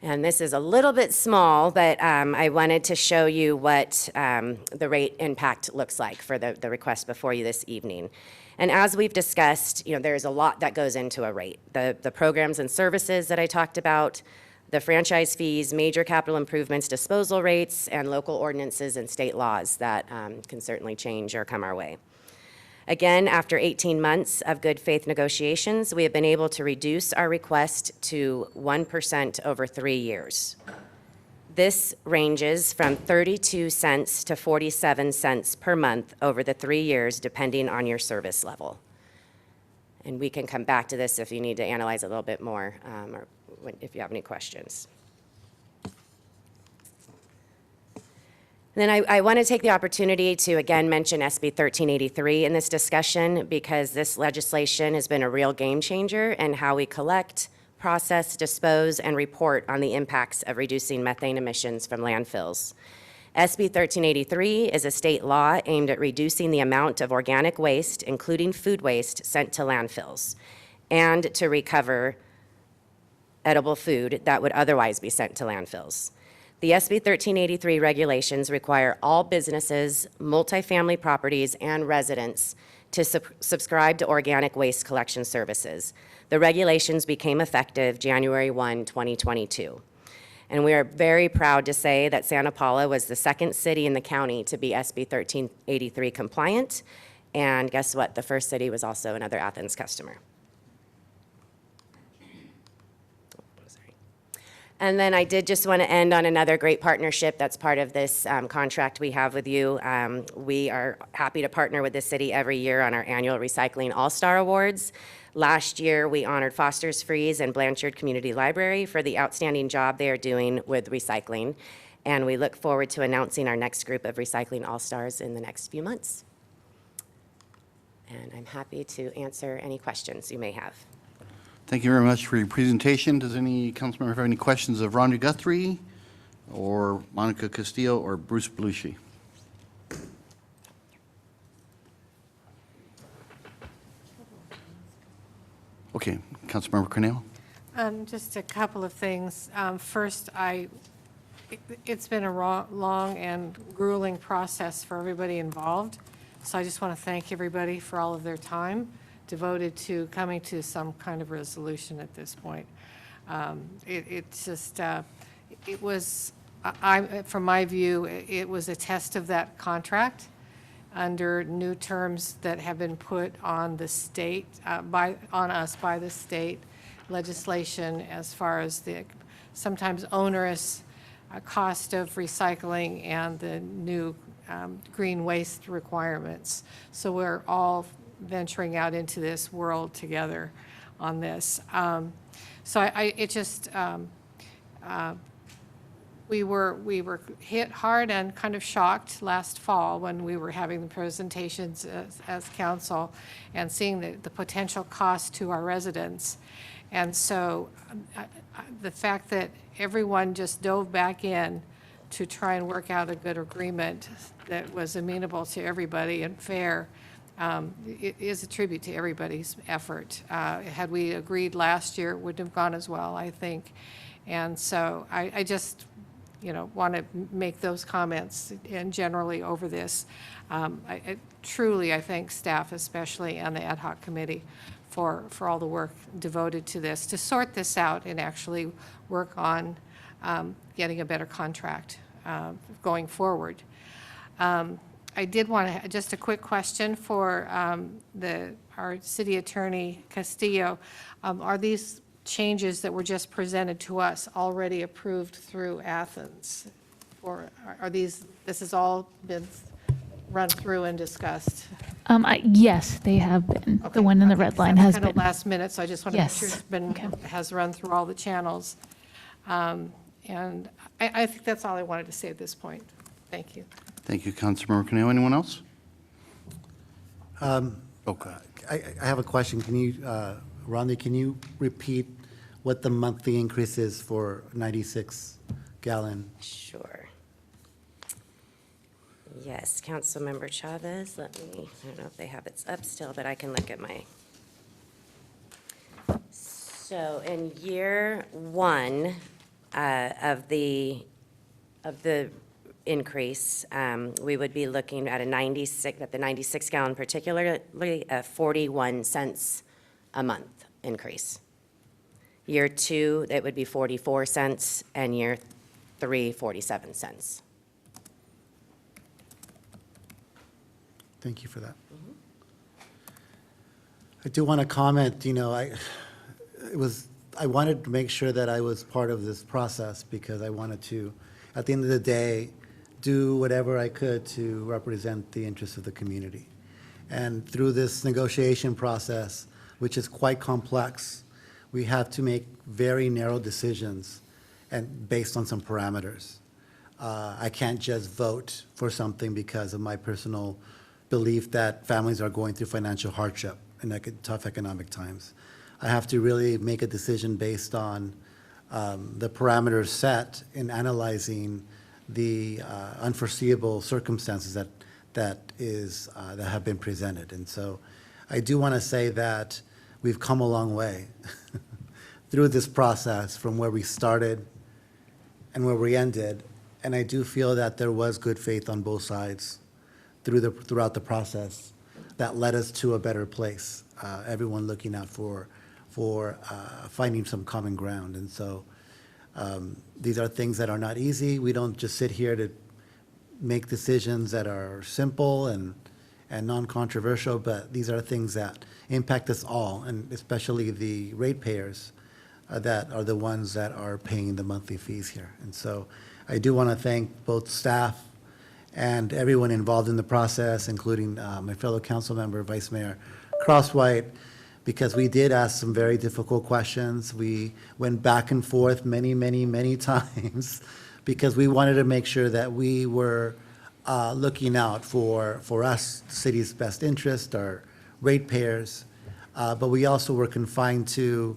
And this is a little bit small, but I wanted to show you what the rate impact looks like for the request before you this evening. And as we've discussed, there's a lot that goes into a rate. The programs and services that I talked about, the franchise fees, major capital improvements, disposal rates, and local ordinances and state laws that can certainly change or come our way. Again, after 18 months of good faith negotiations, we have been able to reduce our request to 1% over 3 years. This ranges from 32 cents to 47 cents per month over the 3 years, depending on your service level. And we can come back to this if you need to analyze a little bit more, or if you have any questions. And then I want to take the opportunity to again mention SB 1383 in this discussion, because this legislation has been a real game changer in how we collect, process, dispose, and report on the impacts of reducing methane emissions from landfills. SB 1383 is a state law aimed at reducing the amount of organic waste, including food waste, sent to landfills, and to recover edible food that would otherwise be sent to landfills. The SB 1383 regulations require all businesses, multifamily properties, and residents to subscribe to organic waste collection services. The regulations became effective January 1, 2022. And we are very proud to say that Santa Paula was the second city in the county to be SB 1383 compliant. And guess what? The first city was also another Athens customer. And then I did just want to end on another great partnership that's part of this contract we have with you. We are happy to partner with the city every year on our annual Recycling All-Star Awards. Last year, we honored Foster's Freeze and Blanchard Community Library for the outstanding job they are doing with recycling. And we look forward to announcing our next group of Recycling All-Stars in the next few months. And I'm happy to answer any questions you may have. Thank you very much for your presentation. Does any council member have any questions of Rhonda Guthrie or Monica Castillo or Bruce Belushi? Okay, Councilmember Cornell. Just a couple of things. First, it's been a long and grueling process for everybody involved. So I just want to thank everybody for all of their time devoted to coming to some kind of resolution at this point. From my view, it was a test of that contract under new terms that have been put on the state, on us by the state legislation as far as the sometimes onerous cost of recycling and the new green waste requirements. So we're all venturing out into this world together on this. We were hit hard and kind of shocked last fall when we were having the presentations as council and seeing the potential cost to our residents. And so the fact that everyone just dove back in to try and work out a good agreement that was amenable to everybody and fair, it is a tribute to everybody's effort. Had we agreed last year, it wouldn't have gone as well, I think. And so I just, want to make those comments and generally over this. Truly, I thank staff, especially and the ad hoc committee, for all the work devoted to this, to sort this out and actually work on getting a better contract going forward. I did want to, just a quick question for our city attorney Castillo. Are these changes that were just presented to us already approved through Athens? Or are this has all been run through and discussed? Yes, they have been. The one in the red line has Kind of been. last minute, so I just want to make sure Yes. it's has run through all the channels. And I think that's all I wanted to say at this point. Thank you. Thank you, Councilmember Cornell. Anyone else? Okay. I have a question. Can you, Rhonda, can you repeat what the monthly increase is for 96-gallon? Sure. Yes, Councilmember Chavez, I don't know if they have it up still, but I can look at my. So in year one of the increase, we would be looking at the 96 gallon particularly, 41 cents a month increase. Year two, it would be 44 cents, and year three, 47 cents. Thank you for that. I do want to comment, I wanted to make sure that I was part of this process because I wanted to, at the end of the day, do whatever I could to represent the interests of the community. And through this negotiation process, which is quite complex, we have to make very narrow decisions and based on some parameters. I can't just vote for something because of my personal belief that families are going through financial hardship in tough economic times. I have to really make a decision based on the parameters set in analyzing the unforeseeable circumstances that have been presented. And so I do want to say that we've come a long way through this process from where we started and where we ended. And I do feel that there was good faith on both sides throughout the process that led us to a better place. Everyone looking out for for finding some common ground. And so these are things that are not easy. We don't just sit here to make decisions that are simple and non-controversial, but these are things that impact us all, and especially the ratepayers that are the ones that are paying the monthly fees here. And so I do want to thank both staff and everyone involved in the process, including my fellow council member, Vice Mayor Crosswhite, because we did ask some very difficult questions. We went back and forth many, many, many times because we wanted to make sure that we were looking out for us, the city's best interest, our ratepayers, but we also were confined to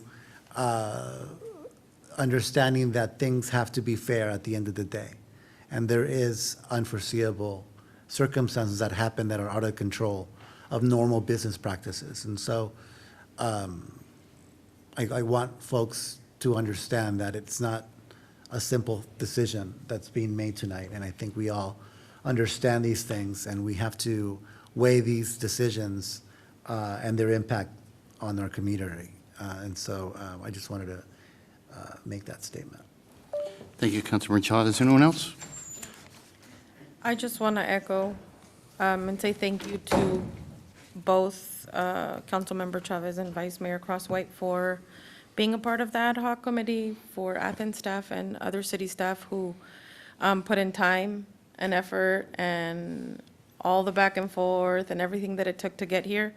understanding that things have to be fair at the end of the day. And there is unforeseeable circumstances that happen that are out of control of normal business practices. And so I want folks to understand that it's not a simple decision that's being made tonight. And I think we all understand these things, and we have to weigh these decisions and their impact on our community. And so I just wanted to make that statement. Thank you, Councilmember Chavez. Anyone else? I just want to echo and say thank you to both Councilmember Chavez and Vice Mayor Crosswhite for being a part of the ad hoc committee, for Athens staff and other city staff who put in time and effort and all the back and forth and everything that it took to get here.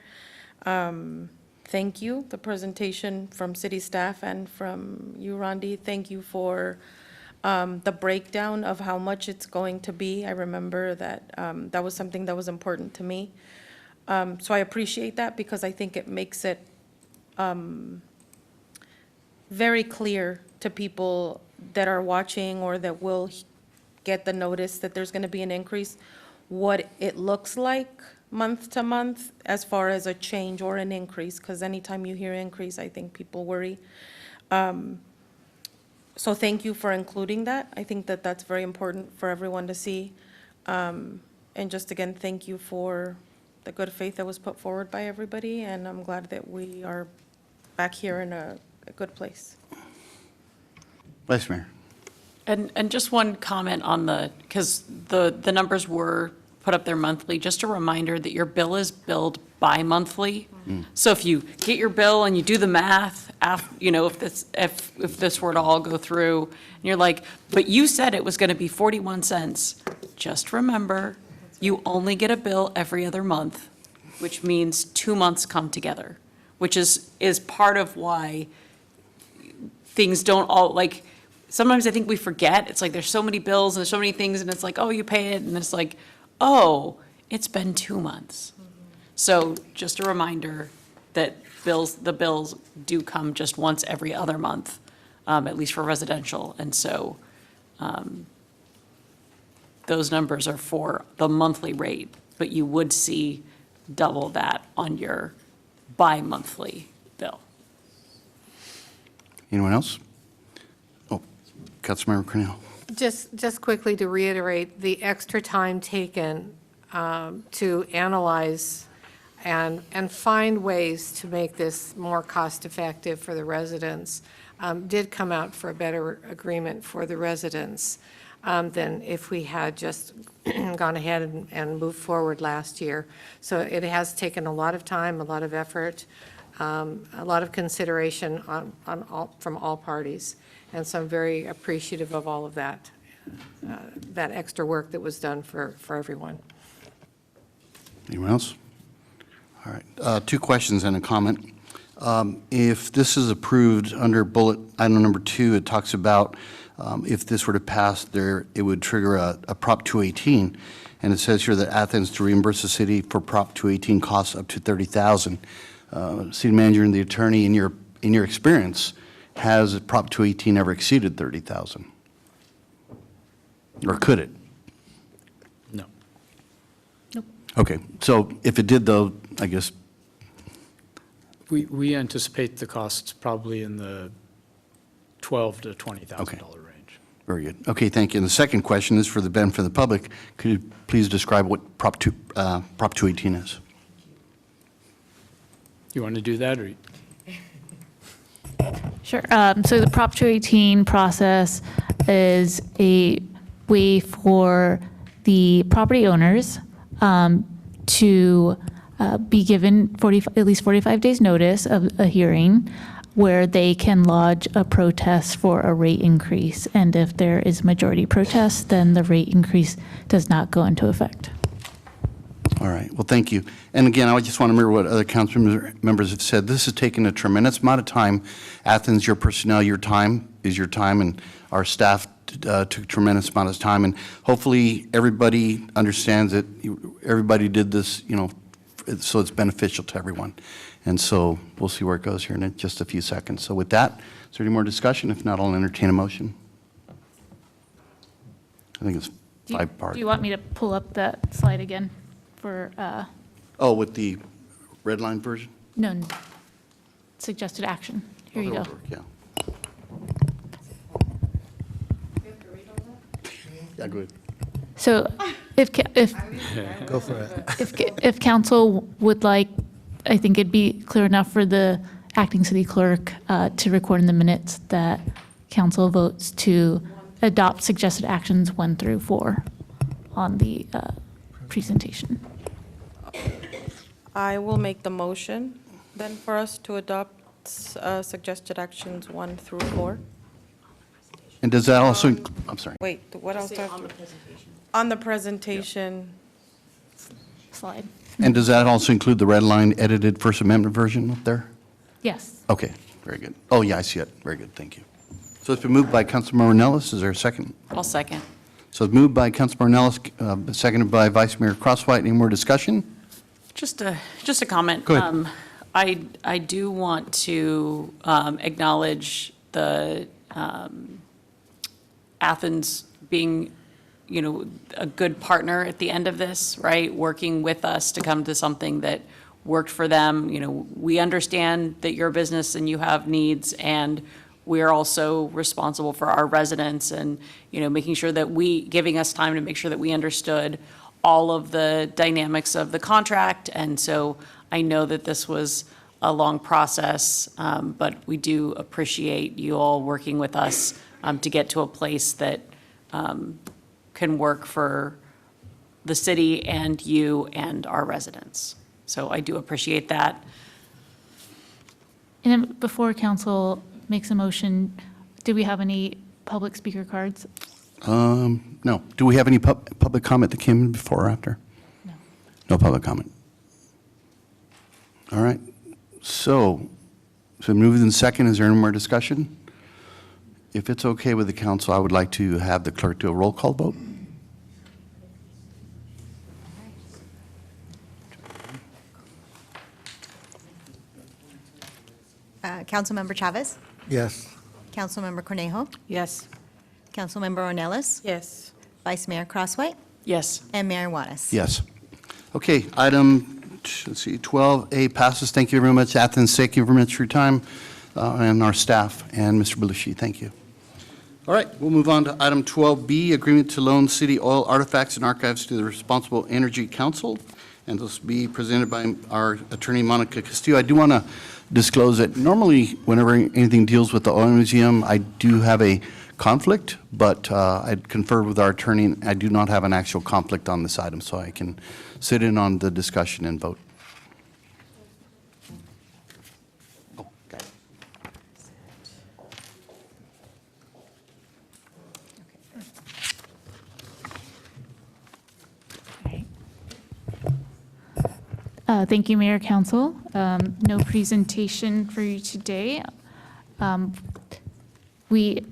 Thank you. The presentation from city staff and from you, Rondi, thank you for the breakdown of how much it's going to be. I remember that that was something that was important to me. So I appreciate that because I think it makes it very clear to people that are watching or that will get the notice that there's going to be an increase, what it looks like month to month as far as a change or an increase, because anytime you hear increase, I think people worry. So thank you for including that. I think that that's very important for everyone to see. And just again, thank you for the good faith that was put forward by everybody, and I'm glad that we are back here in a good place. Vice Mayor. And just one comment on because the numbers were put up there monthly, just a reminder that your bill is billed bi-monthly. So if you get your bill and you do the math, if this were to all go through, and you're like, but you said it was going to be 41 cents, just remember, you only get a bill every other month, which means 2 months come together, which is part of why things don't all, like, sometimes I think we forget. It's like there's so many bills and there's so many things, and it's like, oh, you pay it, and it's like, oh, it's been 2 months. So just a reminder that the bills do come just once every other month, at least for residential. And so those numbers are for the monthly rate, but you would see double that on your bi-monthly bill. Anyone else? Oh, Councilmember Cornell. Just quickly to reiterate, the extra time taken to analyze and find ways to make this more cost-effective for the residents did come out for a better agreement for the residents than if we had just gone ahead and moved forward last year. So it has taken a lot of time, a lot of effort, a lot of consideration from all parties. And so I'm very appreciative of all of that, that extra work that was done for everyone. Anyone else? All right. 2 questions and a comment. If this is approved under bullet item number 2, it talks about if this were to pass, it would trigger a Prop 218, and it says here that Athens to reimburse the city for Prop 218 costs up to $30,000. City manager and the attorney, in your experience, has Prop 218 ever exceeded $30,000? Or could it? No. Okay, so if it did, though, I guess. We anticipate the costs probably in the $12,000 to $20,000 range. Very good. Okay, thank you. And the second question is for the benefit of the public. Could you please describe what Prop 218 is? You want to do that, or? Sure. So the Prop 218 process is a way for the property owners to be given at least 45 days notice of a hearing where they can lodge a protest for a rate increase. And if there is majority protest, then the rate increase does not go into effect. All right, well, thank you. And again, I just want to mirror what other council members have said. This has taken a tremendous amount of time. Athens, your personnel, your time is your time, and our staff took a tremendous amount of time. And hopefully, everybody understands that everybody did this, so it's beneficial to everyone. And so we'll see where it goes here in just a few seconds. So with that, is there any more discussion? If not, I'll entertain a motion. I think it's five-part. Do you want me to pull up that slide again for, Oh, with the red line version? no, suggested action? Here you go. Yeah. Yeah, go ahead. So if Go for it. if council would like, I think it'd be clear enough for the acting city clerk to record in the minutes that council votes to adopt suggested actions 1 through 4 on the presentation. I will make the motion then for us to adopt suggested actions 1 through 4. And does that also, I'm sorry. Wait, what else? On the presentation. Slide. And does that also include the red line edited First Amendment version up there? Yes. Okay, very good. Oh, yeah, I see it. Very good, thank you. So it's been moved by Councilmember Nellis. Is there a second? I'll second. So it's moved by Councilmember Nellis, seconded by Vice Mayor Crosswhite. Any more discussion? Just a comment. Go ahead. I do want to acknowledge the Athens being, a good partner at the end of this, right? Working with us to come to something that worked for them. We understand that you're a business and you have needs, and we're also responsible for our residents and, making sure that giving us time to make sure that we understood all of the dynamics of the contract. And so I know that this was a long process, but we do appreciate you all working with us to get to a place that can work for the city and you and our residents. So I do appreciate that. And then before council makes a motion, do we have any public speaker cards? No. Do we have any public comment that came in before or after? No. No public comment. All right. So moved in second. Is there any more discussion? If it's okay with the council, I would like to have the clerk do a roll call vote. Councilmember Chavez? Yes. Councilmember Cornejo? Yes. Councilmember Ornelas? Yes. Vice Mayor Crosswhite? Yes. And Mayor Juarez? Yes. Okay, item, let's see, 12A passes. Thank you very much, Athens. Thank you very much for your time, and our staff, and Mr. Belushi, thank you. All right, we'll move on to item 12B, agreement to loan city oil artifacts and archives to the Responsible Energy Council, and this will be presented by our attorney, Monica Castillo. I do want to disclose that normally, whenever anything deals with the oil museum, I do have a conflict, but I conferred with our attorney, and I do not have an actual conflict on this item, so I can sit in on the discussion and vote. Oh, got it. Thank you, Mayor, Council. No presentation for you today. We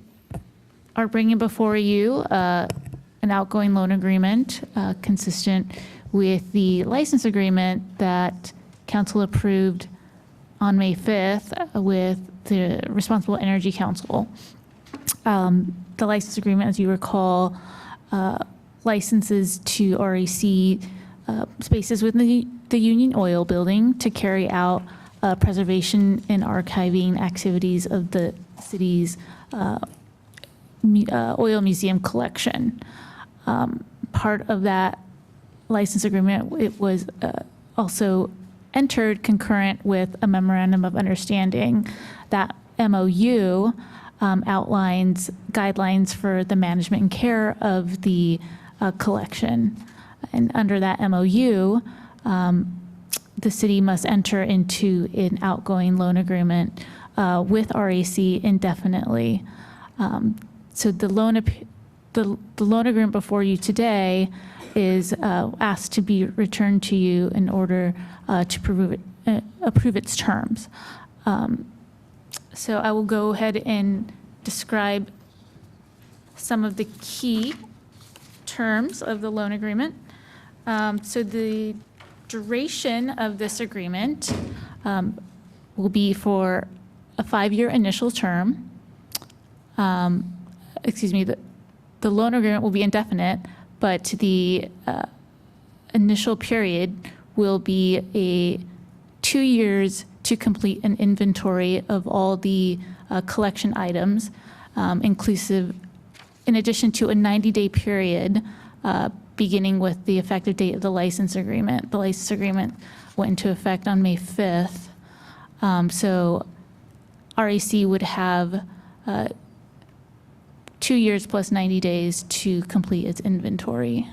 are bringing before you an outgoing loan agreement consistent with the license agreement that Council approved on May 5th with the Responsible Energy Council. The license agreement, as you recall, licenses to REC spaces within the Union Oil Building to carry out preservation and archiving activities of the city's oil museum collection. Part of that license agreement, it was also entered concurrent with a memorandum of understanding that MOU outlines guidelines for the management and care of the collection. And under that MOU, the city must enter into an outgoing loan agreement with RAC indefinitely. So the loan agreement before you today is asked to be returned to you in order to approve its terms. So I will go ahead and describe some of the key terms of the loan agreement. So the duration of this agreement will be for a 5-year initial term. The loan agreement will be indefinite, but the initial period will be 2 years to complete an inventory of all the collection items, inclusive, in addition to a 90-day period beginning with the effective date of the license agreement. The license agreement went into effect on May 5th. So RAC would have 2 years plus 90 days to complete its inventory.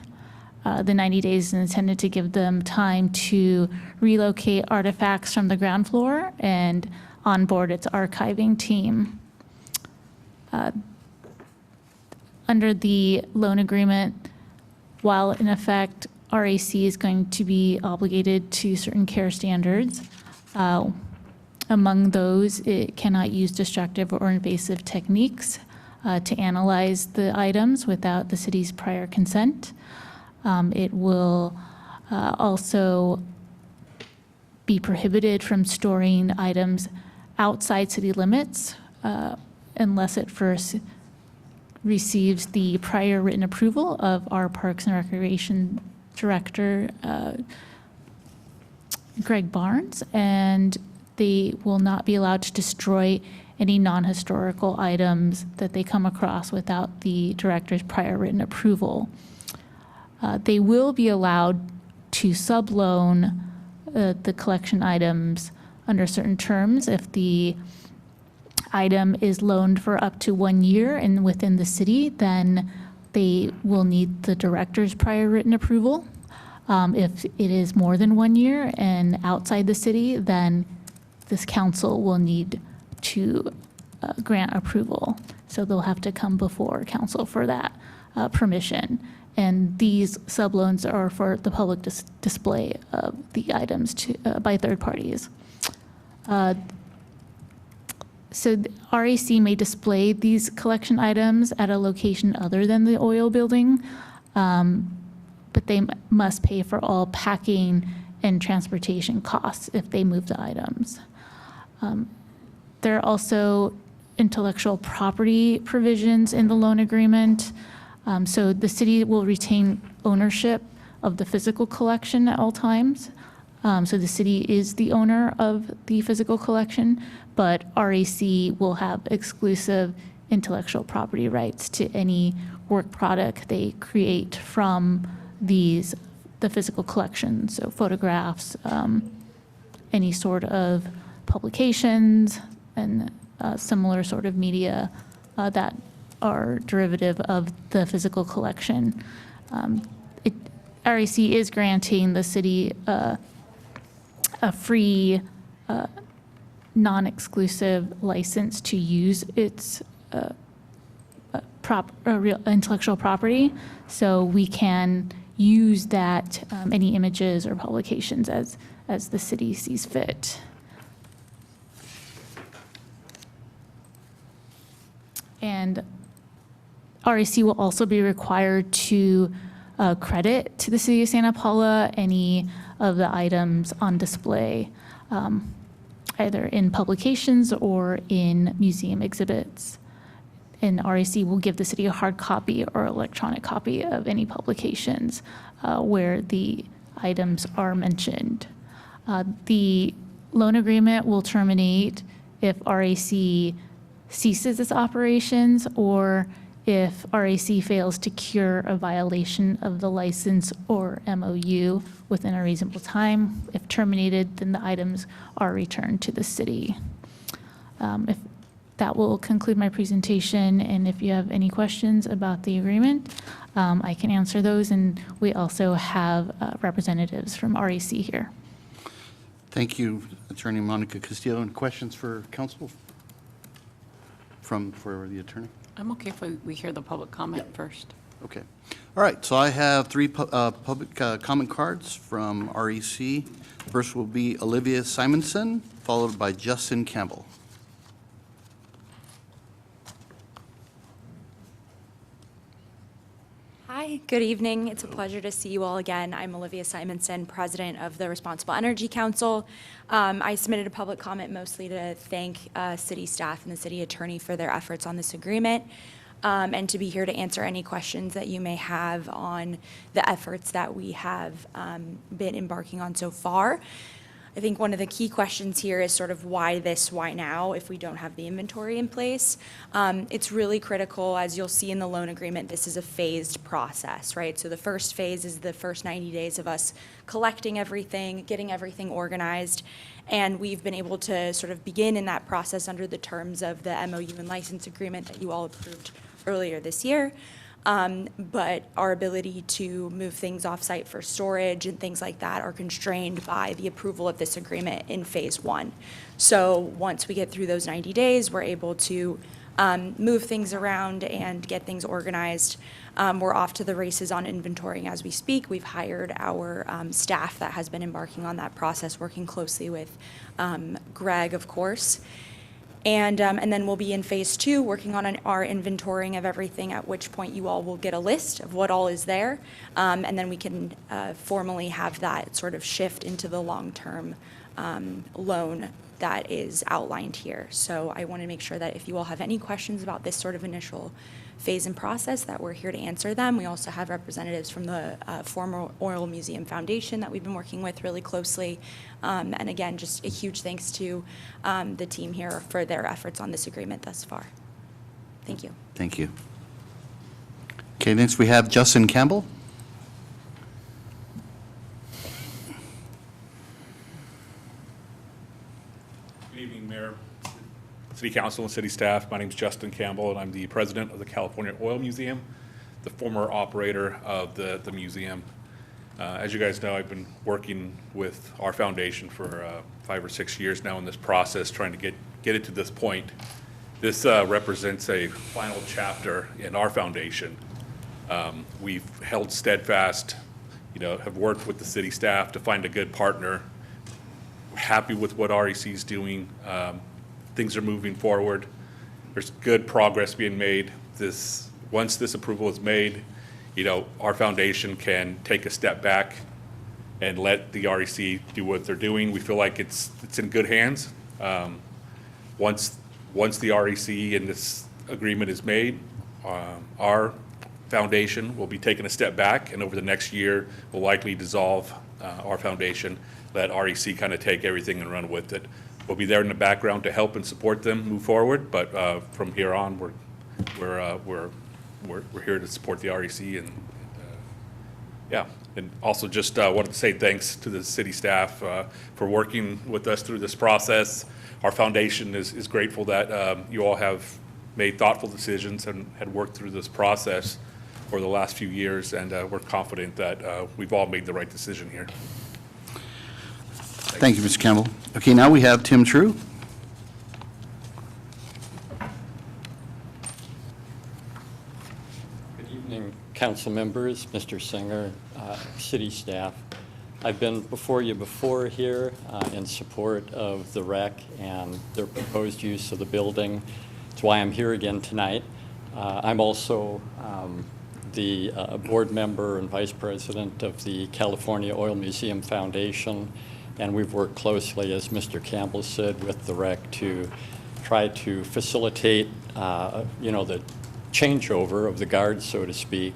The 90 days is intended to give them time to relocate artifacts from the ground floor and onboard its archiving team. Under the loan agreement, while in effect, RAC is going to be obligated to certain care standards. Among those, it cannot use destructive or invasive techniques to analyze the items without the city's prior consent. It will also be prohibited from storing items outside city limits unless it first receives the prior written approval of our Parks and Recreation Director, Greg Barnes, and they will not be allowed to destroy any non-historical items that they come across without the director's prior written approval. They will be allowed to subloan the collection items under certain terms if the item is loaned for up to 1 year and within the city, then they will need the director's prior written approval. If it is more than 1 year and outside the city, then this council will need to grant approval. So they'll have to come before council for that permission. And these subloans are for the public display of the items by third parties. So the RAC may display these collection items at a location other than the oil building, but they must pay for all packing and transportation costs if they move the items. There are also intellectual property provisions in the loan agreement. So the city will retain ownership of the physical collection at all times. So the city is the owner of the physical collection, but RAC will have exclusive intellectual property rights to any work product they create from the physical collection. So photographs, any sort of publications, and similar sort of media that are derivative of the physical collection. RAC is granting the city a free, non-exclusive license to use its real intellectual property, so we can use that, any images or publications as the city sees fit. And RAC will also be required to credit to the city of Santa Paula any of the items on display, either in publications or in museum exhibits. And RAC will give the city a hard copy or electronic copy of any publications where the items are mentioned. The loan agreement will terminate if RAC ceases its operations or if RAC fails to cure a violation of the license or MOU within a reasonable time. If terminated, then the items are returned to the city. If that will conclude my presentation, and if you have any questions about the agreement, I can answer those, and we also have representatives from REC here. Thank you, Attorney Monica Castillo. Any questions for counsel for the attorney? I'm okay if we hear the public comment first. Okay. All right, so I have three public comment cards from REC. First will be Olivia Simonson, followed by Justin Campbell. Hi, good evening. It's a pleasure to see you all again. I'm Olivia Simonson, president of the Responsible Energy Council. I submitted a public comment mostly to thank city staff and the city attorney for their efforts on this agreement, and to be here to answer any questions that you may have on the efforts that we have been embarking on so far. I think one of the key questions here is sort of why this, why now, if we don't have the inventory in place. It's really critical, as you'll see in the loan agreement, this is a phased process, right? So the first phase is the first 90 days of us collecting everything, getting everything organized, and we've been able to sort of begin in that process under the terms of the MOU and license agreement that you all approved earlier this year. But our ability to move things off-site for storage and things like that are constrained by the approval of this agreement in phase one. So once we get through those 90 days, we're able to move things around and get things organized. We're off to the races on inventorying as we speak. We've hired our staff that has been embarking on that process, working closely with Greg, of course. And then we'll be in phase two, working on our inventorying of everything, at which point you all will get a list of what all is there. And then we can formally have that sort of shift into the long-term loan that is outlined here. So I want to make sure that if you all have any questions about this sort of initial phase and process, that we're here to answer them. We also have representatives from the former Oil Museum Foundation that we've been working with really closely. And again, just a huge thanks to the team here for their efforts on this agreement thus far. Thank you. Thank you. Okay, next we have Justin Campbell. Good evening, Mayor, City Council, and City staff. My name is Justin Campbell, and I'm the president of the California Oil Museum, the former operator of the museum. As you guys know, I've been working with our foundation for 5 or 6 years now in this process, trying to get it to this point. This represents a final chapter in our foundation. We've held steadfast, have worked with the city staff to find a good partner. We're happy with what REC is doing. Things are moving forward. There's good progress being made. Once this approval is made, our foundation can take a step back and let the REC do what they're doing. We feel like it's in good hands. Once the REC and this agreement is made, our foundation will be taking a step back, and over the next year, will likely dissolve our foundation, let REC kind of take everything and run with it. We'll be there in the background to help and support them move forward, but from here on, we're here to support the REC, and yeah. And also just wanted to say thanks to the city staff for working with us through this process. Our foundation is grateful that you all have made thoughtful decisions and had worked through this process for the last few years, and we're confident that we've all made the right decision here. Thank you, Mr. Campbell. Okay, now we have Tim True. Good evening, council members, Mr. Singer, city staff. I've been before you before here in support of the REC and their proposed use of the building. That's why I'm here again tonight. I'm also the board member and vice president of the California Oil Museum Foundation, and we've worked closely, as Mr. Campbell said, with the REC to try to facilitate, the changeover of the guard, so to speak,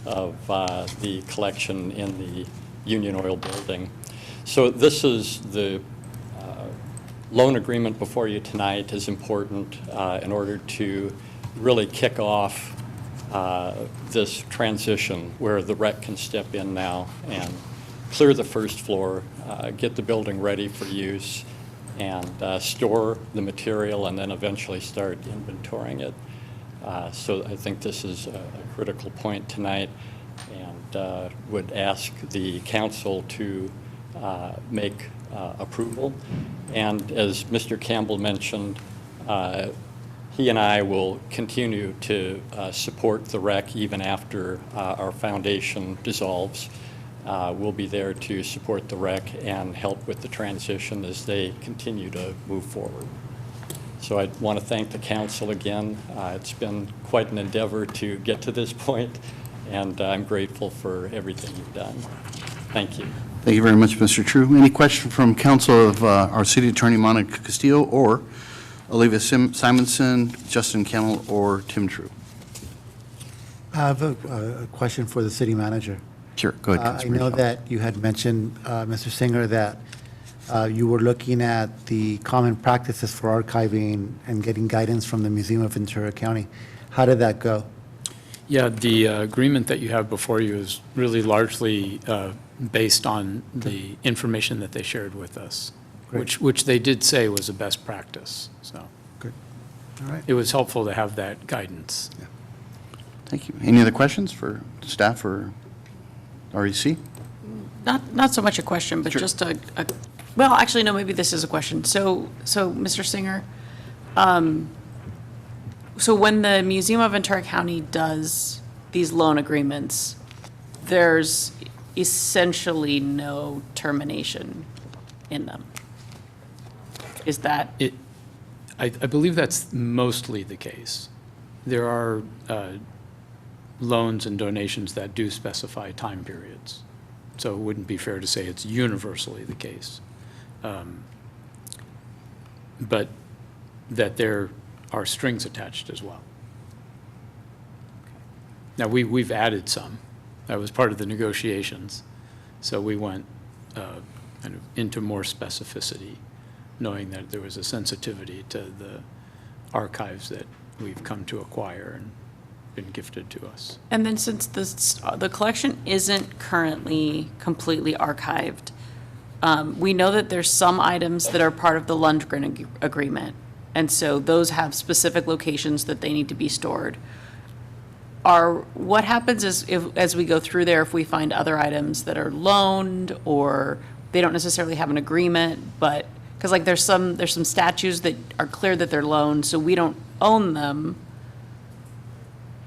of the collection in the Union Oil building. So this is the loan agreement before you tonight is important in order to really kick off this transition where the REC can step in now and clear the first floor, get the building ready for use, and store the material and then eventually start inventorying it. So I think this is a critical point tonight, and would ask the council to make approval. And as Mr. Campbell mentioned, he and I will continue to support the rec even after our foundation dissolves. We'll be there to support the rec and help with the transition as they continue to move forward. So I want to thank the council again. It's been quite an endeavor to get to this point, and I'm grateful for everything you've done. Thank you. Thank you very much, Mr. True. Any question from council of our city attorney, Monica Castillo, or Olivia Simonson, Justin Campbell, or Tim True? I have a question for the city manager. Sure, go ahead, I Councilman know Shaw. that you had mentioned, Mr. Singer, that you were looking at the common practices for archiving and getting guidance from the Museum of Ventura County. How did that go? Yeah, the agreement that you have before you is really largely based on the information that they shared with us, which they did say was a best practice, so. Good. All right. It was helpful to have that guidance. Thank you. Any other questions for staff or REC? Not so much a question, but just a, well, actually, no, maybe this is a question. So Mr. Singer, so when the Museum of Ventura County does these loan agreements, there's essentially no termination in them. Is that? I believe that's mostly the case. There are loans and donations that do specify time periods. So it wouldn't be fair to say it's universally the case. But that there are strings attached as well. Now, we've added some. That was part of the negotiations. So we went kind of into more specificity, knowing that there was a sensitivity to the archives that we've come to acquire and been gifted to us. And then since the collection isn't currently completely archived, we know that there's some items that are part of the Lundgren agreement. And so those have specific locations that they need to be stored. What happens is as we go through there, if we find other items that are loaned or they don't necessarily have an agreement, but, because like there's some statues that are clear that they're loaned, so we don't own them.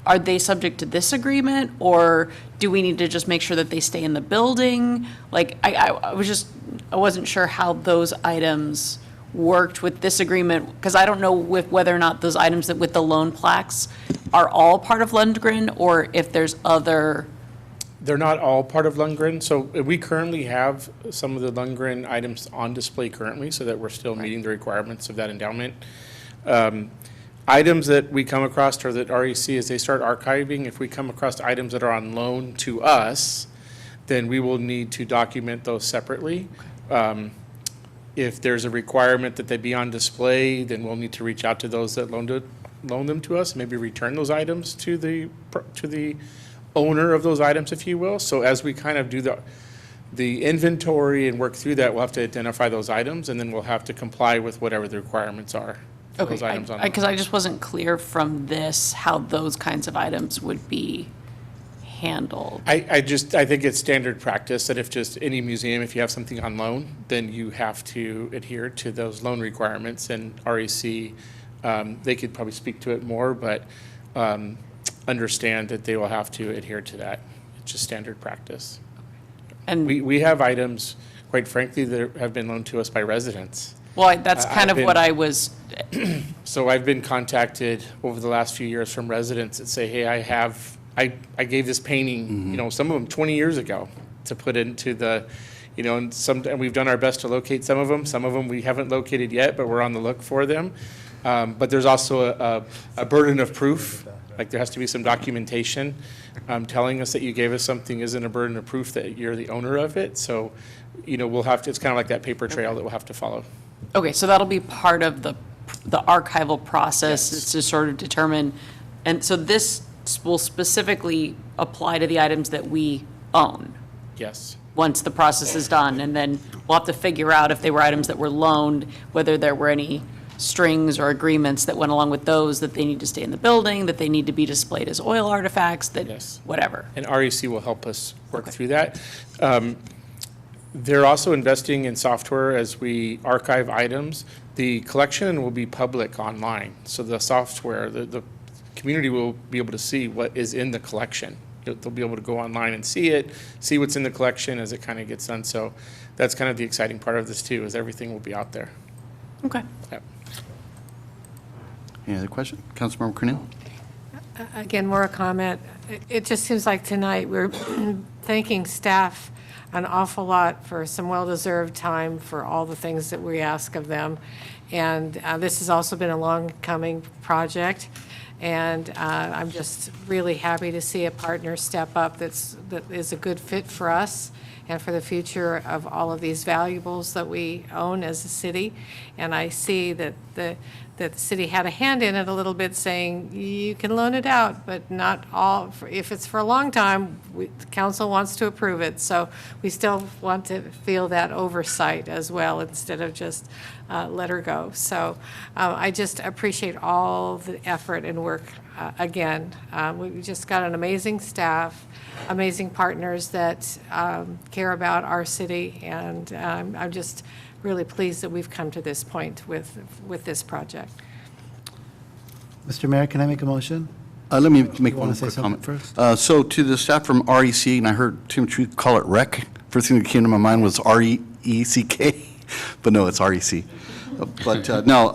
Are they subject to this agreement, or do we need to just make sure that they stay in the building? Like, I wasn't sure how those items worked with this agreement, because I don't know whether or not those items that with the loan plaques are all part of Lundgren, or if there's other. They're not all part of Lundgren, so we currently have some of the Lundgren items on display currently, so that we're still meeting the requirements of that endowment. Items that we come across, or that REC, as they start archiving, if we come across items that are on loan to us, then we will need to document those separately. If there's a requirement that they be on display, then we'll need to reach out to those that loan them to us, maybe return those items to the owner of those items, if you will. So as we kind of do the inventory and work through that, we'll have to identify those items, and then we'll have to comply with whatever the requirements are. Okay, Those items on because I just wasn't clear from this how those kinds of items would be handled. I think it's standard practice that if just any museum, if you have something on loan, then you have to adhere to those loan requirements. And REC, they could probably speak to it more, but understand that they will have to adhere to that. It's just standard practice. And we have items, quite frankly, that have been loaned to us by residents. Well, that's kind of what I was. So I've been contacted over the last few years from residents that say, hey, I gave this painting, some of them 20 years ago to put into the, and we've done our best to locate some of them. Some of them we haven't located yet, but we're on the look for them. But there's also a burden of proof. Like there has to be some documentation. Telling us that you gave us something isn't a burden of proof that you're the owner of it. So, we'll have to, it's kind of like that paper trail that we'll have to follow. Okay, so that'll be part of the archival process, is to sort of determine, and so this will specifically apply to the items that we own. Yes. once the process is done. And then we'll have to figure out if they were items that were loaned, whether there were any strings or agreements that went along with those, that they need to stay in the building, that they need to be displayed as oil artifacts, that, whatever. And REC will help us work through that. They're also investing in software as we archive items. The collection will be public online, so the software, the community will be able to see what is in the collection. They'll be able to go online and see it, see what's in the collection as it kind of gets done. So that's kind of the exciting part of this too, is everything will be out there. Okay. Yep. Any other question? Councilmember Cornell? Again, more a comment. It just seems like tonight we're thanking staff an awful lot for some well-deserved time for all the things that we ask of them. And this has also been a long-coming project. And I'm just really happy to see a partner step up that is a good fit for us and for the future of all of these valuables that we own as a city. And I see that the city had a hand in it a little bit, saying you can loan it out, but not all. If it's for a long time, the council wants to approve it. So we still want to feel that oversight as well, instead of just let her go. So I just appreciate all the effort and work. Again, we've just got an amazing staff, amazing partners that care about our city, and I'm just really pleased that we've come to this point with this project. Mr. Mayor, can I make a motion? Let me make wanna one say quick something comment. first? So to the staff from REC, and I heard Tim True call it REC. First thing that came to my mind was REECK, but no, it's REC. But no,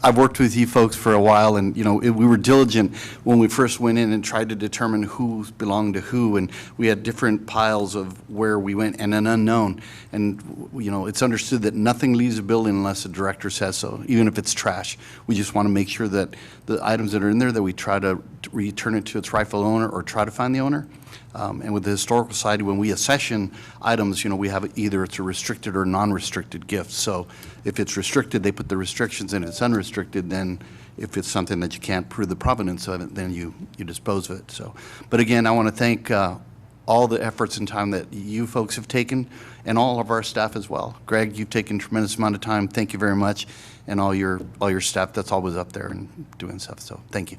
I've worked with you folks for a while, and, you know, we were diligent when we first went in and tried to determine who belonged to who, and we had different piles of where we went, and an unknown. And, you know, it's understood that nothing leaves a building unless the director says so, even if it's trash. We just want to make sure that the items that are in there, that we try to return it to its rightful owner or try to find the owner. And with the Historical Society, when we accession items, you know, we have either it's a restricted or non-restricted gift. So if it's restricted, they put the restrictions in. If it's unrestricted, then if it's something that you can't prove the provenance of it, then you dispose of it. So, but again, I want to thank all the efforts and time that you folks have taken, and all of our staff as well. Greg, you've taken a tremendous amount of time. Thank you very much, and all your staff that's always up there and doing stuff. So thank you.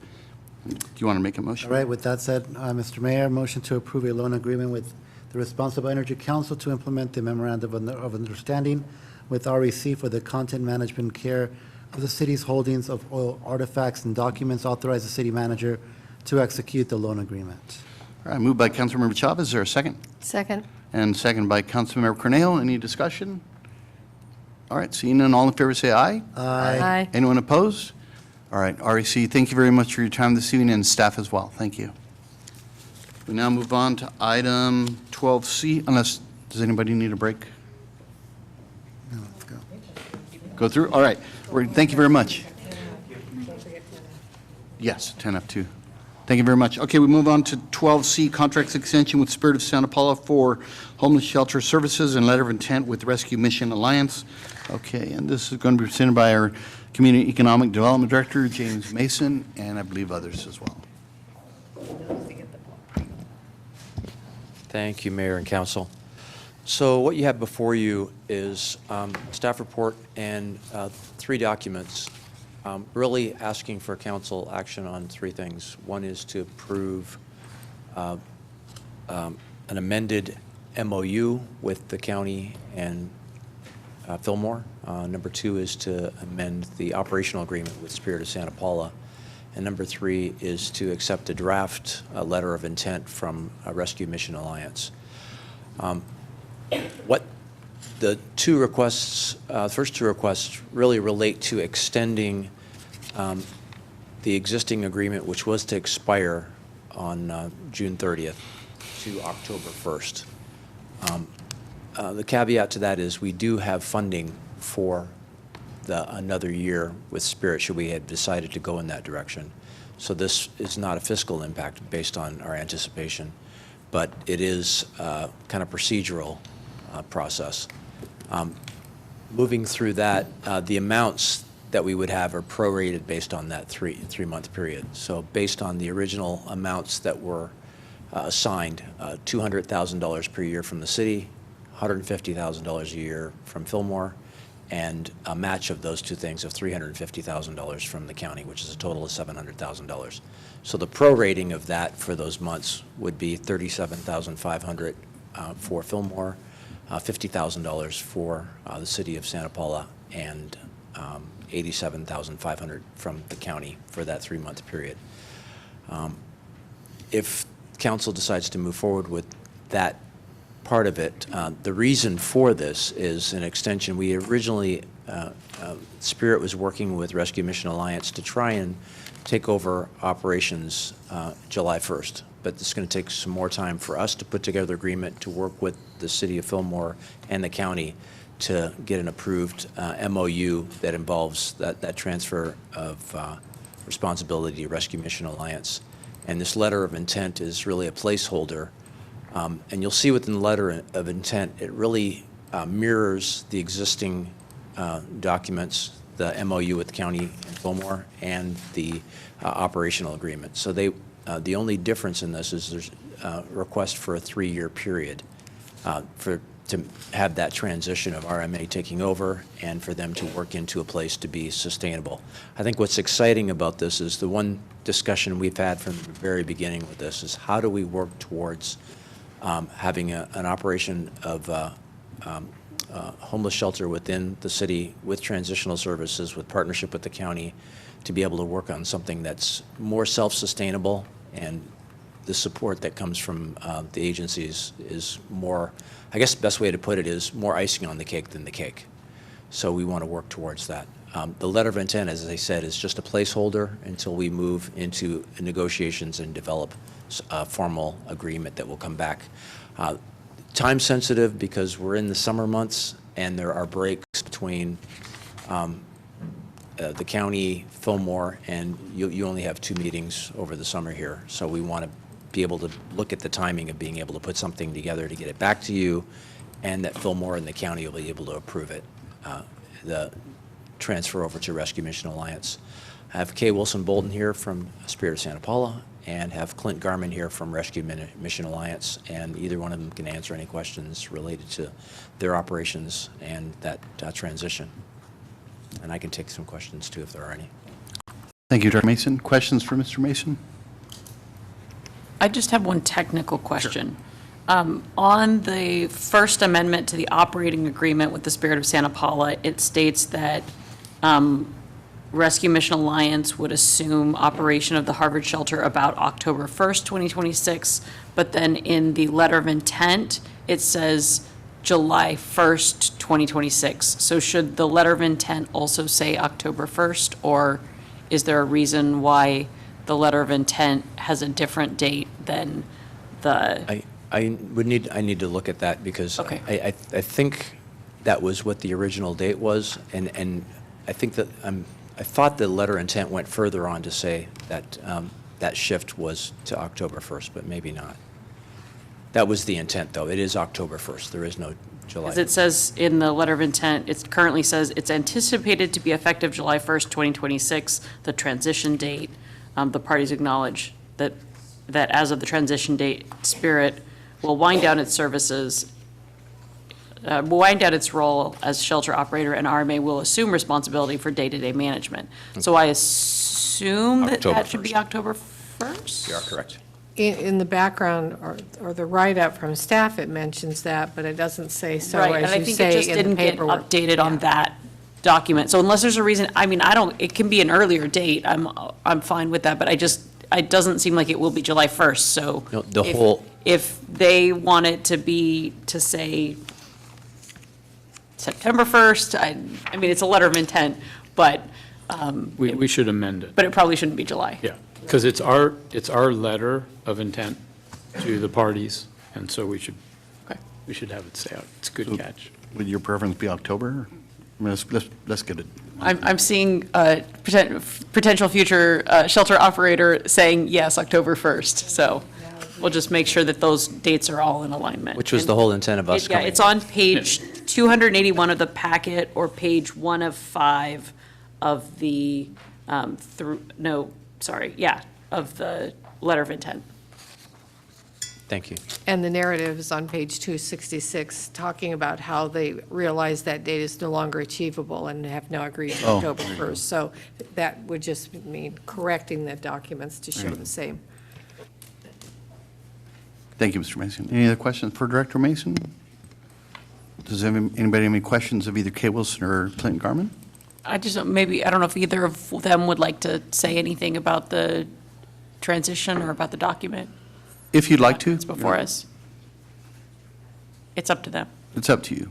Do you want to make a motion? All right, with that said, Mr. Mayor, motion to approve a loan agreement with the Responsible Energy Council to implement the memorandum of understanding with REC for the content management care of the city's holdings of oil artifacts and documents. Authorize the city manager to execute the loan agreement. All right, moved by Councilmember Chavez. Is there a second? Second. And second by Councilmember Cornell. Any discussion? All right, seeing none, all in favor say aye. Aye. Anyone opposed? All right, REC, thank you very much for your time this evening, and staff as well. Thank you. We now move on to item 12C, unless, does anybody need a break? No, let's go. Go through? All right, thank you very much. Yes, 10 up 2. Thank you very much. Okay, we move on to 12C, contracts extension with Spirit of Santa Paula for homeless shelter services and letter of intent with Rescue Mission Alliance. Okay, and this is going to be presented by our Community Economic Development Director, James Mason, and I believe others as well. Thank you, Mayor and Council. So what you have before you is staff report and 3 documents, really asking for council action on 3 things. One is to approve an amended MOU with the county and Fillmore. Number 2 is to amend the operational agreement with Spirit of Santa Paula. And number 3 is to accept a draft letter of intent from Rescue Mission Alliance. What the 2 requests, first 2 requests really relate to extending the existing agreement, which was to expire on June 30th to October 1st. The caveat to that is we do have funding for another year with Spirit should we have decided to go in that direction. So this is not a fiscal impact based on our anticipation, but it is kind of procedural process. Moving through that, the amounts that we would have are prorated based on that three-month period. So based on the original amounts that were assigned, $200,000 per year from the city, $150,000 a year from Fillmore, and a match of those two things of $350,000 from the county, which is a total of $700,000. So the prorating of that for those months would be $37,500 for Fillmore, $50,000 for the city of Santa Paula, and $87,500 from the county for that 3-month period. If council decides to move forward with that part of it, the reason for this is an extension. We originally, Spirit was working with Rescue Mission Alliance to try and take over operations July 1st, but it's going to take some more time for us to put together an agreement to work with the city of Fillmore and the county to get an approved MOU that involves that transfer of responsibility to Rescue Mission Alliance. And this letter of intent is really a placeholder. And you'll see within the letter of intent, it really mirrors the existing documents, the MOU with the county and Fillmore, and the operational agreement. So the only difference in this is there's a request for a 3-year period to have that transition of RMA taking over and for them to work into a place to be sustainable. I think what's exciting about this is the one discussion we've had from the very beginning with this is how do we work towards having an operation of homeless shelter within the city with transitional services, with partnership with the county, to be able to work on something that's more self-sustainable, and the support that comes from the agencies is more, I guess the best way to put it is more icing on the cake than the cake. So we want to work towards that. The letter of intent, as I said, is just a placeholder until we move into negotiations and develop a formal agreement that will come back. Time sensitive because we're in the summer months and there are breaks between the county, Fillmore, and you only have 2 meetings over the summer here. So we want to be able to look at the timing of being able to put something together to get it back to you, and that Fillmore and the county will be able to approve it, the transfer over to Rescue Mission Alliance. I have Kay Wilson Bolden here from Spirit of Santa Paula, and have Clint Garman here from Rescue Mission Alliance, and either one of them can answer any questions related to their operations and that transition. And I can take some questions too if there are any. Thank you, Dr. Mason. Questions for Mr. Mason? I just have one technical question. On the First Amendment to the operating agreement with the Spirit of Santa Paula, it states that Rescue Mission Alliance would assume operation of the Harvard shelter about October 1st, 2026, but then in the letter of intent, it says July 1st, 2026. So should the letter of intent also say October 1st, or is there a reason why the letter of intent has a different date than the? I need to look at that because Okay. I think that was what the original date was, and I think that I thought the letter of intent went further on to say that that shift was to October 1st, but maybe not. That was the intent, though. It is October 1st. There is no July. As it says in the letter of intent, it currently says it's anticipated to be effective July 1st, 2026, the transition date. The parties acknowledge that as of the transition date, Spirit will wind down its services, will wind down its role as shelter operator, and RMA will assume responsibility for day-to-day management. So I assume that October that should be 1st. October 1st? You are correct. In the background or the write-up from staff, it mentions that, but it doesn't say so, Right, and as I you think it say just in the didn't get paperwork. updated on that document. So unless there's a reason, I mean, it can be an earlier date, I'm fine with that, but it doesn't seem like it will be July 1st, so. No, the whole- If they want it to say September 1st, I mean, it's a letter of intent, but, We should amend it. but it probably shouldn't be July. Yeah, because it's our letter of intent to the parties, and so we should have it say out. It's a good catch. Would your preference be October? I mean, let's get it. I'm seeing a potential future shelter operator saying, yes, October 1st, so we'll just make sure that those dates are all in alignment. Which was the whole intent of us Yeah, coming. it's on page 281 of the packet, or page 1 of 5 of the, of the letter of intent. Thank you. And the narrative is on page 266, talking about how they realize that date is no longer achievable and have now agreed to Oh. October 1st. So that would just mean correcting the documents to show the same. Thank you, Mr. Mason. Any other questions for Director Mason? Does anybody have any questions of either Kay Wilson or Clinton Garman? I just, maybe, I don't know if either of them would like to say anything about the transition or about the document If you'd like to. that's before us. It's up to them. It's up to you.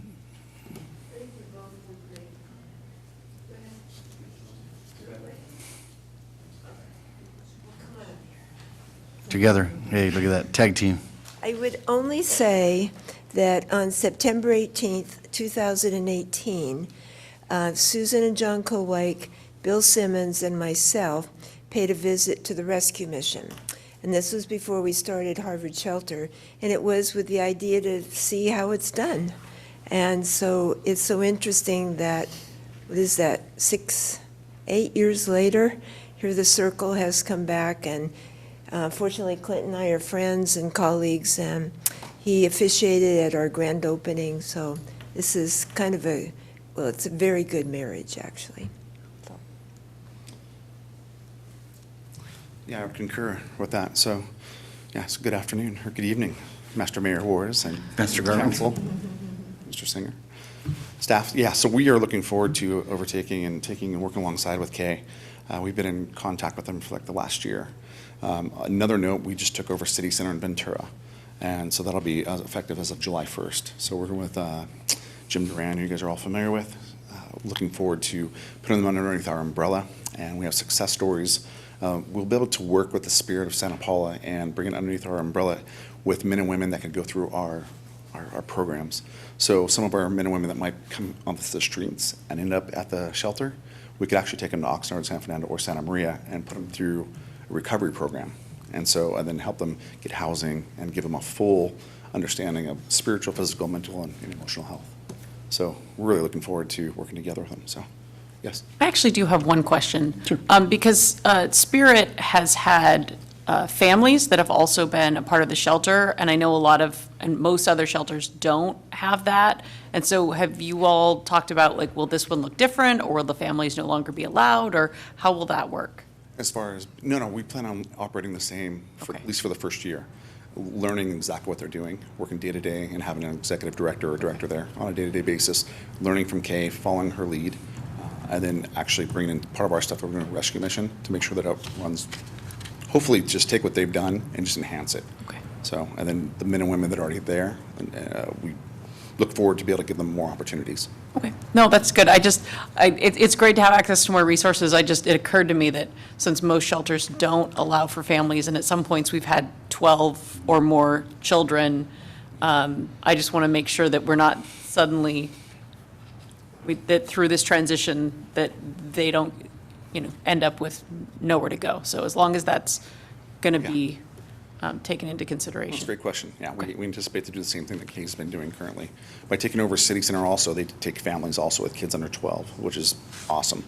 Together. Hey, look at that tag team. I would only say that on September 18th, 2018, Susan and John Colwake, Bill Simmons, and myself paid a visit to the rescue mission. And this was before we started Harvard Shelter, and it was with the idea to see how it's done. And so it's so interesting that, what is that, 8 years later, here the circle has come back, and fortunately Clinton and I are friends and colleagues, and he officiated at our grand opening, so this is kind of it's a very good marriage, actually. Yeah, I would concur with that. So, yes, good afternoon, or good evening, Master Mayor Juarez and Mr. Garland. Council, Mr. Singer, staff. Yeah, so we are looking forward to overtaking and taking and working alongside with Kay. We've been in contact with them for like the last year. Another note, we just took over City Center in Ventura, and so that'll be effective as of July 1st. So working with Jim Duran, who you guys are all familiar with, looking forward to putting them underneath our umbrella, and we have success stories. We'll be able to work with the spirit of Santa Paula and bring it underneath our umbrella with men and women that can go through our programs. So some of our men and women that might come onto the streets and end up at the shelter, we could actually take them to Oxnard, San Fernando, or Santa Maria and put them through a recovery program. And then help them get housing and give them a full understanding of spiritual, physical, mental, and emotional health. So we're really looking forward to working together with them, so. Yes. I actually do have one question. Sure. Because Spirit has had families that have also been a part of the shelter, and I know and most other shelters don't have that. And so have you all talked about, like, will this one look different, or will the families no longer be allowed, or how will that work? As far as, no, we plan on operating the same, at least for the first year, learning exactly what they're doing, working day to day, and having an executive director or director there on a day-to-day basis, learning from Kay, following her lead, and then actually bringing in part of our stuff over to the rescue mission to make sure that it runs, hopefully just take what they've done and just enhance it. Okay. So, and then the men and women that are already there, we look forward to be able to give them more opportunities. Okay, no, that's good. It's great to have access to more resources. It occurred to me that since most shelters don't allow for families, and at some points we've had 12 or more children, I just want to make sure that we're not suddenly, that through this transition, that they don't, end up with nowhere to go. So as long as that's going to be taken into consideration. That's a great question. Yeah, we anticipate to do the same thing that Kay's been doing currently. By taking over City Center also, they take families also with kids under 12, which is awesome.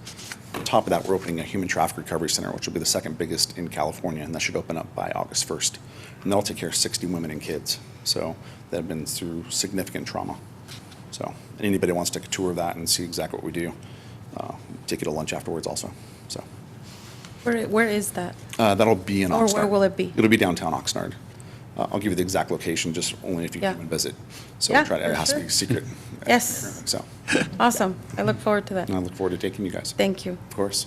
On top of that, we're opening a human traffic recovery center, which will be the second biggest in California, and that should open up by August 1st. And that'll take care of 60 women and kids, so that have been through significant trauma. So anybody wants to take a tour of that and see exactly what we do, take you to lunch afterwards also. So. Where is that? That'll be in Oxnard. Or where will it be? It'll be downtown Oxnard. I'll give you the exact location, just only if you come and visit. So Yeah, it has to for be secret. Yes. So, Awesome. I look forward to that. and I look forward to taking you guys. Thank you. Of course.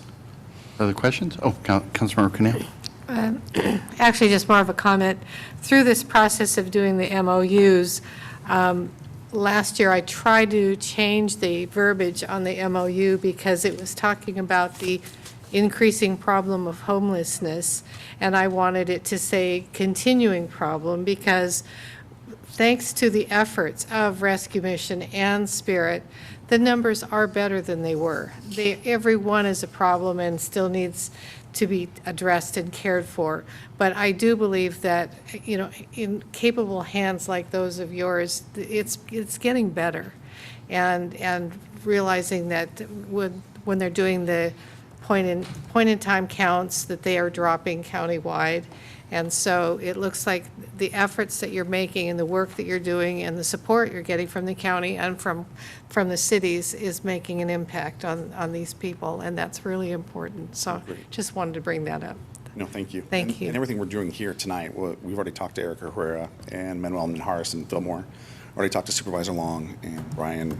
Other questions? Oh, Councilmember Cornell. Actually, just more of a comment. Through this process of doing the MOUs, last year I tried to change the verbiage on the MOU because it was talking about the increasing problem of homelessness, and I wanted it to say continuing problem because thanks to the efforts of Rescue Mission and Spirit, the numbers are better than they were. Every one is a problem and still needs to be addressed and cared for. But I do believe that, in capable hands like those of yours, it's getting better. And realizing that when they're doing the point in time counts, that they are dropping countywide, And so it looks like the efforts that you're making and the work that you're doing and the support you're getting from the county and from the cities is making an impact on these people, and that's really important. So just wanted to bring that up. No, thank you. Thank you. And everything we're doing here tonight, we've already talked to Erica Herrera and Manuel Minhares and Fillmore. Already talked to Supervisor Long and Brian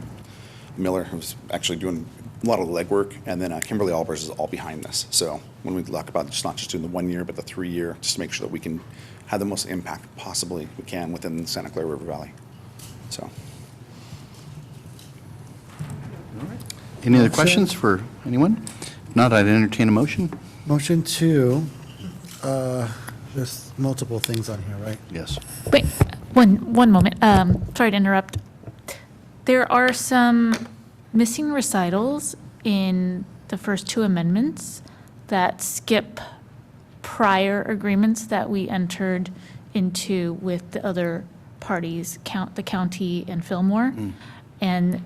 Miller, who's actually doing a lot of the legwork, and then Kimberly Albers is all behind this. So when we talk about just not just doing the 1 year, but the 3 year, just to make sure that we can have the most impact possibly we can within the Santa Clara River Valley. So. Any other questions for anyone? If not, I'd entertain a motion. Motion to, there's multiple things on here, right? Yes. Wait, one moment. Sorry to interrupt. There are some missing recitals in the first two amendments that skip prior agreements that we entered into with the other parties, the county and Fillmore. And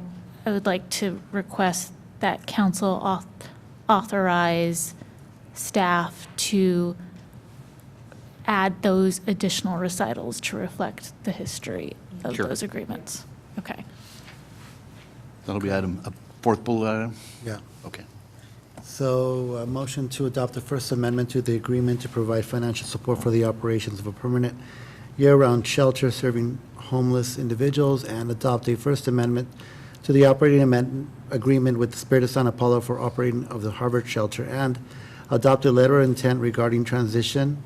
I would like to request that council authorize staff to add those additional recitals to reflect the history of Sure. those agreements. Okay. That'll be a fourth bullet item? Yeah. Okay. So, a motion to adopt the First Amendment to the agreement to provide financial support for the operations of a permanent year-round shelter serving homeless individuals, and adopt a First Amendment to the operating agreement with the Spirit of Santa Paula for operating of the Harvard Shelter, and adopt a letter of intent regarding transition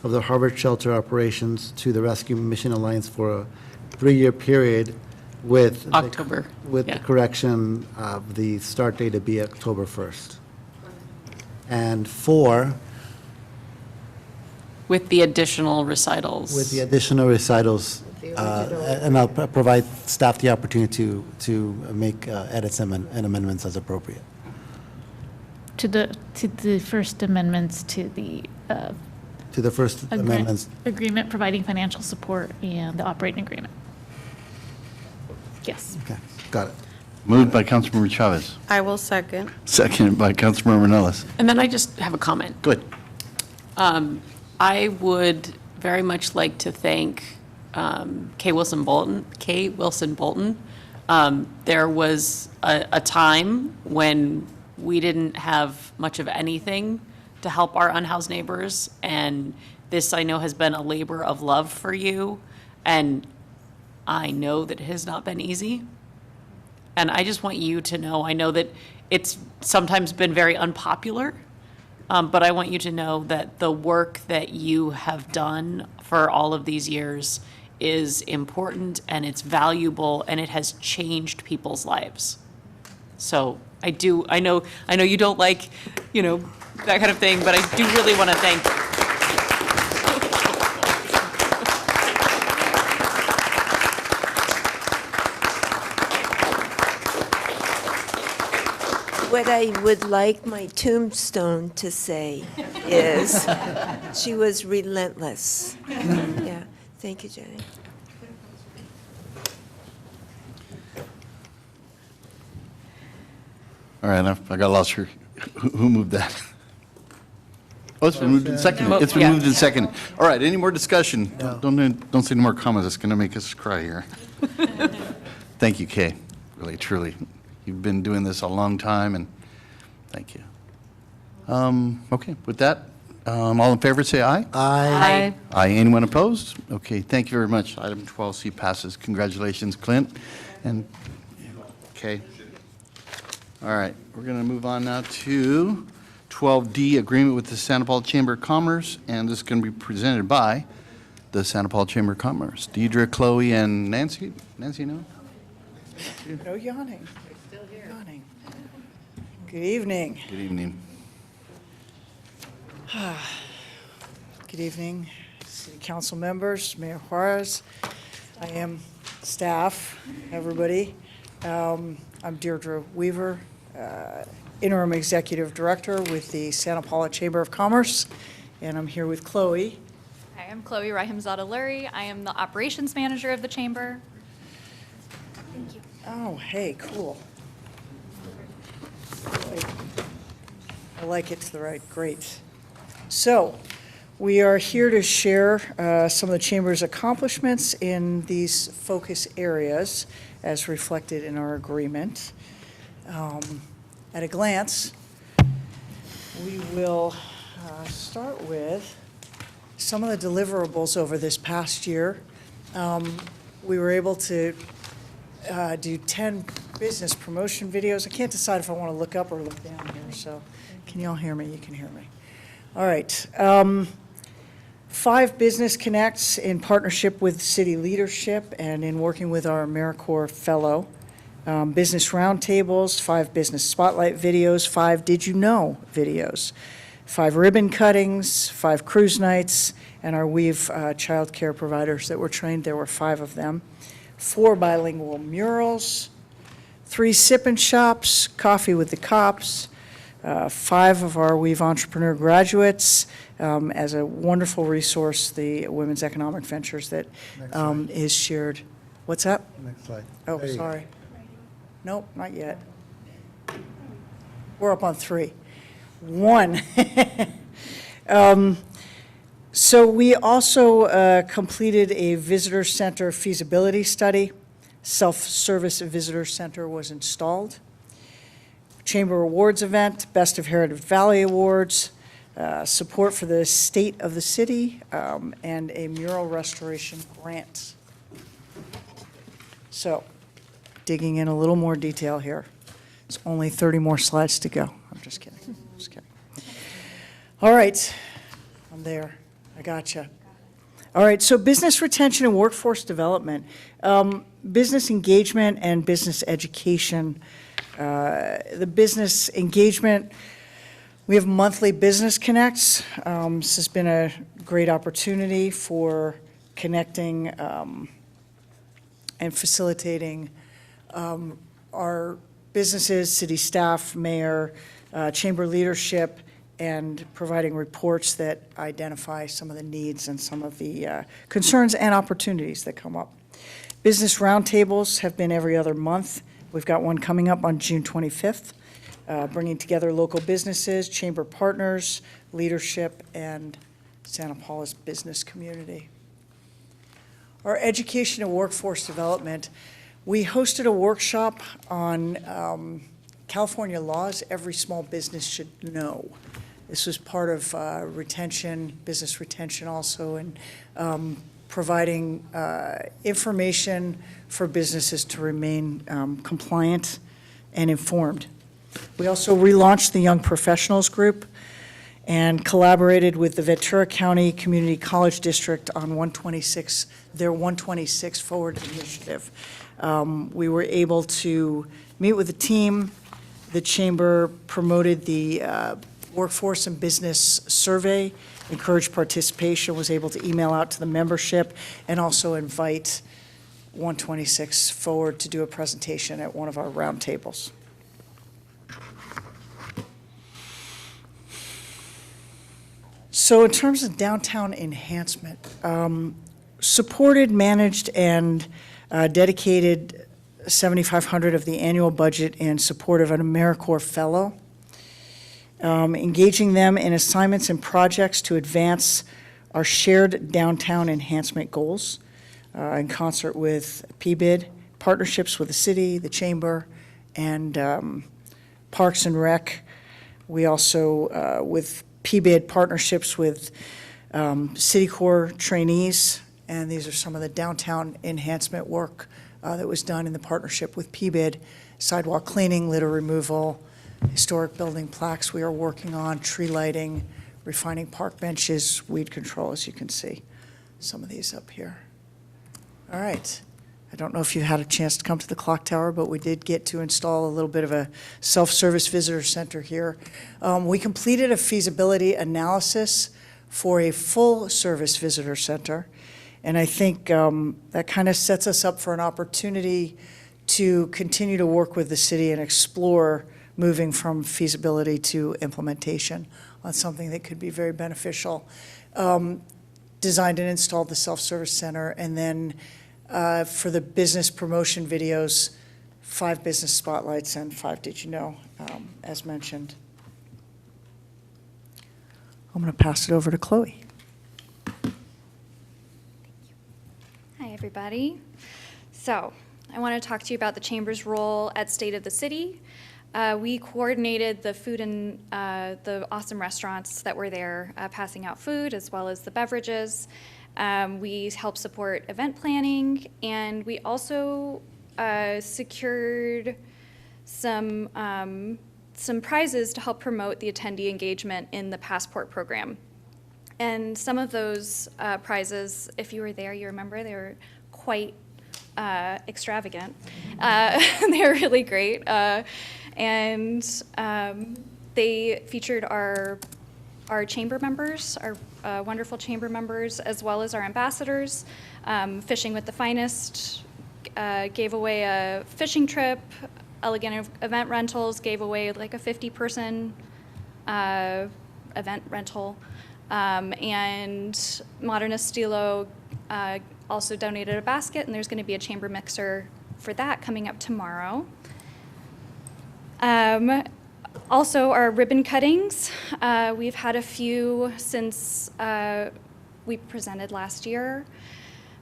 of the Harvard Shelter operations to the Rescue Mission Alliance for a 3-year period with October, with yeah. the correction of the start date to be October 1st. And 4, With the additional recitals. with the additional recitals, and I'll provide staff the opportunity to make edits and amendments as appropriate. To the first amendments to the To the First Amendments. agreement providing financial support and the operating agreement. Yes. Okay, got it. Moved by Councilmember Chavez, I will second. seconded by Councilmember Nellis. And then I just have a comment. Good. I would very much like to thank Kay Wilson Bolton. There was a time when we didn't have much of anything to help our unhoused neighbors, and this, I know, has been a labor of love for you, and I know that it has not been easy. And I just want you to know, I know that it's sometimes been very unpopular, but I want you to know that the work that you have done for all of these years is important and it's valuable and it has changed people's lives. So I know you don't like, that kind of thing, but I do really want to thank you. What I would like my tombstone to say is, she was relentless. Yeah, thank you, Jenny. All right, I got lost here. Who moved that? Oh, it's been moved in second. It's been moved in second. All right, any more discussion? Don't say any more comments. It's going to make us cry here. Thank you, Kay. Really, truly. You've been doing this a long time, and thank you. Okay, with that, all in favor, say aye. Aye. Aye. Anyone opposed? Okay, thank you very much. Item 12C passes. Congratulations, Clint. And, okay. All right, we're going to move on now to 12D, agreement with the Santa Paula Chamber of Commerce, and this is going to be presented by the Santa Paula Chamber of Commerce. Deidre, Chloe, and Nancy. Nancy, no? No yawning. Still here. Yawning. Good evening. Good evening. Good evening, City Council members, Mayor Juarez. I am staff, everybody. I'm Deirdre Weaver, Interim Executive Director with the Santa Paula Chamber of Commerce, and I'm here with Chloe. Hi, I'm Chloe Rahimzadeh-Lurie. I am the Operations Manager of the Chamber. Thank you. Oh, hey, cool. I like it to the right, great. So, We are here to share some of the Chamber's accomplishments in these focus areas as reflected in our agreement. At a glance, we will start with some of the deliverables over this past year. We were able to do 10 business promotion videos. I can't decide if I want to look up or look down here, so can you all hear me? You can hear me. All right. 5 Business Connects in partnership with city leadership and in working with our AmeriCorps fellow. Business roundtables, 5 business spotlight videos, 5 Did You Know videos, 5 ribbon cuttings, 5 cruise nights, and our Weave child care providers that were trained, there were 5 of them. 4 bilingual murals, 3 sip and shops, coffee with the cops, 5 of our Weave Entrepreneur graduates as a wonderful resource, the Women's Economic Ventures that is shared. What's that? Next slide. Oh, There you go. sorry. Nope, not yet. We're up on 3. 1. So we also completed a visitor center feasibility study. Self-service visitor center was installed. Chamber Awards event, Best of Heritage Valley Awards, support for the state of the city, and a mural restoration grant. So, digging in a little more detail here. It's only 30 more slides to go. I'm just kidding. Just kidding. All right, I'm there. I gotcha. All right, so business retention and workforce development, business engagement and business education. The business engagement, we have monthly business connects. This has been a great opportunity for connecting and facilitating our businesses, city staff, mayor, chamber leadership, and providing reports that identify some of the needs and some of the concerns and opportunities that come up. Business roundtables have been every other month. We've got one coming up on June 25th, bringing together local businesses, chamber partners, leadership, and Santa Paula's business community. Our education and workforce development, we hosted a workshop on California laws every small business should know. This was part of retention, business retention also, and providing information for businesses to remain compliant and informed. We also relaunched the Young Professionals Group and collaborated with the Ventura County Community College District on their 126 Forward initiative. We were able to meet with the team. The chamber promoted the workforce and business survey, encouraged participation, was able to email out to the membership, and also invite 126 Forward to do a presentation at one of our roundtables. So in terms of downtown enhancement, supported, managed, and dedicated $7,500 of the annual budget in support of an AmeriCorps fellow, engaging them in assignments and projects to advance our shared downtown enhancement goals in concert with PBID, partnerships with the city, the chamber, and Parks and Rec. We also, with PBID, partnerships with City Corps trainees, and these are some of the downtown enhancement work that was done in the partnership with PBID, sidewalk cleaning, litter removal, historic building plaques we are working on, tree lighting, refining park benches, weed control, as you can see. Some of these up here. All right. I don't know if you had a chance to come to the clock tower, but we did get to install a little bit of a self-service visitor center here. We completed a feasibility analysis for a full-service visitor center, and I think that kind of sets us up for an opportunity to continue to work with the city and explore moving from feasibility to implementation on something that could be very beneficial. Designed and installed the self-service center, and then for the business promotion videos, 5 business spotlights and 5 Did You Know, as mentioned. I'm going to pass it over to Chloe. everybody. So, I want to talk to you about the Chamber's role at State of the City. We coordinated the food and the awesome restaurants that were there passing out food as well as the beverages. We helped support event planning, and we also secured some prizes to help promote the attendee engagement in the Passport program. And some of those prizes, if you were there, you remember, they were quite extravagant. They were really great. And they featured our chamber members, our wonderful chamber members, as well as our ambassadors. Fishing with the Finest gave away a fishing trip. Elegant Event Rentals gave away like a 50-person event rental. And Modern Estilo also donated a basket, and there's going to be a chamber mixer for that coming up tomorrow. Also, our ribbon cuttings. We've had a few since we presented last year.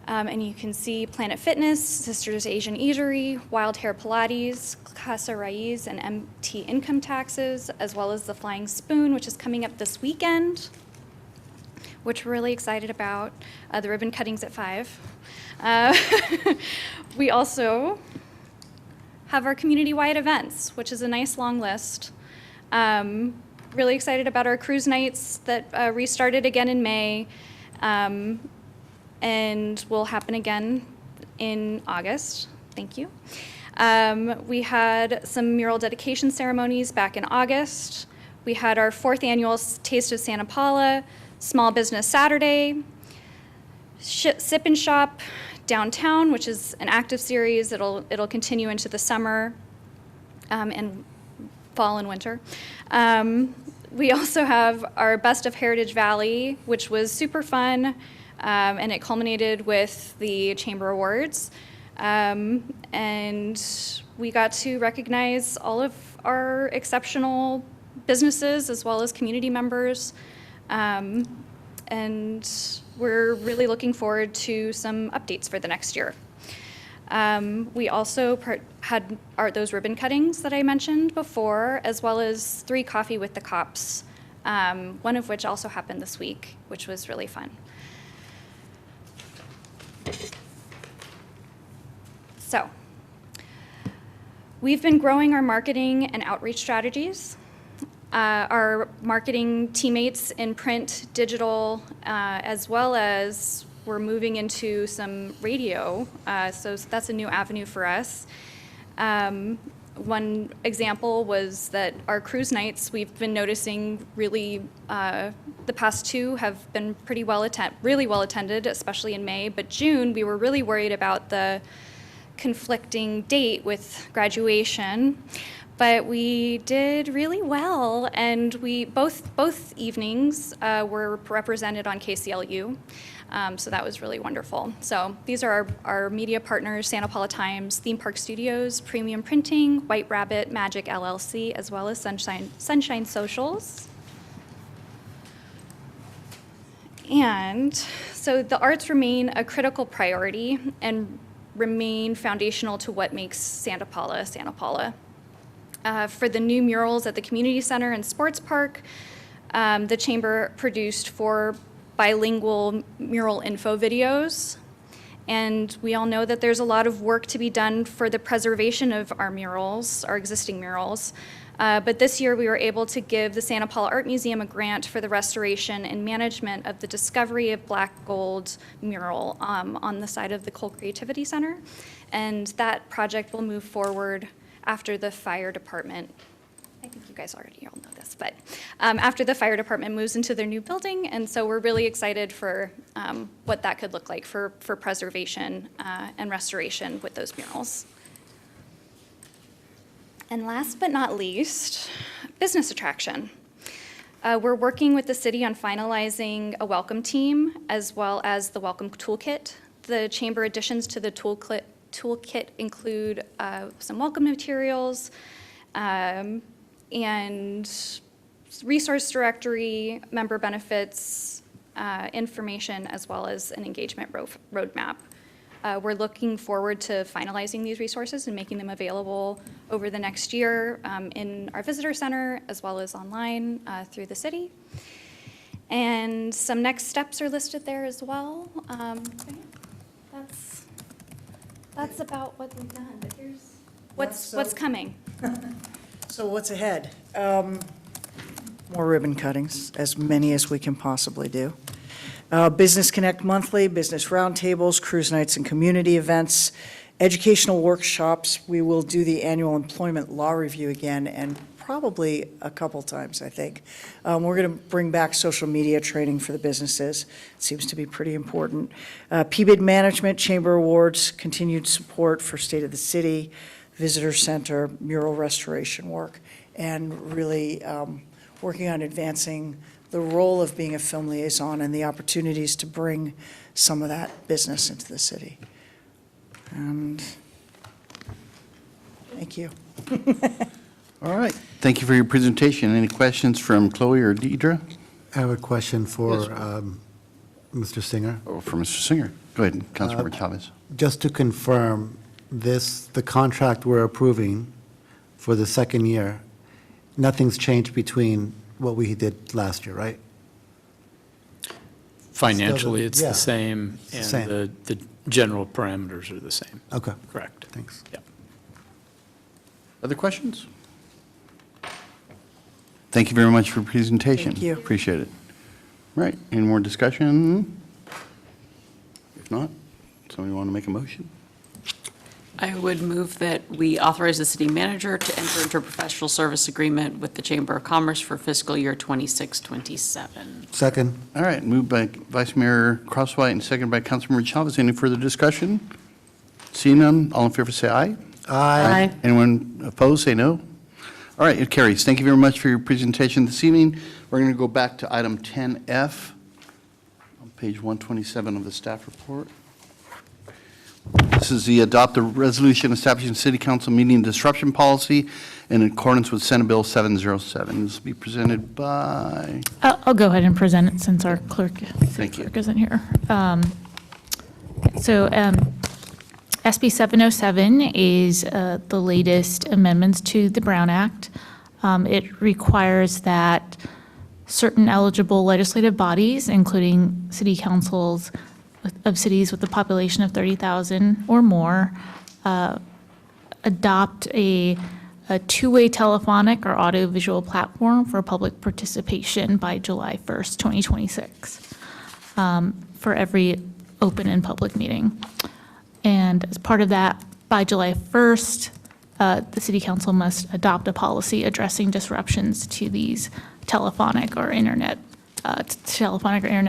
And you can see Planet Fitness, Sisters Asian Eatery, Wild Hair Pilates, Casa Raiz, and MT Income Taxes, as well as the Flying Spoon, which is coming up this weekend, which we're really excited about. The ribbon cutting's at 5. We also have our community-wide events, which is a nice long list. Really excited about our cruise nights that restarted again in May. And will happen again in August. Thank you. We had some mural dedication ceremonies back in August. We had our 4th annual Taste of Santa Paula, Small Business Saturday, Sip and Shop downtown, which is an active series. It'll continue into the summer and fall and winter. We also have our Best of Heritage Valley, which was super fun. And it culminated with the Chamber Awards. And we got to recognize all of our exceptional businesses as well as community members. And we're really looking forward to some updates for the next year. We also had those ribbon cuttings that I mentioned before, as well as 3 Coffee with the Cops, one of which also happened this week, which was really fun. So, we've been growing our marketing and outreach strategies. Our marketing teammates in print, digital, as well as we're moving into some radio, so that's a new avenue for us. One example was that our cruise nights, we've been noticing really, the past 2 have been really well attended, especially in May. But June, we were really worried about the conflicting date with graduation. But we did really well, and we both evenings were represented on KCLU. So that was really wonderful. So these are our media partners: Santa Paula Times, Theme Park Studios, Premium Printing, White Rabbit, Magic LLC, as well as Sunshine Socials. And so the arts remain a critical priority and remain foundational to what makes Santa Paula Santa Paula. For the new murals at the Community Center and Sports Park, the Chamber produced 4 bilingual mural info videos. And we all know that there's a lot of work to be done for the preservation of our murals, our existing murals. But this year we were able to give the Santa Paula Art Museum a grant for the restoration and management of the Discovery of Black Gold mural on the side of the Cole Creativity Center. And that project will move forward after the fire department, I think you guys already all know this, but after the fire department moves into their new building. And so we're really excited for what that could look like for preservation and restoration with those murals. And last but not least, business attraction. We're working with the city on finalizing a welcome team as well as the welcome toolkit. The chamber additions to the toolkit include some welcome materials and resource directory, member benefits, information, as well as an engagement roadmap. We're looking forward to finalizing these resources and making them available over the next year in our visitor center as well as online through the city. And some next steps are listed there as well. That's about what we've done, but here's what's coming. So what's ahead? More ribbon cuttings, as many as we can possibly do. Business Connect Monthly, business roundtables, cruise nights and community events, educational workshops. We will do the annual employment law review again, and probably a couple times, I think. We're going to bring back social media training for the businesses. It seems to be pretty important. PBID management, chamber awards, continued support for State of the City, visitor center, mural restoration work, and really working on advancing the role of being a film liaison and the opportunities to bring some of that business into the city. And thank you. All right. Thank you for your presentation. Any questions from Chloe or Deidre? I have a question for Yes. Mr. Singer. Or for Mr. Singer? Go ahead, Councilmember Chavez. Just to confirm, the contract we're approving for the second year, nothing's changed between what we did last year, right? Financially, it's yeah, the same, it's the and same. the general parameters are the same. Okay. Correct. Thanks. Yeah. Other questions? Thank you very much for your presentation. Thank you. Appreciate it. Right, any more discussion? If not, somebody want to make a motion? I would move that we authorize the city manager to enter into a professional service agreement with the Chamber of Commerce for fiscal year 26-27. Second. All right, moved by Vice Mayor Crosswhite and seconded by Councilmember Chavez. Any further discussion? Seeing none, all in favor say aye. Aye. Anyone opposed, say no. All right, it carries. Thank you very much for your presentation this evening. We're going to go back to item 10F on page 127 of the staff report. This is the adopt a resolution establishing city council meeting disruption policy in accordance with Senate Bill 707. This will be presented by, I'll go ahead and present it since our clerk Thank you. isn't here. SB 707 is the latest amendments to the Brown Act. It requires that certain eligible legislative bodies, including city councils of cities with a population of 30,000 or more, adopt a two-way telephonic or audiovisual platform for public participation by July 1st, 2026, for every open and public meeting. And as part of that, by July 1st, the city council must adopt a policy addressing disruptions to these telephonic or internet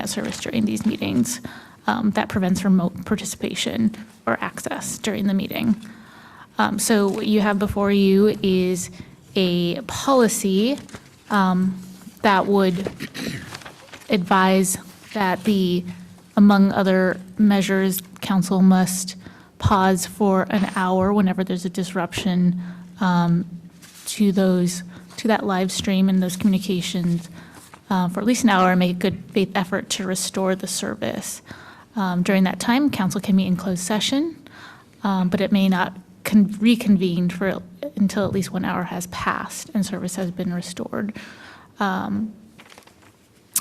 service during these meetings that prevents remote participation or access during the meeting. So what you have before you is a policy that would advise that among other measures, council must pause for an hour whenever there's a disruption to that live stream and those communications for at least an hour and make a good faith effort to restore the service. During that time, council can meet in closed session, but it may not reconvene until at least 1 hour has passed and service has been restored. And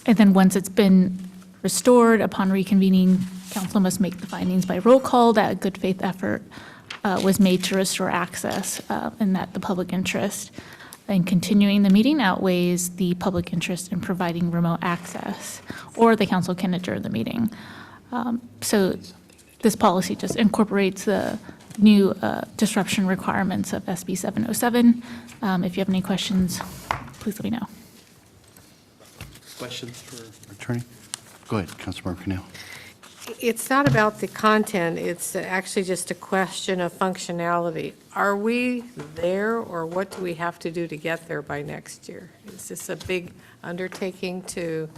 then once it's been restored, upon reconvening, council must make the findings by roll call that a good faith effort was made to restore access and that the public interest in continuing the meeting outweighs the public interest in providing remote access, or the council can adjourn the meeting. So this policy just incorporates the new disruption requirements of SB 707. If you have any questions, please let me know. questions for Attorney? Go ahead, Councilmember Cornell. It's not about the content, it's actually just a question of functionality. Are we there, or what do we have to do to get there by next year? Is this a big undertaking to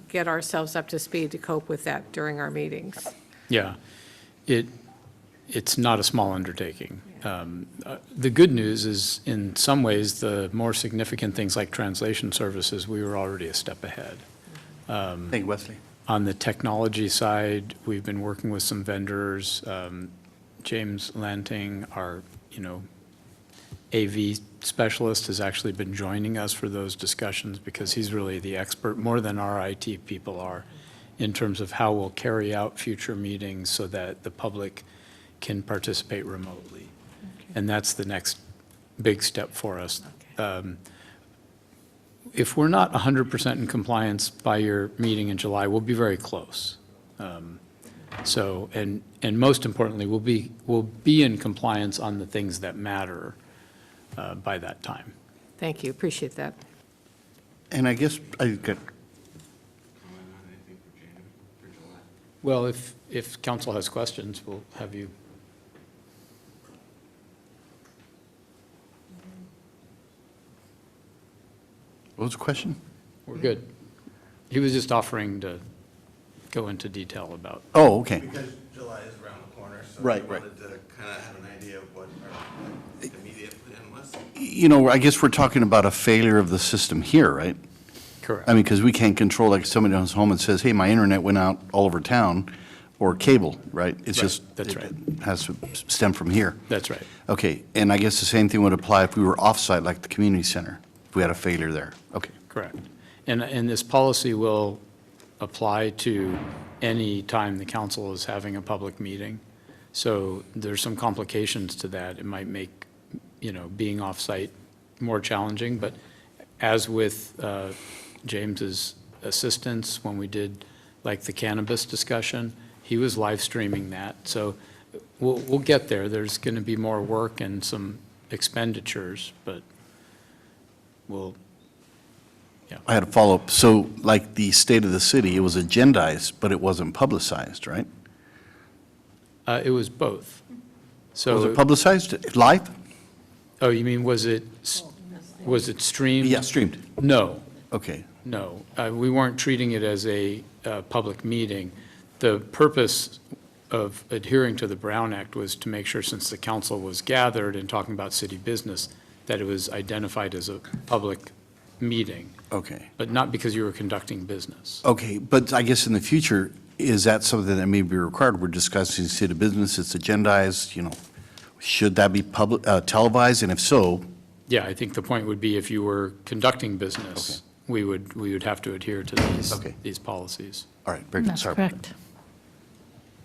get ourselves up to speed to cope with that during our meetings? Yeah, it's not a small undertaking. The good news is, in some ways, the more significant things like translation services, we were already a step ahead. Thank you, Wesley. On the technology side, we've been working with some vendors. James Lanting, our, AV specialist, has actually been joining us for those discussions because he's really the expert, more than our IT people are, in terms of how we'll carry out future meetings so that the public can participate remotely. And that's the next big step for us. If we're not 100% in compliance by your meeting in July, we'll be very close. So, and most importantly, we'll be in compliance on the things that matter by that time. Thank you, appreciate that. And I guess I got, Well, if council has questions, we'll have you. what was the question? We're good. He was just offering to go into detail about. Oh, okay. Because July is around the corner, so Right, we right. wanted to kind of have an idea of what our immediate plan was. I guess we're talking about a failure of the system here, right? Correct. I mean, because we can't control, like, somebody comes home and says, hey, my internet went out all over town, or cable, right? It's Right, just. that's right. It has to stem from here. That's right. Okay, and I guess the same thing would apply if we were off-site, like the community center, if we had a failure there. Okay. Correct. And this policy will apply to any time the council is having a public meeting. So there's some complications to that. It might make, being off-site more challenging, but as with James's assistance, when we did like the cannabis discussion, he was live streaming that. So we'll get there. There's going to be more work and some expenditures, but we'll, I had a follow-up. So like the state of the city, it was agendized, but it wasn't publicized, right? it was both. So. Was it publicized live? Oh, you mean, was it streamed? Yeah, streamed. No, Okay. no. We weren't treating it as a public meeting. The purpose of adhering to the Brown Act was to make sure, since the council was gathered and talking about city business, that it was identified as a public meeting, Okay. but not because you were conducting business. Okay, but I guess in the future, is that something that may be required? We're discussing city business, it's agendized, should that be televised? And if so, Yeah, I think the point would be if you were conducting business, we would have to adhere to these policies. all right, very good. That's Sorry. correct.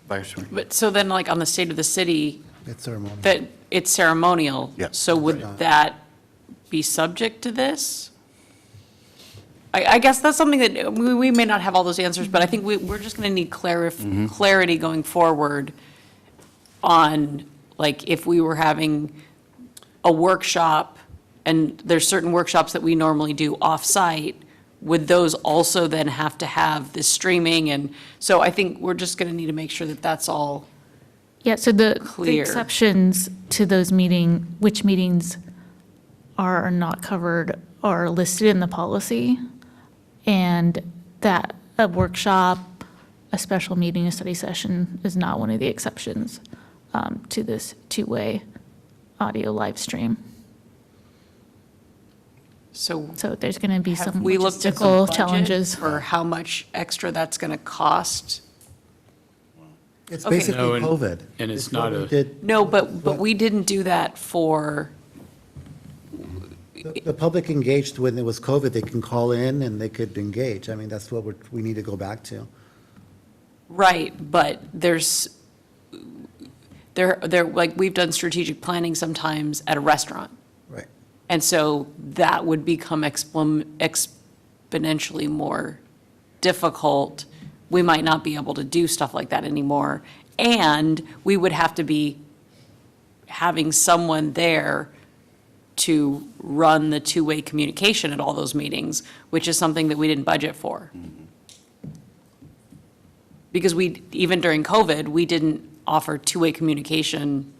Vice Mayor. But, so then, like, on the state of the city, It's ceremonial. that it's ceremonial. Yeah. So would that be subject to this? I guess that's something that, we may not have all those answers, but I think we're just going to need clarity going forward on, like, if we were having a workshop, and there's certain workshops that we normally do off-site, would those also then have to have this streaming? And so I think we're just going to need to make sure that that's all. Yeah, so the Clear. exceptions to those which meetings are or not covered are listed in the policy. And that a workshop, a special meeting, a study session is not one of the exceptions to this two-way audio live stream. So there's going to be have some we looked at the logistical budget challenges. for how much extra that's going to cost? It's Okay. basically No, and- COVID. and it's not what we a- did. No, but we didn't do that for, The public engaged when it was COVID, they can call in and they could engage. I mean, that's what we need to go back to. right, but like, we've done strategic planning sometimes at a restaurant. Right. And so that would become exponentially more difficult. We might not be able to do stuff like that anymore. And we would have to be having someone there to run the two-way communication at all those meetings, which is something that we didn't budget for. Because even during COVID, we didn't offer two-way communication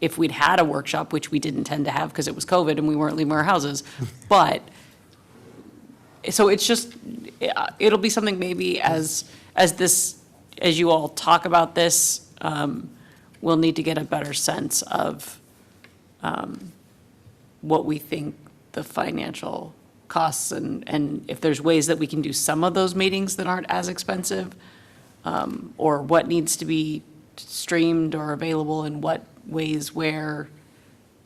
if we'd had a workshop, which we didn't tend to have because it was COVID and we weren't leaving our houses. But, so it's just, it'll be something maybe as you all talk about this, we'll need to get a better sense of what we think the financial costs and if there's ways that we can do some of those meetings that aren't as expensive, or what needs to be streamed or available in what ways where.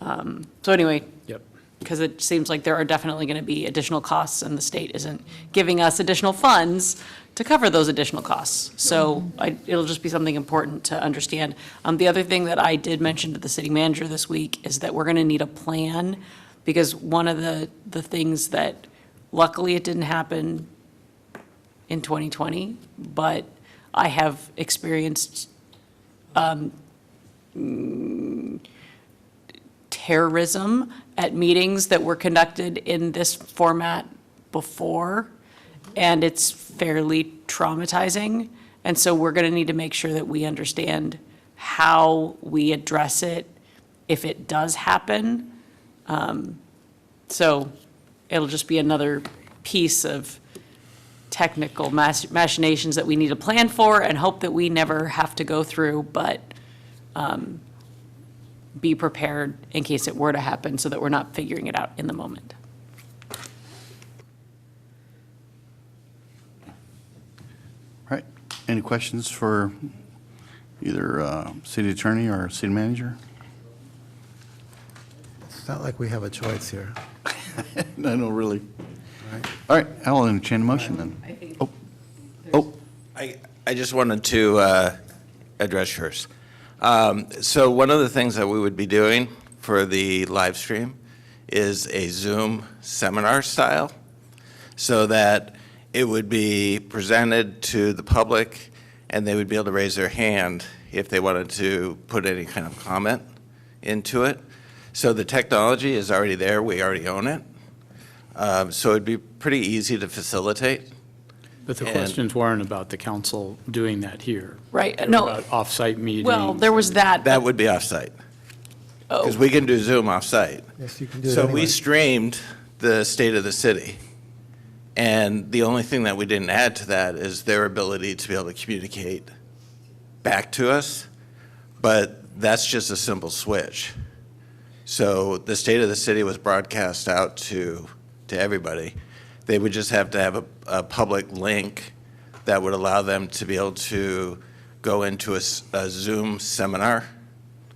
So anyway. Yep. Because it seems like there are definitely going to be additional costs and the state isn't giving us additional funds to cover those additional costs. So it'll just be something important to understand. The other thing that I did mention to the city manager this week is that we're going to need a plan, because one of the things that, luckily it didn't happen in 2020, but I have experienced terrorism at meetings that were conducted in this format before, and it's fairly traumatizing. And so we're going to need to make sure that we understand how we address it if it does happen. So it'll just be another piece of technical machinations that we need to plan for and hope that we never have to go through, but be prepared in case it were to happen so that we're not figuring it out in the moment. All right. Any questions for either city attorney or city manager? It's not like we have a choice here. No, no, really. All right, I'll entertain a motion then. Oh, I just wanted to address yours. So one of the things that we would be doing for the live stream is a Zoom seminar style, so that it would be presented to the public and they would be able to raise their hand if they wanted to put any kind of comment into it. So the technology is already there, we already own it. So it'd be pretty easy to facilitate. But the questions weren't about the council doing that here. Right, They were no. about off-site meetings. Well, there was that. That would be off-site. Because we can do Zoom off-site. Yes, you can do it So anyway. we streamed the state of the city. And the only thing that we didn't add to that is their ability to be able to communicate back to us. But that's just a simple switch. So the state of the city was broadcast out to everybody. They would just have to have a public link that would allow them to be able to go into a Zoom seminar,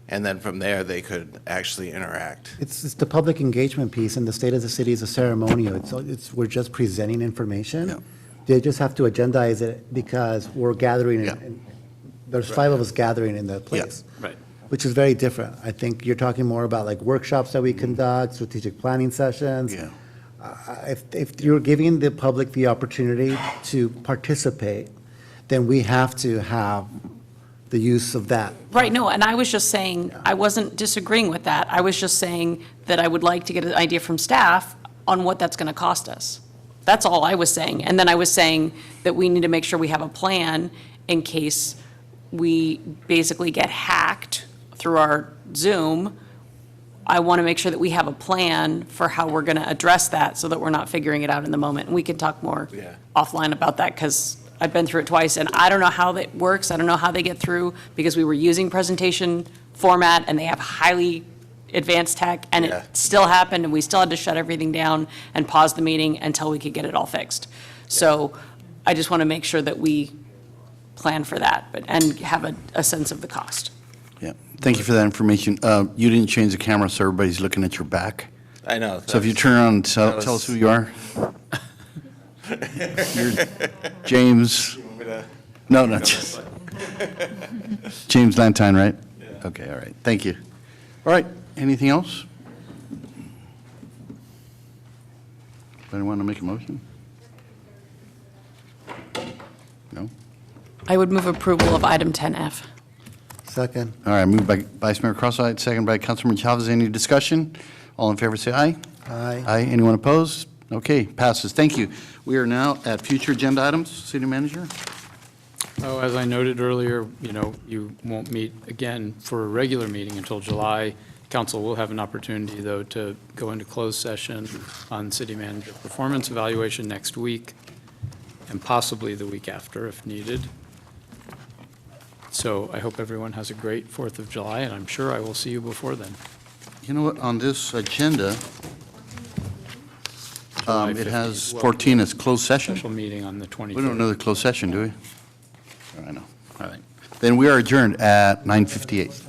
and then from there, they could actually interact. It's the public engagement piece, and the state of the city is a ceremonial. We're just presenting information. They just have to agendize it because we're gathering, there's 5 of us gathering in the place. Right. Which is very different. I think you're talking more about like workshops that we conduct, strategic planning sessions. Yeah. If you're giving the public the opportunity to participate, then we have to have the use of that. Right, no, and I was just saying, I wasn't disagreeing with that. I was just saying that I would like to get an idea from staff on what that's going to cost us. That's all I was saying. And then I was saying that we need to make sure we have a plan in case we basically get hacked through our Zoom. I want to make sure that we have a plan for how we're going to address that so that we're not figuring it out in the moment. And we can talk more offline about that, because I've been through it twice and I don't know how that works. I don't know how they get through, because we were using presentation format and they have highly advanced tech, and it still happened and we still had to shut everything down and pause the meeting until we could get it all fixed. So I just want to make sure that we plan for that and have a sense of the cost. yeah. Thank you for that information. You didn't change the camera, so everybody's looking at your back. I know. So if you turn around and tell us who you are. You're James. No, not just. James Lantine, right? Okay, all right. Thank you. All right. Anything else? Anyone want to make a motion? No? I would move approval of item 10F. Second. All right, moved by Vice Mayor Crosswhite, second by Councilman Chavez. Any discussion? All in favor, say aye. Aye. Aye. Anyone opposed? Okay, passes. Thank you. We are now at future agenda items. City Manager? Oh, as I noted earlier, you won't meet again for a regular meeting until July. Council will have an opportunity, though, to go into closed session on city manager performance evaluation next week, and possibly the week after if needed. So I hope everyone has a great 4th of July, and I'm sure I will see you before then. You know what, on this agenda, July 15th. It has Well, 14 as closed session. Special meeting on the 23rd. We don't know the closed session, do we? I know. All right. Then we are adjourned at 9:58.